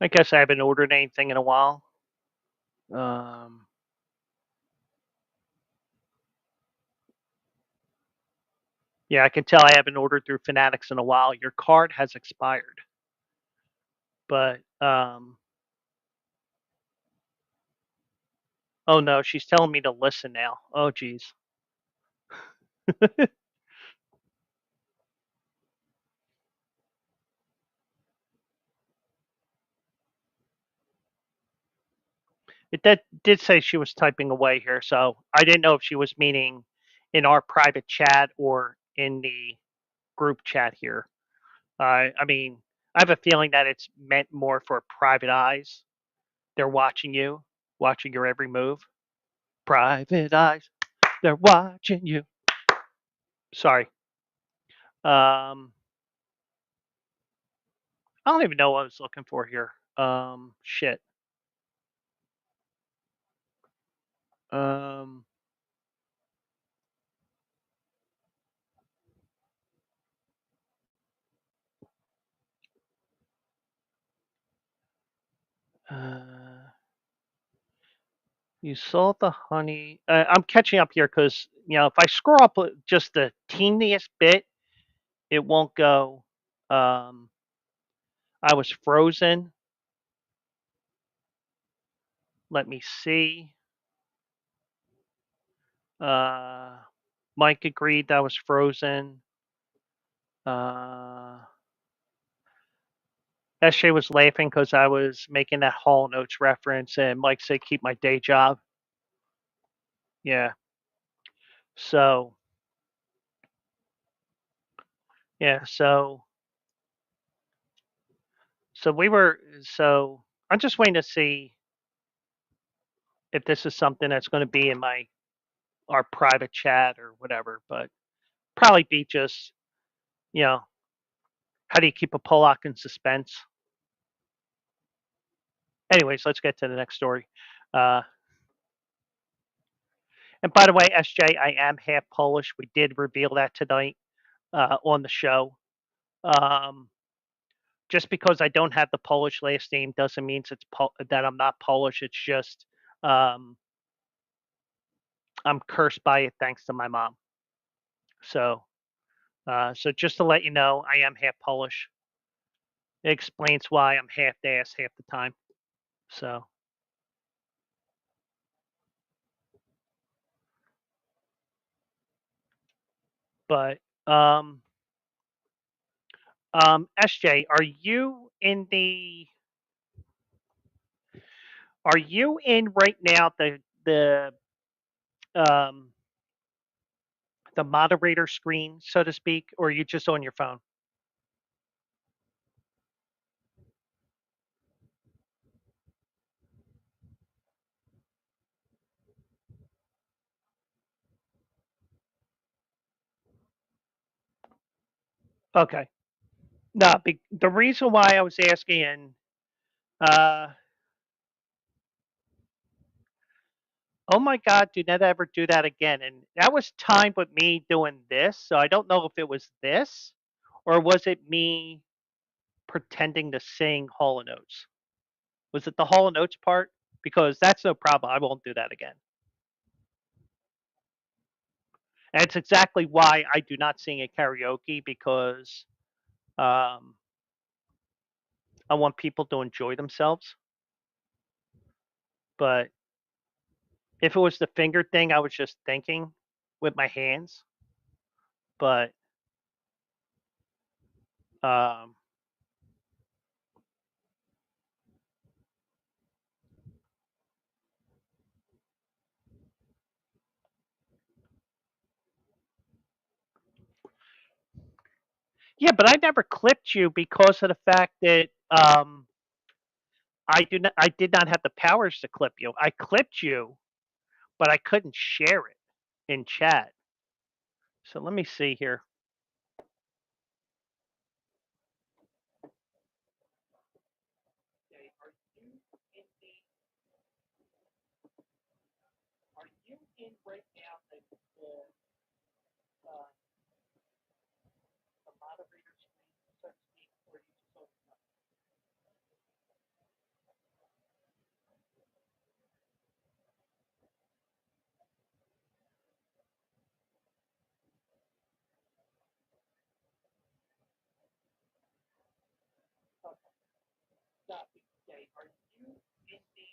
B: I guess I haven't ordered anything in a while. Um, yeah, I can tell I haven't ordered through Fanatics in a while. Your card has expired. But oh no, she's telling me to listen now. Oh geez. Did say she was typing away here, so I didn't know if she was meaning in our private chat or in the group chat here. I mean, I have a feeling that it's meant more for private eyes. They're watching your every move. Private eyes, they're watching you. Sorry. Um, I don't even know what I was looking for here. Shit. Um, uh, you saw the honey. I'm catching up here because if I scroll up just the teeniest bit, it won't go. Um, I was frozen. Let me see. Uh, Mike agreed that I was frozen. Uh, SJ was laughing because I was making that Hall Notes reference, and Mike said, "Keep my day job." Yeah. So yeah. So we were. So I'm just waiting to see. if this is something that's going to be in our private chat or whatever, but probably be just, you know, how do you keep a Pollock in suspense? Anyways, let's get to the next story. Uh, and by the way, SJ, I am half Polish. We did reveal that tonight on the show. Um, just because I don't have the Polish last name doesn't mean that I'm not Polish. It's just um, I'm cursed by it thanks to my mom. So, so just to let you know, I am half Polish. It explains why I'm half ass half the time. So, but um, SJ, are you in right now um the moderator screen, so to speak, or are you just on your phone? Okay. No, the reason why I was asking, uh, oh my God, do not ever do that again. And that was timed with me doing this, so I don't know if it was this or was it me pretending to sing Hall and Oates. Was it the Hall and Oates part? Because that's no problem. I won't do that again. And it's exactly why I do not sing at karaoke because um, I want people to enjoy themselves. But if it was the finger thing, I was just thinking with my hands. But um, yeah, but I never clipped you because of the fact that I did not have the powers to clip you. I clipped you, but I couldn't share it in chat. So let me see here. Okay, are you in right now uh, the moderator screen, so to speak, or you just open up? Okay, stop it. Okay, in the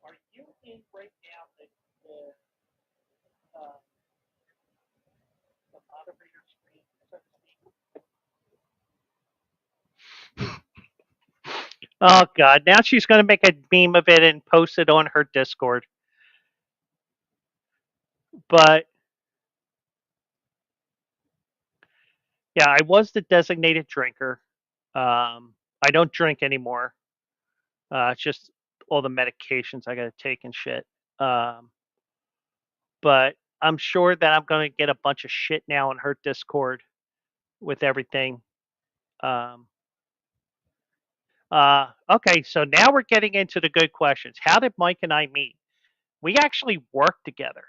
B: are you in right now the uh, the moderator screen, so to speak? Oh God! Now she's going to make a meme of it and post it on her Discord. But yeah, I was the designated drinker. I don't drink anymore. It's just all the medications I got to take and shit. Um, but I'm sure that I'm going to get a bunch of shit now on her Discord with everything. Um, okay, so now we're getting into the good questions. How did Mike and I meet? We actually worked together.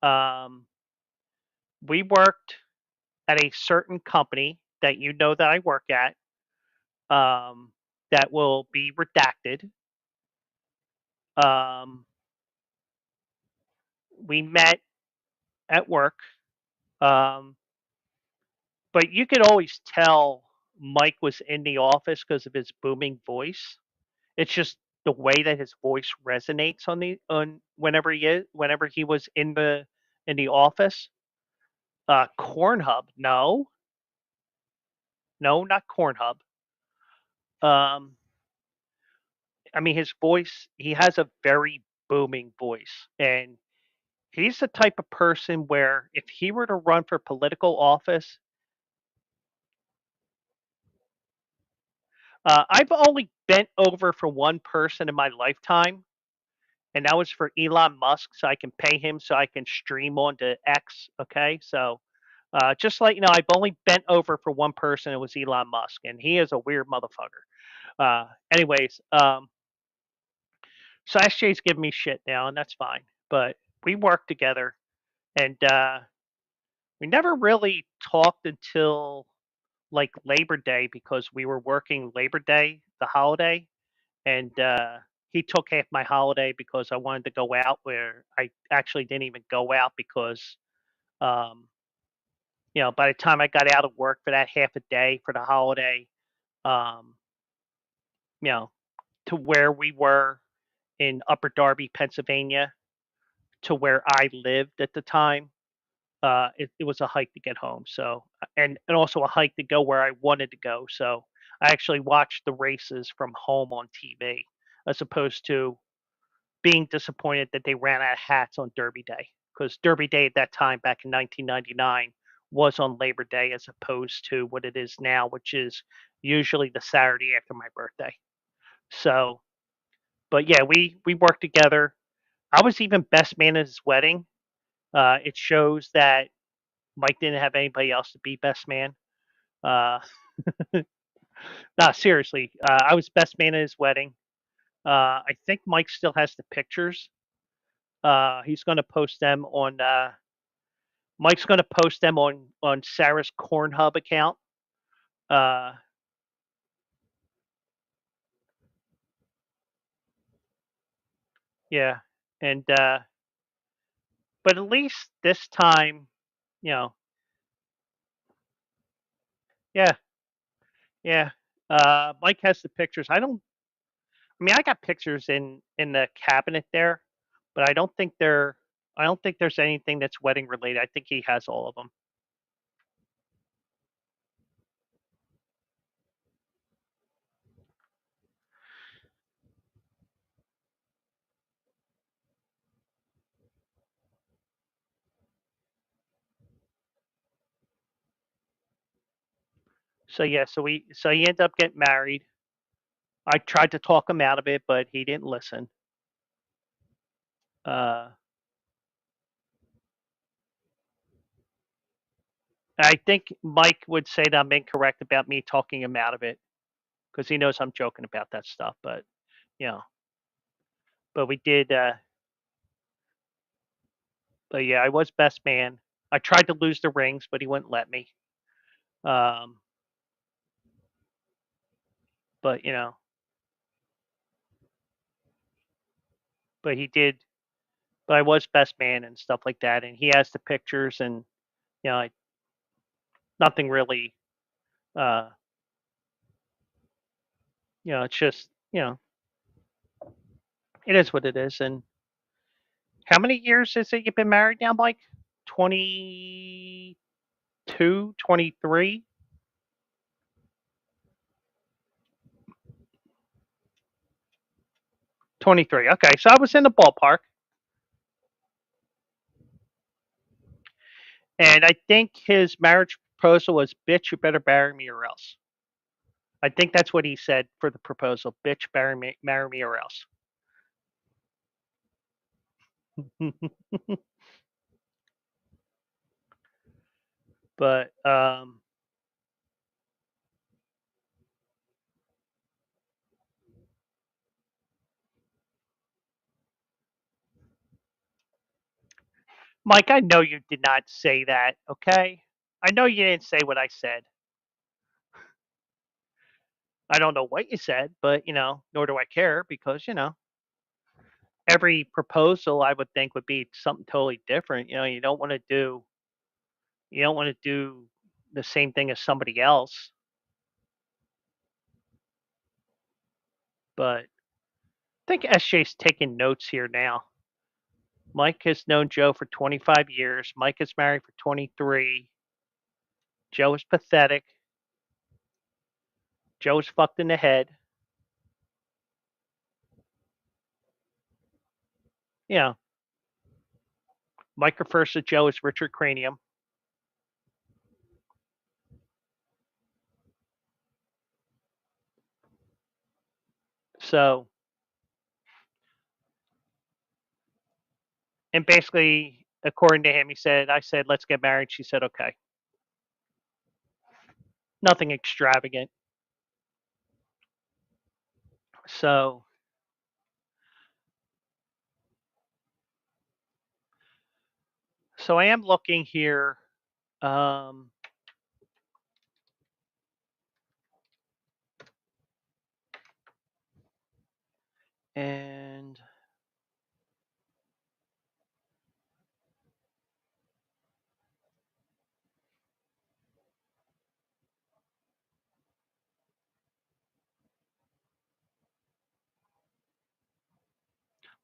B: Um, we worked at a certain company that you know that I work at that will be redacted. Um, we met at work, um, but you could always tell Mike was in the office because of his booming voice. It's just the way that his voice resonates on whenever he was in the office. Cornhub, no, no, not Cornhub. Um, I mean, his voice. He has a very booming voice, and he's the type of person where if he were to run for political office, I've only bent over for one person in my lifetime, and that was for Elon Musk, so I can pay him so I can stream onto X. Okay, so just like I've only bent over for one person. It was Elon Musk, and he is a weird motherfucker. Anyways, so SJ's giving me shit now, and that's fine. But we worked together, and we never really talked until like Labor Day because we were working Labor Day, the holiday, and he took half my holiday because I wanted to go out. Where I actually didn't even go out because, um, by the time I got out of work for that half a day for the holiday, um, you know, to where we were in Upper Darby, Pennsylvania, to where I lived at the time, it was a hike to get home. So, and also a hike to go where I wanted to go. So I actually watched the races from home on TV as opposed to being disappointed that they ran out of hats on Derby Day because Derby Day at that time back in 1999 was on Labor Day as opposed to what it is now, which is usually the Saturday after my birthday. So, but yeah, we worked together. I was even best man at his wedding. It shows that Mike didn't have anybody else to be best man. Uh, nah, seriously, I was best man at his wedding. I think Mike still has the pictures. He's going to post them on. Mike's going to post them on Sarah's Corn Hub account. Uh, yeah, and but at least this time, you know, yeah, yeah. Mike has the pictures. I don't. I mean, I got pictures in the cabinet there, but I don't think they're. I don't think there's anything that's wedding related. I think he has all of them. So yeah, so he ended up getting married. I tried to talk him out of it, but he didn't listen. Uh, I think Mike would say that I'm incorrect about me talking him out of it because he knows I'm joking about that stuff. But you know, but we did. But yeah, I was best man. I tried to lose the rings, but he wouldn't let me. Um, but but he did. But I was best man and stuff like that, and he has the pictures, and I, nothing really. Uh, it's just it is what it is. And how many years is it you've been married now, Mike? 22, 23, 23. Okay, so I was in the ballpark. And I think his marriage proposal was, "Bitch, you better marry me or else." I think that's what he said for the proposal. "Bitch, marry me or else." But Mike, I know you did not say that. Okay, I know you didn't say what I said. I don't know what you said, but nor do I care because every proposal I would think would be something totally different. You don't want to do the same thing as somebody else. But I think SJ's taking notes here now. Mike has known Joe for 25 years. Mike is married for 23. Joe is pathetic. Joe is fucked in the head. Yeah. Mike refers to Joe as Richard Cranium. So, and basically, according to him, I said, let's get married. She said, okay. Nothing extravagant. So, I am looking here. Um, and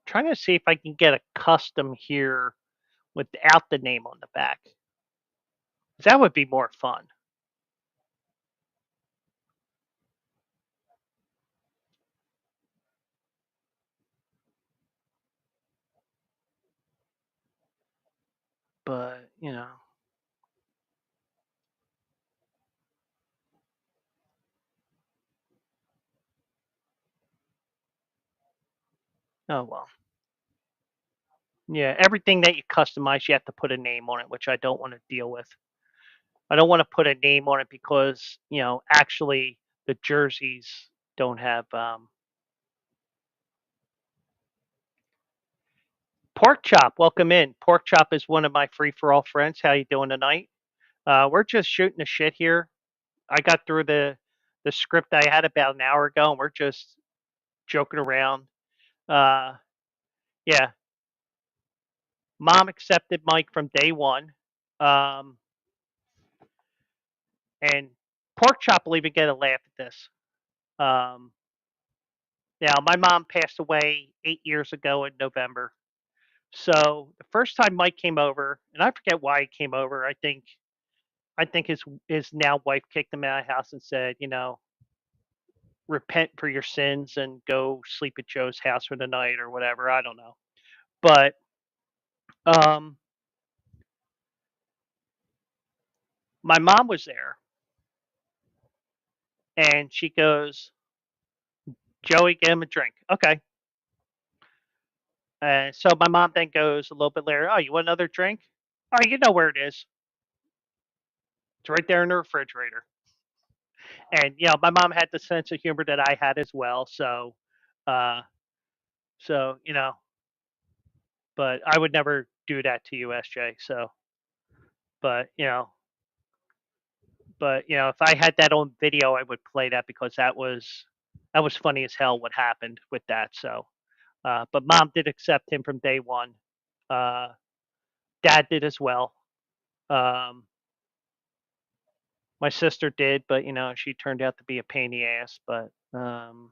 B: trying to see if I can get a custom here without the name on the back. That would be more fun. But, oh well. Yeah, everything that you customize, you have to put a name on it, which I don't want to deal with. I don't want to put a name on it because, actually the jerseys don't have Pork Chop. Welcome in. Pork Chop is one of my free for all friends. How you doing tonight? We're just shooting the shit here. I got through the script I had about an hour ago, and we're just joking around. Uh, yeah, Mom accepted Mike from day one, um, and Pork Chop will even get a laugh at this. Um, Now, my mom passed away 8 years ago in November. So the first time Mike came over, and I forget why he came over. I think his now wife kicked him out of the house and said, repent for your sins and go sleep at Joe's house for the night or whatever. I don't know. But um, my mom was there, and she goes, Joey, get him a drink. Okay. So my mom then goes a little bit later, oh, you want another drink? Oh, you know where it is. It's right there in the refrigerator. And my mom had the sense of humor that I had as well. Uh, so but I would never do that to you, SJ. So, but if I had that on video, I would play that because that was funny as hell what happened with that. So, but mom did accept him from day one. Uh, Dad did as well. Um, my sister did, but she turned out to be a pain in the ass. But mm,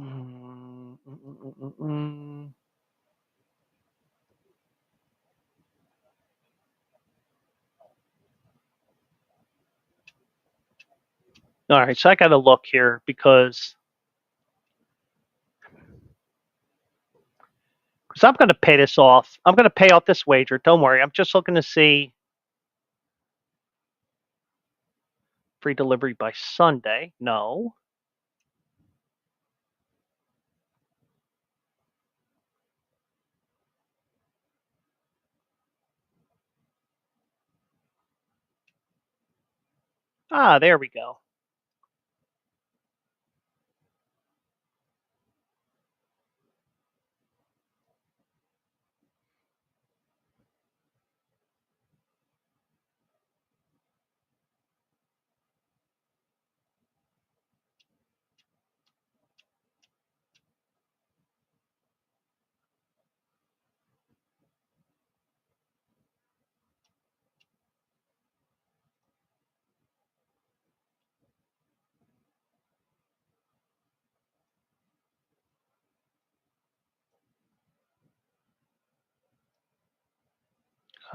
B: mm, mm, mm, mm. All right, so I got to look here because I'm going to pay this off. I'm going to pay off this wager. Don't worry. I'm just looking to see free delivery by Sunday. No. Ah, there we go.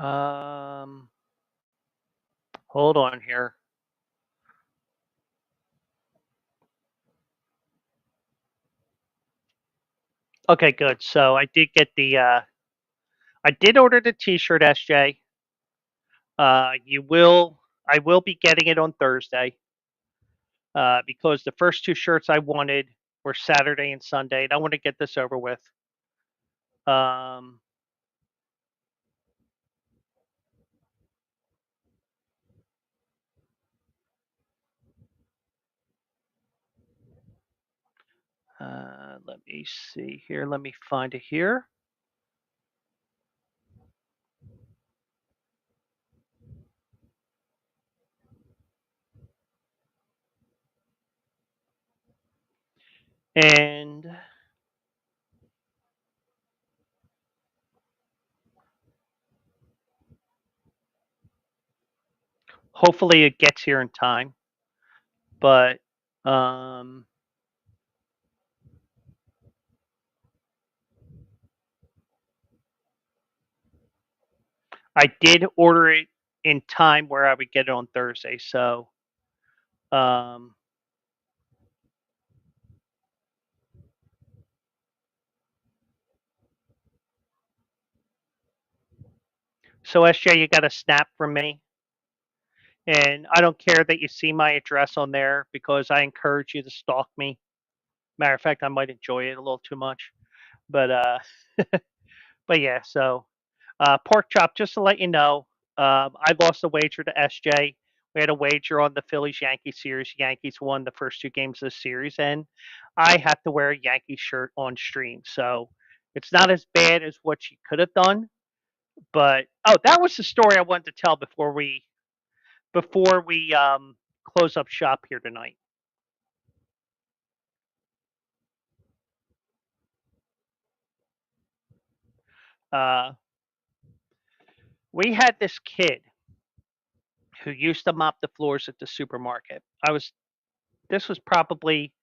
B: Um, Hold on here. Okay, good. So I did get I did order the T-shirt, SJ. I will be getting it on Thursday. because the first two shirts I wanted were Saturday and Sunday, and I want to get this over with. Um, let me see here. Let me find it here. And hopefully it gets here in time. But I did order it in time where I would get it on Thursday. So um, SJ, you got a snap from me. And I don't care that you see my address on there because I encourage you to stalk me. Matter of fact, I might enjoy it a little too much. But but yeah, so pork chop, just to let you know, I lost a wager to SJ. We had a wager on the Phillies Yankees series. Yankees won the first two games of the series, and I have to wear a Yankee shirt on stream. So it's not as bad as what she could have done. But oh, that was the story I wanted to tell before we close up shop here tonight. Uh, we had this kid who used to mop the floors at the supermarket. This was probably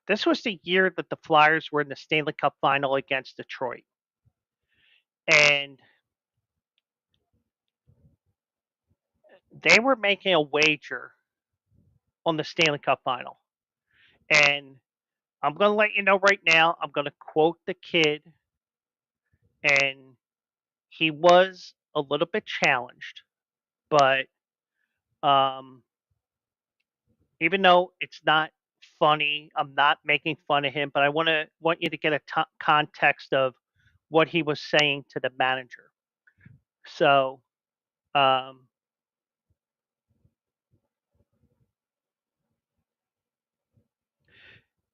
B: this was the year that the Flyers were in the Stanley Cup final against Detroit. And they were making a wager on the Stanley Cup final. And I'm going to let you know right now, I'm going to quote the kid, and he was a little bit challenged, but um, even though it's not funny, I'm not making fun of him, but I want you to get a context of what he was saying to the manager. So, um,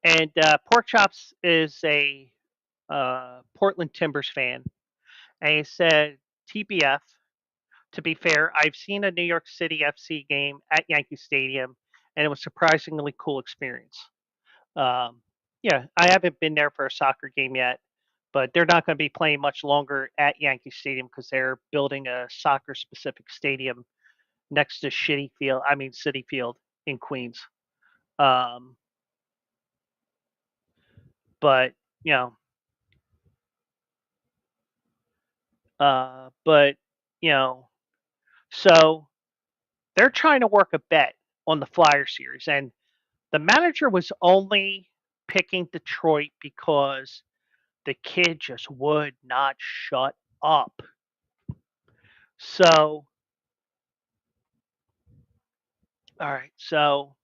B: and Pork Chops is a Portland Timbers fan, and he said, "TBF. To be fair, I've seen a New York City FC game at Yankee Stadium, and it was a surprisingly cool experience." Um, yeah, I haven't been there for a soccer game yet, but they're not going to be playing much longer at Yankee Stadium because they're building a soccer-specific stadium next to City Field in Queens. Um, but you know, but you know, so they're trying to work a bet on the Flyer series, and the manager was only picking Detroit because the kid just would not shut up. So, all right, so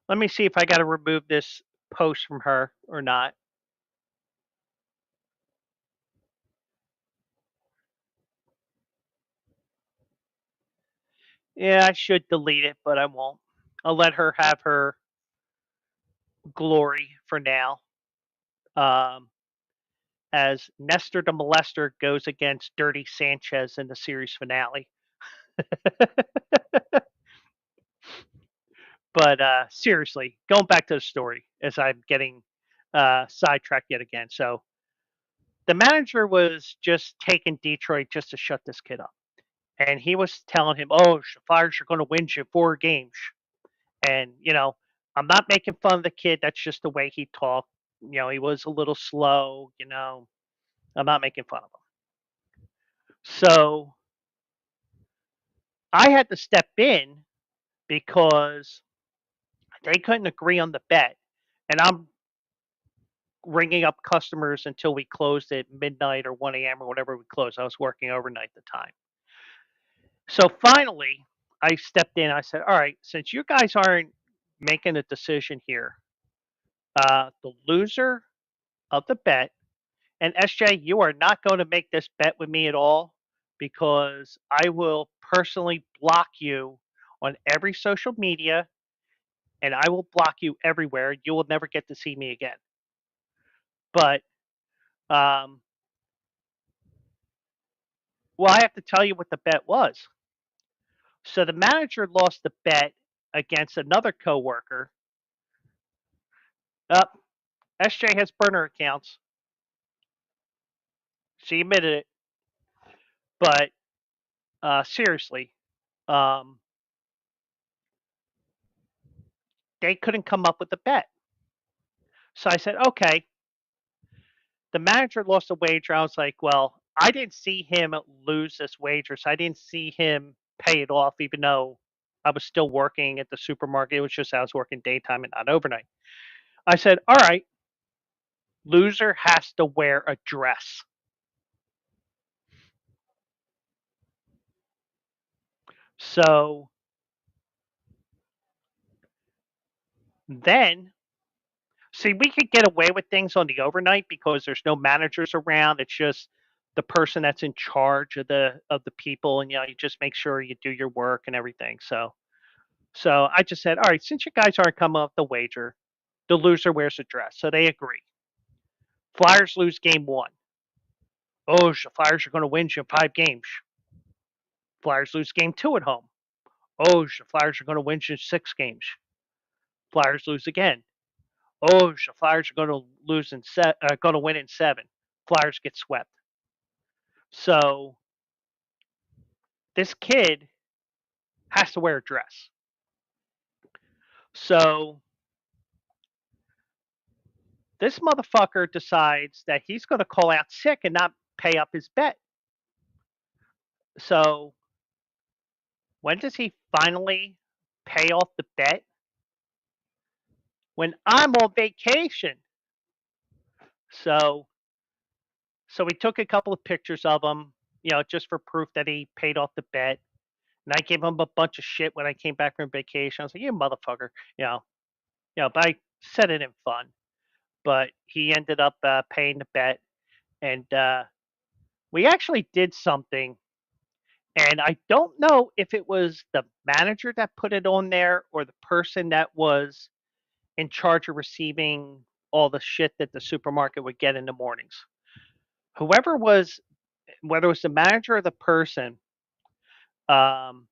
B: let me see if I got to remove this post from her or not. Yeah, I should delete it, but I won't. I'll let her have her glory for now. Um, as Nestor the Molester goes against Dirty Sanchez in the series finale. But seriously, going back to the story, as I'm getting sidetracked yet again. So the manager was just taking Detroit just to shut this kid up. And he was telling him, "Oh, the Flyers are going to win you 4 games." And, I'm not making fun of the kid. That's just the way he talked. He was a little slow. I'm not making fun of him. So I had to step in because they couldn't agree on the bet. And I'm ringing up customers until we closed at midnight or 1 a.m. or whatever we closed. I was working overnight at the time. So finally, I stepped in. I said, "All right, since you guys aren't making a decision here. The loser of the bet, and SJ, you are not going to make this bet with me at all because I will personally block you on every social media and I will block you everywhere. You will never get to see me again. But, um, well, I have to tell you what the bet was. So the manager lost the bet against another coworker. Up, SJ has burner accounts. She admitted it, but seriously, um, they couldn't come up with a bet. So I said, okay. The manager lost a wager. I was like, well, I didn't see him lose this wager, so I didn't see him pay it off, even though I was still working at the supermarket. It was just I was working daytime and not overnight. I said, all right, loser has to wear a dress. So then, see, we could get away with things on the overnight because there's no managers around. It's just the person that's in charge of the people, and you just make sure you do your work and everything. So I just said, all right, since you guys aren't coming up with the wager, the loser wears a dress. So they agree. Flyers lose game one. Oh, the Flyers are going to win you 5 games. Flyers lose game two at home. Oh, the Flyers are going to win you 6 games. Flyers lose again. Oh, the Flyers are going to going to win in 7. Flyers get swept. So this kid has to wear a dress. So this motherfucker decides that he's going to call out sick and not pay up his bet. So when does he finally pay off the bet? When I'm on vacation. So so we took a couple of pictures of him, just for proof that he paid off the bet. And I gave him a bunch of shit when I came back from vacation. I was like, "You motherfucker," but I said it in fun. But he ended up paying the bet, and we actually did something. And I don't know if it was the manager that put it on there or the person that was in charge of receiving all the shit that the supermarket would get in the mornings. Whoever was, whether it was the manager or the person, um,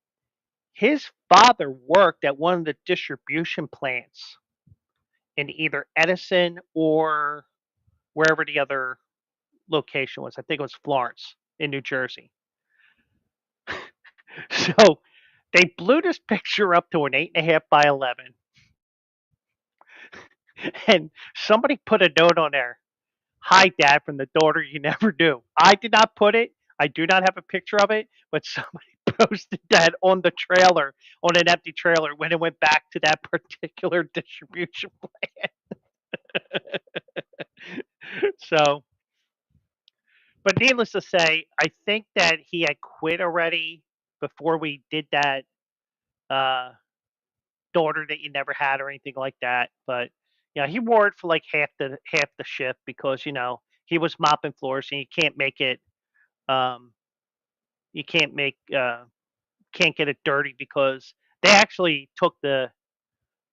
B: his father worked at one of the distribution plants in either Edison or wherever the other location was. I think it was Florence in New Jersey. So they blew this picture up to an 8.5 by 11, and somebody put a note on there. Hi, Dad, from the daughter you never knew. I did not put it. I do not have a picture of it, but somebody posted that on the trailer, on an empty trailer, when it went back to that particular distribution plant. So, but needless to say, I think that he had quit already before we did that uh, daughter that you never had or anything like that. But he wore it for like half the shift because he was mopping floors and you can't make it. Um, you can't get it dirty because they actually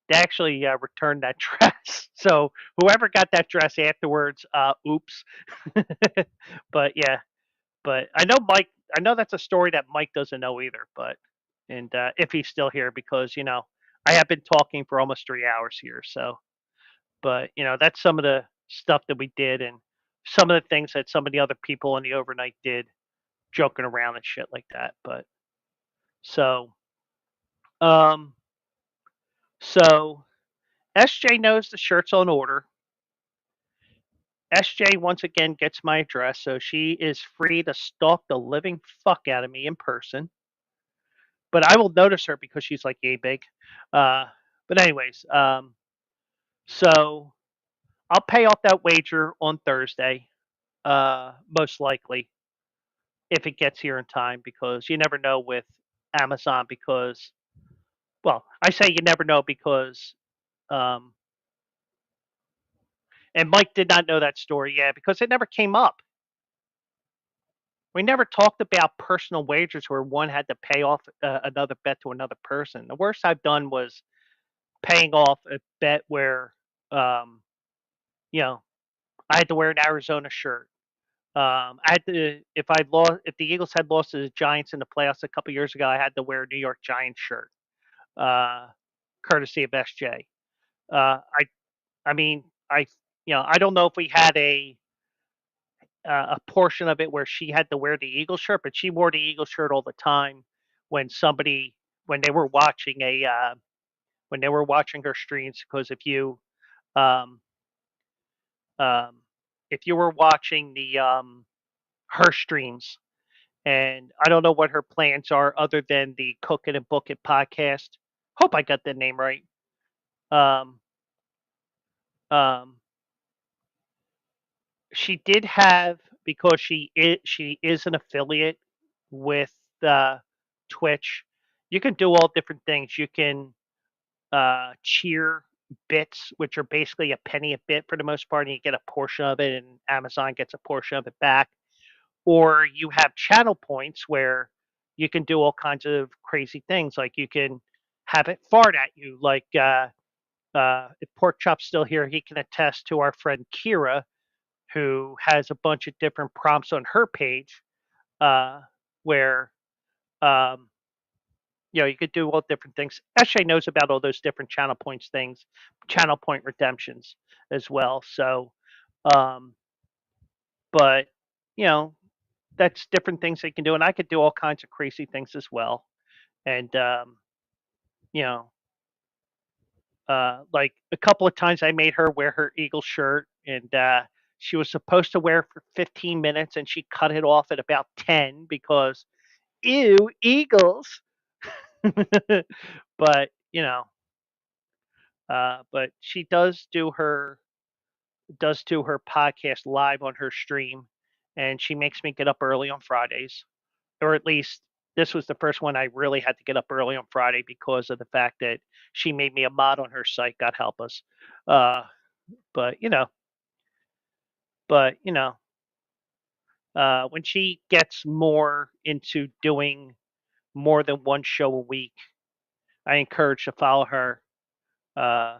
B: returned that dress. So whoever got that dress afterwards, oops. But yeah, but I know that's a story that Mike doesn't know either. But and if he's still here, because I have been talking for almost 3 hours here. So, but that's some of the stuff that we did and some of the things that some of the other people in the overnight did, joking around and shit like that. But so, um, so SJ knows the shirt's on order. SJ once again gets my address, so she is free to stalk the living fuck out of me in person. But I will notice her because she's like yay big. Uh, but anyways, so I'll pay off that wager on Thursday, most likely, if it gets here in time, because you never know with Amazon. Because, well, I say you never know because Um, and Mike did not know that story, yeah, because it never came up. We never talked about personal wagers where one had to pay off another bet to another person. The worst I've done was paying off a bet where, um, you know, I had to wear an Arizona shirt. I had to if the Eagles had lost to the Giants in the playoffs a couple years ago, I had to wear a New York Giants shirt, uh, courtesy of SJ. I mean, I don't know if we had a portion of it where she had to wear the Eagle shirt, but she wore the Eagle shirt all the time when somebody when they were watching a when they were watching her streams. Because um, um, if you were watching the her streams, and I don't know what her plans are other than the Cook It and Book It podcast. Hope I got the name right. Um, um, she did have because she is an affiliate with Twitch. You can do all different things. You can cheer bits, which are basically a penny a bit for the most part, and you get a portion of it, and Amazon gets a portion of it back. Or you have channel points where you can do all kinds of crazy things, like you can have it fart at you. Like if Pork Chop's still here, he can attest to our friend Kira, who has a bunch of different prompts on her page where um, you could do all different things. Eshe knows about all those different channel points things, channel point redemptions as well. So, um, but you know, that's different things they can do, and I could do all kinds of crazy things as well. And you know, like a couple of times I made her wear her Eagle shirt, and she was supposed to wear it for 15 minutes, and she cut it off at about 10 because ew, Eagles. But but she does do her podcast live on her stream, and she makes me get up early on Fridays, or at least this was the first one I really had to get up early on Friday because of the fact that she made me a mod on her site. God help us. Uh, but but when she gets more into doing more than one show a week, I encourage to follow her. Uh,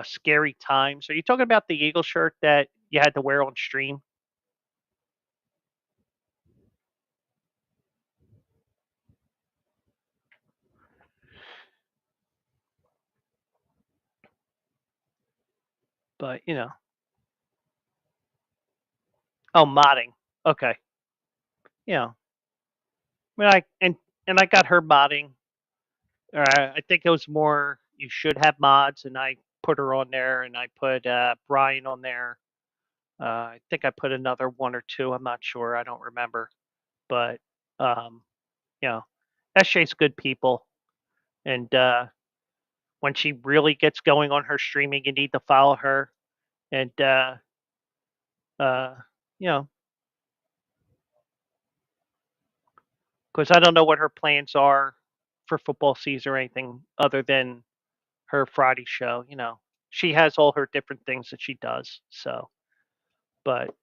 B: Scary Times. Are you talking about the Eagle shirt that you had to wear on stream? But oh, modding. Okay, you know, I mean, I got her modding. I think it was more you should have mods, and I put her on there, and I put Brian on there. I think I put another one or two. I'm not sure. I don't remember. But um, you know, SJ's good people, and when she really gets going on her streaming, you need to follow her. And uh, you know, because I don't know what her plans are for football season or anything other than her Friday show. She has all her different things that she does. So, but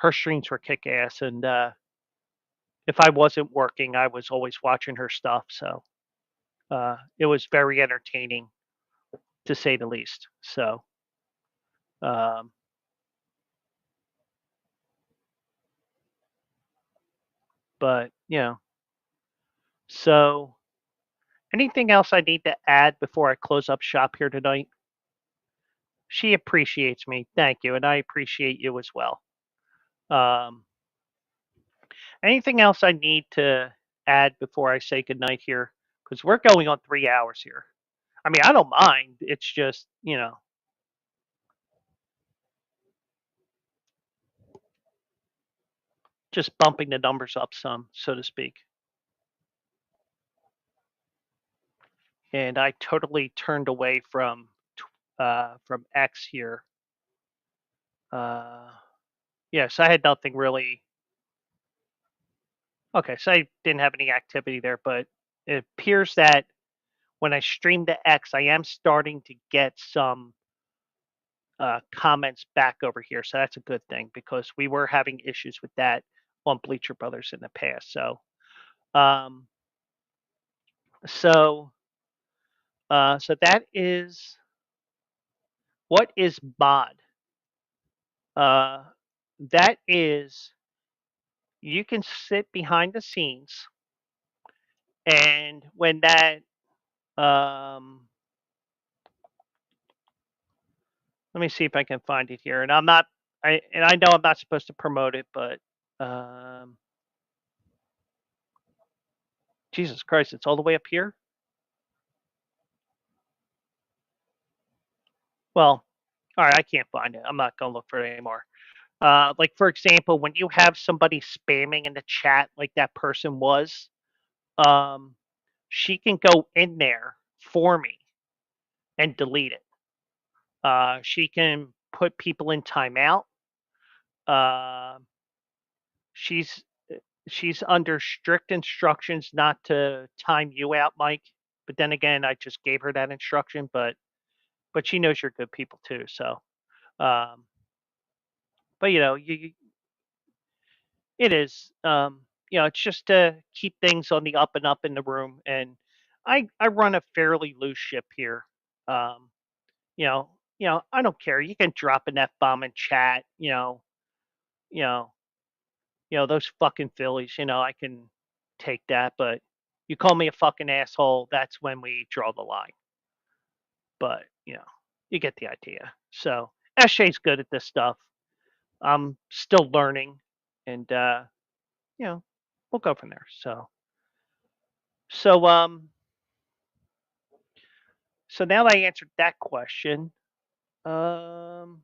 B: her streams were kick ass, and if I wasn't working, I was always watching her stuff. So it was very entertaining to say the least. So, um, but so anything else I need to add before I close up shop here tonight? She appreciates me. Thank you, and I appreciate you as well. Um, Anything else I need to add before I say goodnight here? Because we're going on 3 hours here. I mean, I don't mind. It's just, just bumping the numbers up some, so to speak. And I totally turned away from X here. Uh, yes, I had nothing really. Okay, so I didn't have any activity there, but it appears that when I stream to X, I am starting to get some comments back over here, so that's a good thing because we were having issues with that on Bleacher Brothers in the past. Um, so, so that is what is mod. Uh, that is you can sit behind the scenes, and when that let me see if I can find it here. And I know I'm not supposed to promote it, but um, Jesus Christ, it's all the way up here. Well, all right, I can't find it. I'm not gonna look for it anymore. Like for example, when you have somebody spamming in the chat, like that person was, um, she can go in there for me and delete it. She can put people in timeout. Uh, she's she's under strict instructions not to time you out, Mike. But then again, I just gave her that instruction. But she knows you're good people too. So, um, but it is. It's just to keep things on the up and up in the room, and I run a fairly loose ship here. Um, I don't care. You can drop an F bomb in chat. You know, those fucking Phillies. I can take that, but you call me a fucking asshole, that's when we draw the line. But you get the idea. So SJ's good at this stuff. I'm still learning, and you know, we'll go from there. So so now that I answered that question, um,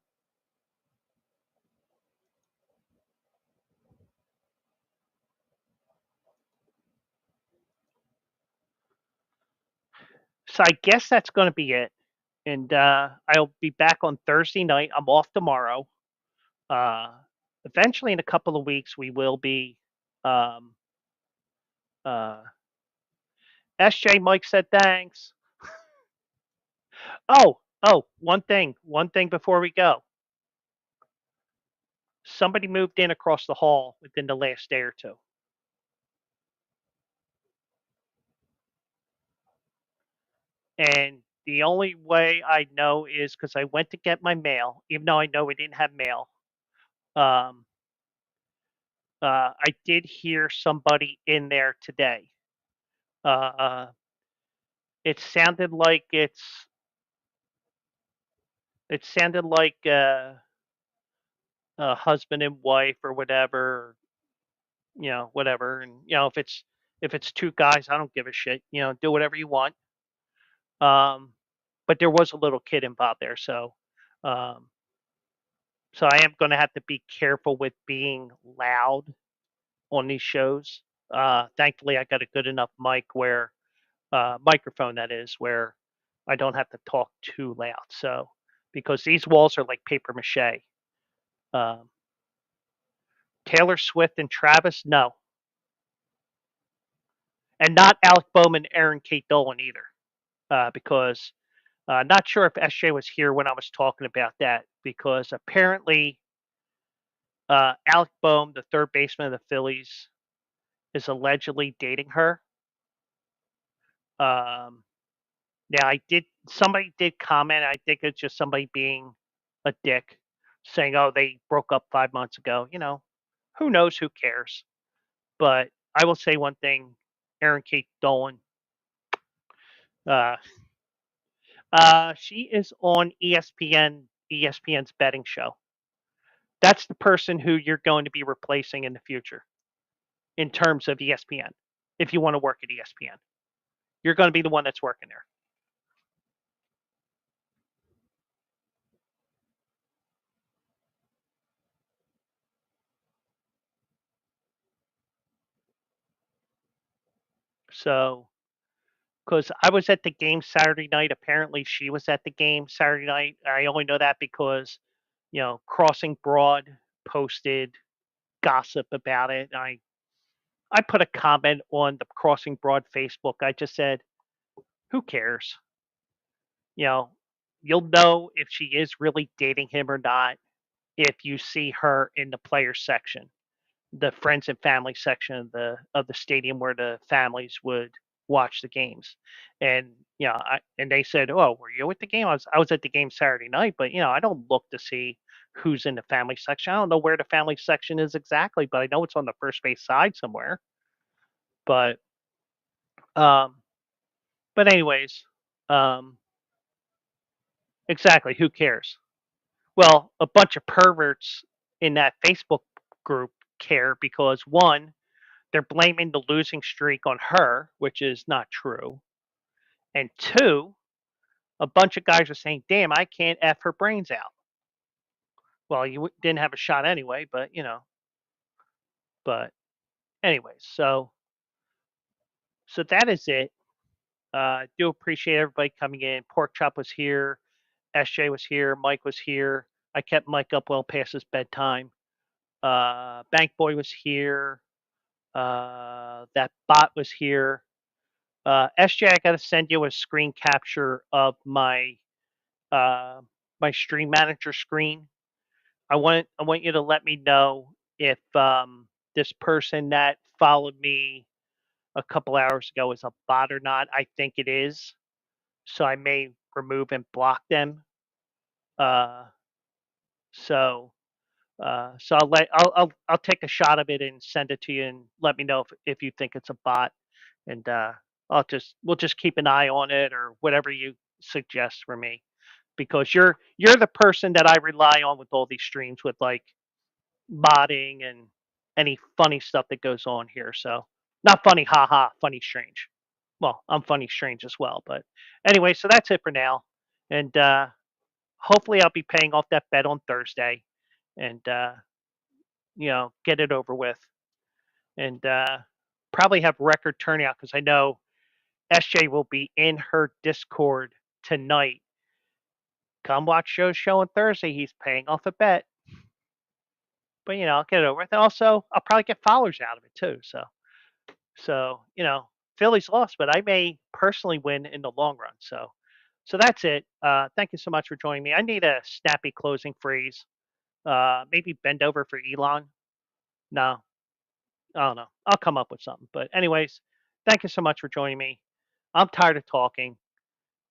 B: so I guess that's going to be it. And I'll be back on Thursday night. I'm off tomorrow. Uh, Eventually, in a couple of weeks, we will be. Um, uh, SJ Mike said thanks. One thing before we go. Somebody moved in across the hall within the last day or two. And the only way I know is because I went to get my mail, even though I know we didn't have mail. Um, I did hear somebody in there today. Uh, it sounded like a husband and wife or whatever, whatever. And if it's two guys, I don't give a shit. Do whatever you want. But there was a little kid involved there, um, so I am going to have to be careful with being loud on these shows. Thankfully, I got a good enough microphone that is, where I don't have to talk too loud. So because these walls are like paper mache. Um, Taylor Swift and Travis, no, and not Alec Bowman, Aaron Kate Dolan either, because not sure if SJ was here when I was talking about that, because apparently Alec Bohm, the third baseman of the Phillies, is allegedly dating her. Um, Now, somebody did comment. I think it's just somebody being a dick, saying, "Oh, they broke up 5 months ago." Who knows? Who cares? But I will say one thing: Aaron Kate Dolan. Uh, she is on ESPN, ESPN's betting show. That's the person who you're going to be replacing in the future in terms of ESPN. If you want to work at ESPN, you're going to be the one that's working there. So, because I was at the game Saturday night, apparently she was at the game Saturday night. I only know that because, Crossing Broad posted gossip about it. I put a comment on the Crossing Broad Facebook. I just said, Who cares? You know, you'll know if she is really dating him or not if you see her in the player section, the friends and family section of the stadium where the families would watch the games. And and they said, "Oh, were you at the game?" I was at the game Saturday night, but I don't look to see who's in the family section. I don't know where the family section is exactly, but I know it's on the first base side somewhere. But um, anyways, um, exactly. Who cares? Well, a bunch of perverts in that Facebook group care because one, they're blaming the losing streak on her, which is not true. And two, a bunch of guys are saying, "Damn, I can't f her brains out." Well, you didn't have a shot anyway, but But anyways, so that is it. Do appreciate everybody coming in. Pork Chop was here. SJ was here. Mike was here. I kept Mike up well past his bedtime. Bank Boy was here. That bot was here. SJ, I got to send you a screen capture of uh, my stream manager screen. I want you to let me know if this person that followed me a couple hours ago is a bot or not. I think it is, so I may remove and block them. Uh, so so I'll take a shot of it and send it to you and let me know if you think it's a bot, and we'll just keep an eye on it or whatever you suggest for me, because you're the person that I rely on with all these streams with like modding and any funny stuff that goes on here. So not funny, haha, funny strange. Well, I'm funny strange as well, but anyway, so that's it for now, and hopefully I'll be paying off that bet on Thursday, and get it over with, and probably have record turnout because I know SJ will be in her Discord tonight. Come watch Joe's show on Thursday. He's paying off a bet, but I'll get it over with. And also, I'll probably get followers out of it too. So Philly's lost, but I may personally win in the long run. So that's it. Thank you so much for joining me. I need a snappy closing phrase. Maybe bend over for Elon. No, I don't know. I'll come up with something. But anyways, thank you so much for joining me. I'm tired of talking.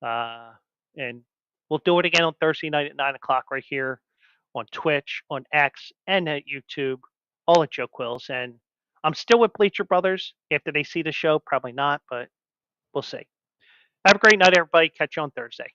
B: And we'll do it again on Thursday night at 9 o'clock right here on Twitch, on X, and at YouTube, all at Joe Quills. And I'm still with Bleacher Brothers. After they see the show, probably not, but we'll see. Have a great night, everybody. Catch you on Thursday.